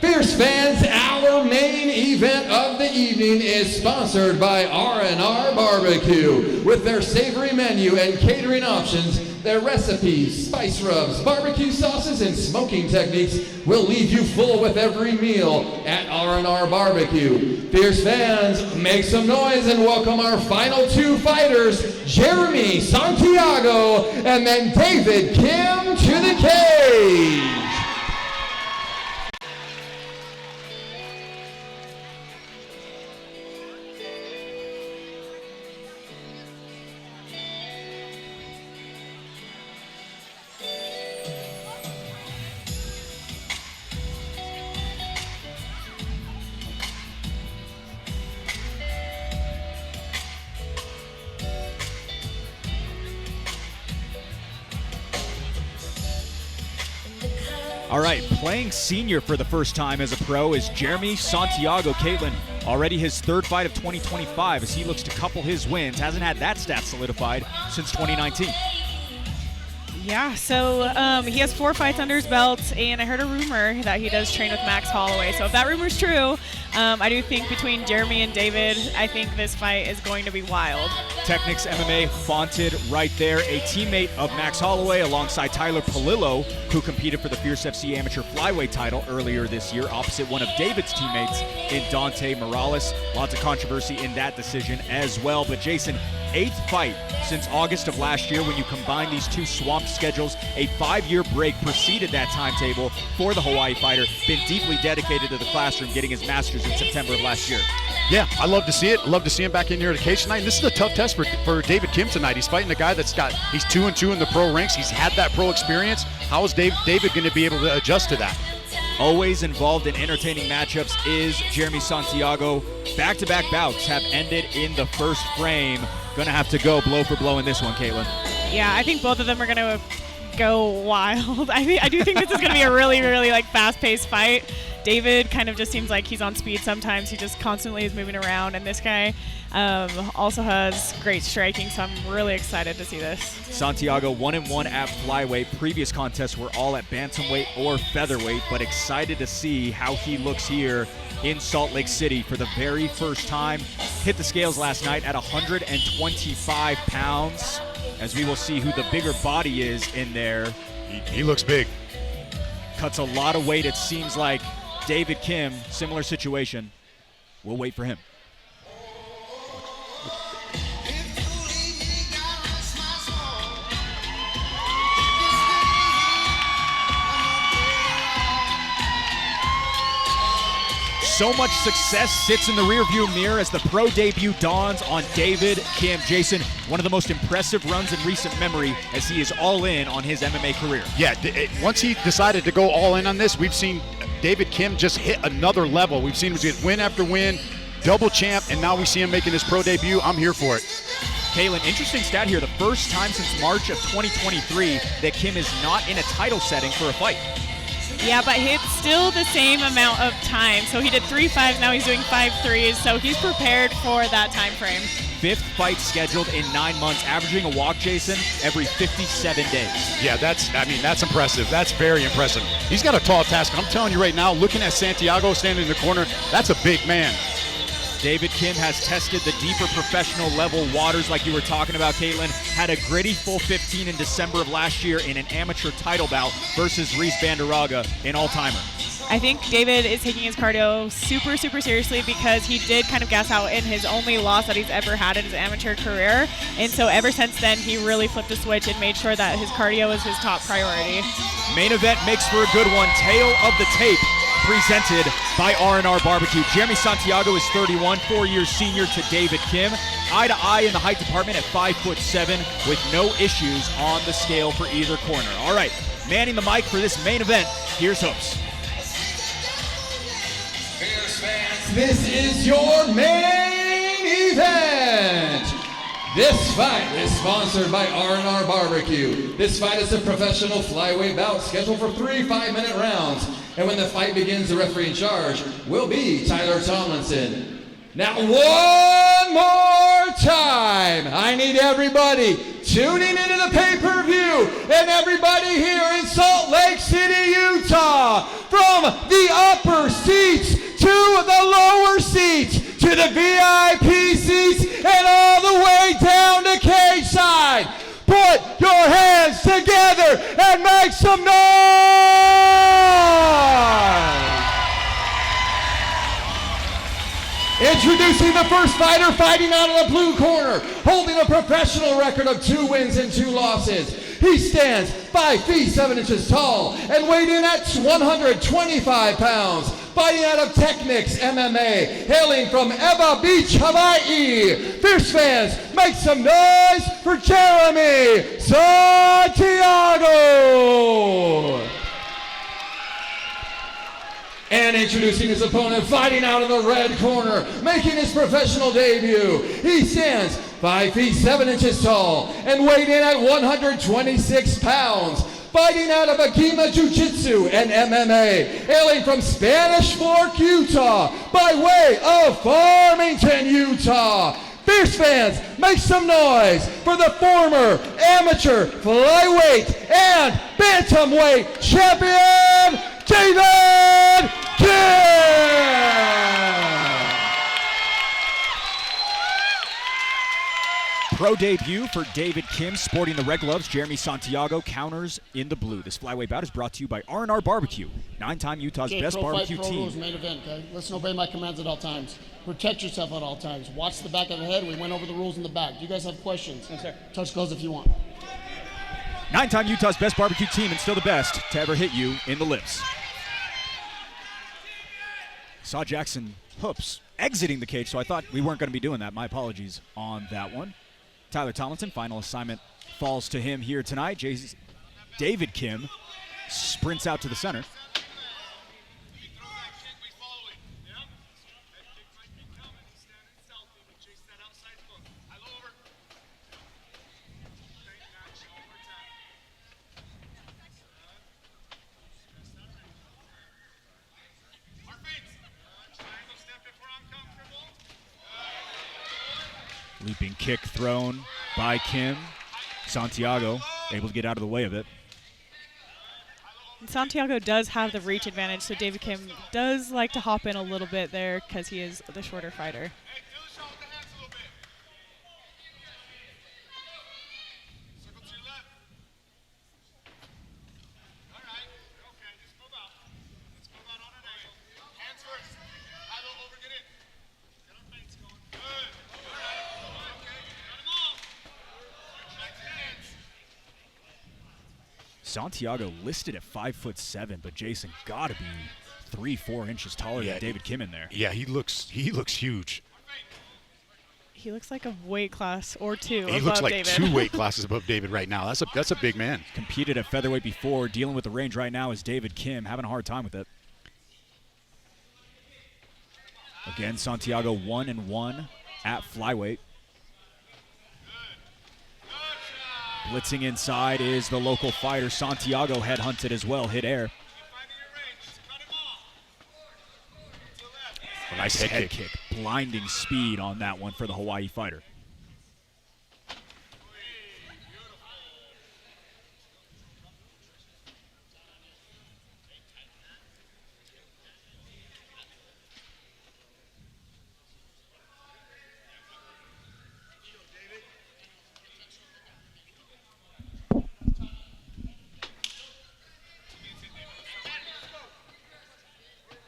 Fierce fans, our main event of the evening is sponsored by R&R Barbecue. With their savory menu and catering options, their recipes, spice rubs, barbecue sauces, and smoking techniques will leave you full with every meal at R&R Barbecue. Fierce fans, make some noise and welcome our final 2 fighters, Jeremy Santiago and then David Kim to the cage. All right, playing senior for the first time as a pro is Jeremy Santiago. Caitlin, already his third fight of 2025 as he looks to couple his wins. Hasn't had that stat solidified since 2019. Yeah, so he has 4 fights under his belt, and I heard a rumor that he does train with Max Holloway. So if that rumor's true, I do think between Jeremy and David, I think this fight is going to be wild. Technics MMA fonted right there. A teammate of Max Holloway alongside Tyler Palillo, who competed for the Fierce FC Amateur Flyweight title earlier this year, opposite one of David's teammates in Dante Morales. Lots of controversy in that decision as well. But Jason, 8th fight since August of last year when you combine these two swamped schedules. A 5-year break preceded that timetable for the Hawaii fighter. Been deeply dedicated to the classroom, getting his master's in September of last year. Yeah, I love to see it. Love to see him back in here at Cage tonight. And this is a tough test for David Kim tonight. He's fighting a guy he's 2-2 in the pro ranks. He's had that pro experience. How is David going to be able to adjust to that? Always involved in entertaining matchups is Jeremy Santiago. Back-to-back bouts have ended in the first frame. Gonna have to go blow for blow in this one, Caitlin. Yeah, I think both of them are gonna go wild. I do think this is gonna be a really, really like fast-paced fight. David kind of just seems like he's on speed sometimes. He just constantly is moving around, and this guy also has great striking, so I'm really excited to see this. Santiago 1-1 at flyweight. Previous contests were all at bantamweight or featherweight, but excited to see how he looks here in Salt Lake City for the very first time. Hit the scales last night at 125 pounds, as we will see who the bigger body is in there. He looks big. Cuts a lot of weight, it seems like. David Kim, similar situation. We'll wait for him. So much success sits in the rearview mirror as the pro debut dawns on David Kim. Jason, one of the most impressive runs in recent memory as he is all in on his MMA career. Yeah, once he decided to go all in on this, we've seen David Kim just hit another level. We've seen him get win after win, double champ, and now we see him making his pro debut. I'm here for it. Kaylin, interesting stat here. The first time since March of 2023 that Kim is not in a title setting for a fight. Yeah, but it's still the same amount of time. So he did 3 5s, now he's doing 5 3s. So he's prepared for that time frame. 5th fight scheduled in 9 months, averaging a walk, Jason, every 57 days. Yeah, that's impressive. That's very impressive. He's got a tall task. I'm telling you right now, looking at Santiago standing in the corner, that's a big man. David Kim has tested the deeper professional level waters like you were talking about, Caitlin. Had a gritty full 15 in December of last year in an amateur title bout versus Reese Banderaga in all-timer. I think David is taking his cardio super, super seriously because he did kind of gas out in his only loss that he's ever had in his amateur career. And so ever since then, he really flipped a switch and made sure that his cardio is his top priority. Main event makes for a good one. Tale of the tape presented by R&R Barbecue. Jeremy Santiago is 31, 4 years senior to David Kim. Eye to eye in the height department at 5'7", with no issues on the scale for either corner. All right, manning the mic for this main event, here's Hoops. This is your main event. This fight is sponsored by R&R Barbecue. This fight is a professional flyweight bout scheduled for 3 5-minute rounds. And when the fight begins, the referee in charge will be Tyler Tomlinson. Now, one more time, I need everybody tuning into the pay-per-view and everybody here in Salt Lake City, Utah, from the upper seats to the lower seats, to the VIP seats, and all the way down to cage side. Put your hands together and make some noise! Introducing the first fighter fighting out of the blue corner, holding a professional record of 2 wins and 2 losses. He stands 5 feet 7 inches tall and weighed in at 125 pounds. Fighting out of Technics MMA, hailing from Ewa Beach, Hawaii. Fierce fans, make some noise for Jeremy Santiago. And introducing his opponent, fighting out of the red corner, making his professional debut. He stands 5 feet 7 inches tall and weighed in at 126 pounds. fighting out of Agima Jiu-Jitsu and MMA, hailing from Spanish Fork, Utah, by way of Farmington, Utah. Fierce fans, make some noise for the former amateur flyweight and bantamweight champion, David Kim! Pro debut for David Kim, sporting the red gloves. Jeremy Santiago counters in the blue. This flyweight bout is brought to you by R&R Barbecue, 9-time Utah's best Pro barbecue Fight Pro team. Rules main event, okay? Listen, obey my commands at all times. Protect yourself at all times. Watch the back of the head. We went over the rules in the back. Do you guys have questions? Yes, sir. Touch gloves if you want. 9-time Utah's best barbecue team and still the best to ever hit you in the lips. Saw Jackson Hoops exiting the cage, so I thought we weren't going to be doing that. My apologies on that one. Tyler Tomlinson, final assignment falls to him here tonight. David Kim sprints out to the center. Leaping kick thrown by Kim. Santiago able to get out of the way of it. And Santiago does have the reach advantage, so David Kim does like to hop in a little bit there because he is the shorter fighter. Santiago listed at 5'7", but Jason got to be 3-4 inches taller than David Kim in there. Yeah, he looks huge. He looks like a weight class or two above He looks like David. 2 weight classes above David right now. That's a big man. Competed at featherweight before. Dealing with the range right now is David Kim, having a hard time with it. Again, Santiago 1-1 at flyweight. Blitzing inside is the local fighter. Santiago headhunted as well, hit air. A nice head kick. Blinding speed on that one for the Hawaii fighter.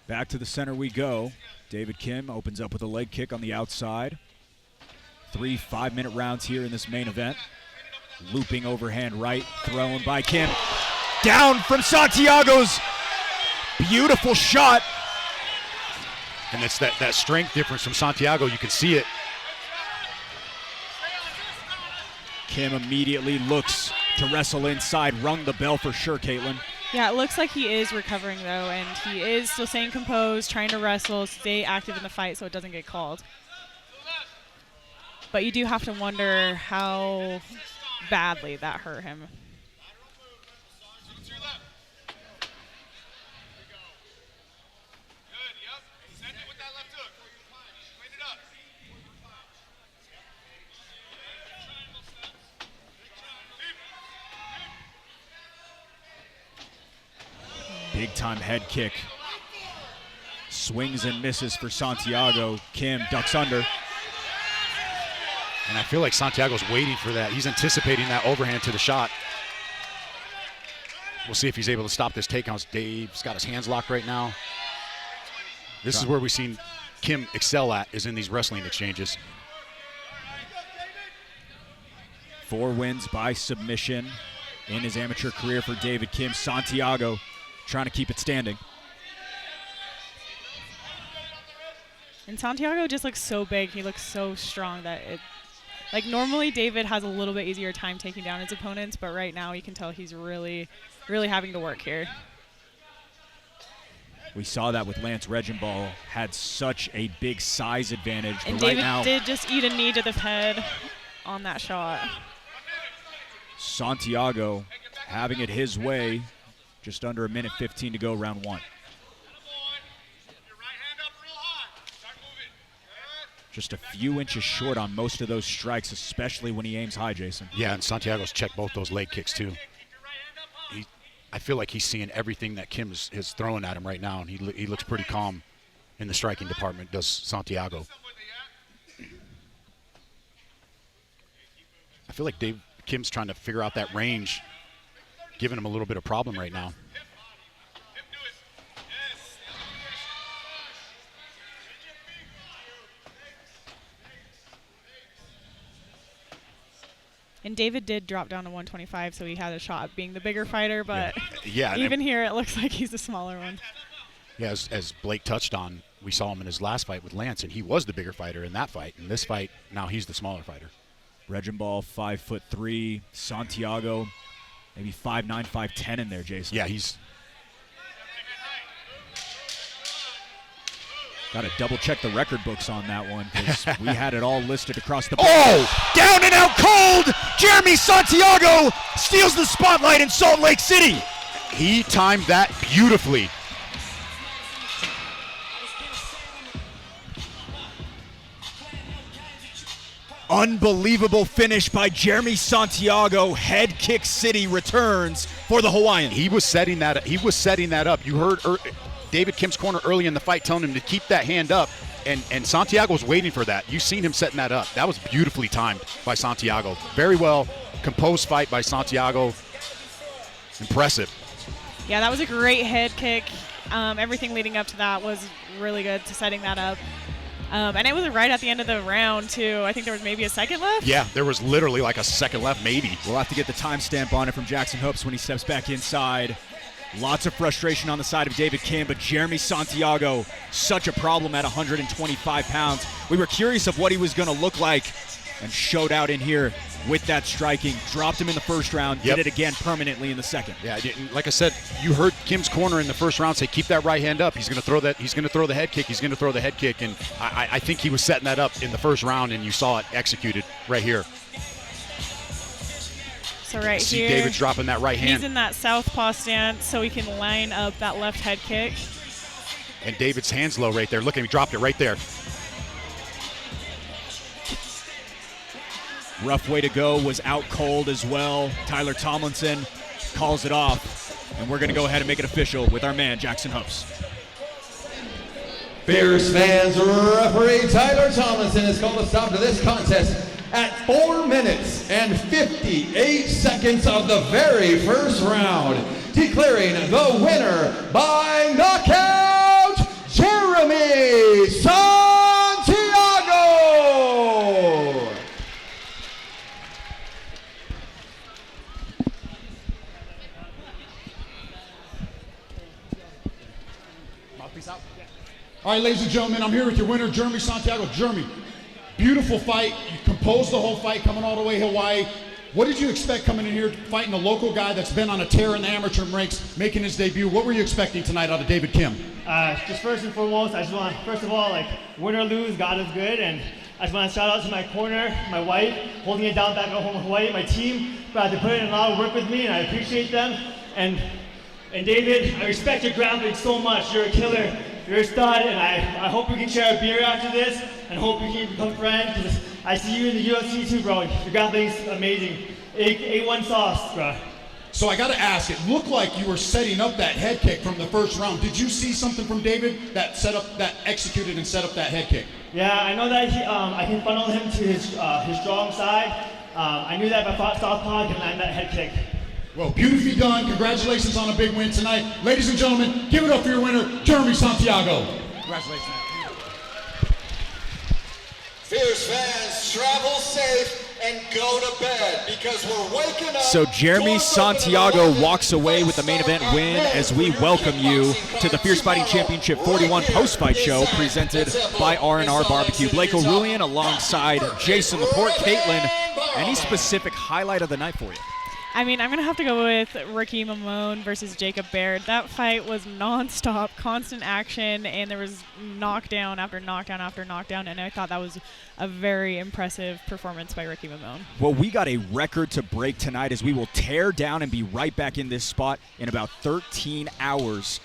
Back to the center we go. David Kim opens up with a leg kick on the outside. 3 5-minute rounds here in this main event. Looping overhand right, thrown by Kim. Down from Santiago's beautiful shot. And it's that strength difference from Santiago. You can see it. Kim immediately looks to wrestle inside. Rung the bell for sure, Caitlin. Yeah, it looks like he is recovering, though, and he is still staying composed, trying to wrestle, stay active in the fight so it doesn't get called. But you do have to wonder how badly that hurt him. Big time head kick. Swings and misses for Santiago. Kim ducks under. And I feel like Santiago's waiting for that. He's anticipating that overhand to the shot. We'll see if he's able to stop this takedown. Dave's got his hands locked right now. This is where we've seen Kim excel at, is in these wrestling exchanges. 4 wins by submission in his amateur career for David Kim. Santiago trying to keep it standing. And Santiago just looks so big. He looks so strong that it, like, normally David has a little bit easier time taking down his opponents, but right now you can tell he's really, really having to work here. We saw that with Lance Regenball, had such a big size advantage. And but right David now, did just eat a knee to the head on that shot. Santiago having it his way. Just under 1:15 to go, round 1. Just a few inches short on most of those strikes, especially when he aims high, Jason. Yeah, and Santiago's checked both those leg kicks too. I feel like he's seeing everything that Kim is throwing at him right now, and he looks pretty calm in the striking department, does Santiago. I feel like Dave Kim's trying to figure out that range, giving him a little bit of problem right now. And David did drop down to 125, so he had a shot at being the bigger fighter, but Yeah, even here it looks like he's the smaller one. Yeah, as Blake touched on, we saw him in his last fight with Lance, and he was the bigger fighter in that fight. In this fight, now he's the smaller fighter. Reginball, 5'3". Santiago, maybe 5'9", 5'10" in there, Jason. Yeah, he's... Got to double-check the record books on that one, because we had it all listed across the board. Oh! Down and out cold! Jeremy Santiago steals the spotlight in Salt Lake City. He timed that beautifully. Unbelievable finish by Jeremy Santiago. Head kick city returns for the Hawaiian. He was setting that up. You heard David Kim's corner early in the fight telling him to keep that hand up, and Santiago was waiting for that. You've seen him setting that up. That was beautifully timed by Santiago. Very well composed fight by Santiago. Impressive. Yeah, that was a great head kick. Everything leading up to that was really good to setting that up. And it was right at the end of the round, too. I think there was maybe a second left. Yeah, there was literally like a second left, maybe. We'll have to get the timestamp on it from Jackson Hoops when he steps back inside. Lots of frustration on the side of David Kim, but Jeremy Santiago, such a problem at 125 pounds. We were curious of what he was going to look like, and showed out in here with that striking. Dropped him in the first round, did it again permanently in the second. Yeah, like I said, you heard Kim's corner in the first round say, keep that right hand up. He's going to throw that. He's going to throw the head kick. He's going to throw the head kick, and I think he was setting that up in the first round, and you saw it executed right here. So right See here, David's dropping that right hand. He's in that southpaw stance, so he can line up that left head kick. And David's hand's low right there. Look at him, he dropped it right there. Rough way to go, was out cold as well. Tyler Tomlinson calls it off, and we're going to go ahead and make it official with our man, Jackson Hoops. Fierce fans, referee Tyler Tomlinson has called a stop to this contest at 4 minutes and 58 seconds of the very first round, declaring the winner by knockout, Jeremy Santiago. All right, ladies and gentlemen, I'm here with your winner, Jeremy Santiago. Jeremy, beautiful fight. You composed the whole fight, coming all the way Hawaii. What did you expect coming in here, fighting a local guy that's been on a tear in the amateur ranks, making his debut? What were you expecting tonight out of David Kim? Just first and foremost, I just want, first of all, like, win or lose, God is good, and I just want to shout out to my corner, my wife, holding it down back at home in Hawaii, my team, they put in a lot of work with me, and I appreciate them. And David, I respect your grounding so much. You're a killer. You're a stud, and I hope we can share a beer after this, and hope we can become friends, because I see you in the UFC too, bro. Your grappling's amazing. A1 sauce, bro. So I got to ask, it looked like you were setting up that head kick from the first round. Did you see something from David that executed and set up that head kick? Yeah, I know that I can funnel him to his strong side. I knew that if I fought southpaw, I could land that head kick. Well, beautifully done. Congratulations on a big win tonight. Ladies and gentlemen, give it up for your winner, Jeremy Santiago. Congratulations. Fierce fans, travel safe and go to bed because we're waking up. So Jeremy Santiago walks away with the main event win as we welcome you to the Fierce Fighting Championship 41 post-fight show presented by R&R Barbecue. Blake O'Rulian alongside Jason Laporte. Caitlin, any specific highlight of the night for you? I mean, I'm going to have to go with Ricky Mamone versus Jacob Baird. That fight was nonstop, constant action, and there was knockdown after knockdown after knockdown, and I thought that was a very impressive performance by Ricky Mamone. Well, we got a record to break tonight as we will tear down and be right back in this spot in about 13 hours.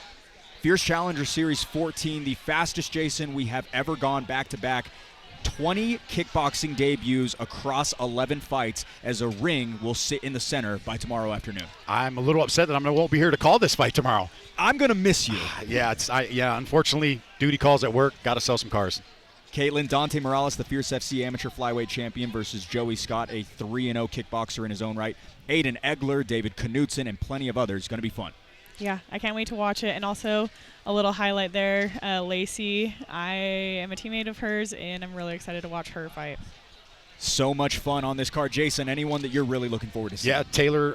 Fierce Challenger Series 14, the fastest, Jason, we have ever gone back-to-back. 20 kickboxing debuts across 11 fights as a ring will sit in the center by tomorrow afternoon. I'm a little upset that I won't be here to call this fight tomorrow. I'm going to miss you. Unfortunately, duty calls at work. Got to sell some cars. Caitlin, Dante Morales, the Fierce FC amateur flyweight champion versus Joey Scott, a 3-0 kickboxer in his own right. Aiden Egler, David Knutson, and plenty of others. Going to be fun. Yeah, I can't wait to watch it. And also a little highlight there, Lacey. I am a teammate of hers, and I'm really excited to watch her fight. So much fun on this card. Jason, anyone that you're really looking forward to seeing? Yeah, Taylor,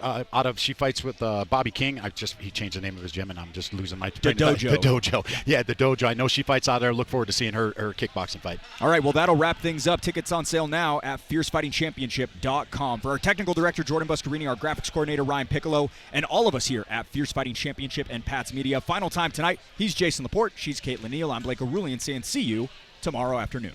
she fights with Bobby King. He changed the name of his gym, and I'm just losing my The Dojo. The Dojo. Yeah, the Dojo. I know she fights out there. Look forward to seeing her kickboxing fight. All right, well, that'll wrap things up. Tickets on sale now at FierceFightingChampionship.com. For our technical director, Jordan Buscarini, our graphics coordinator, Ryan Piccolo, and all of us here at Fierce Fighting Championship and Pats Media. Final time tonight. He's Jason Laporte. She's Caitlin Neal. I'm Blake Arulian saying see you tomorrow afternoon.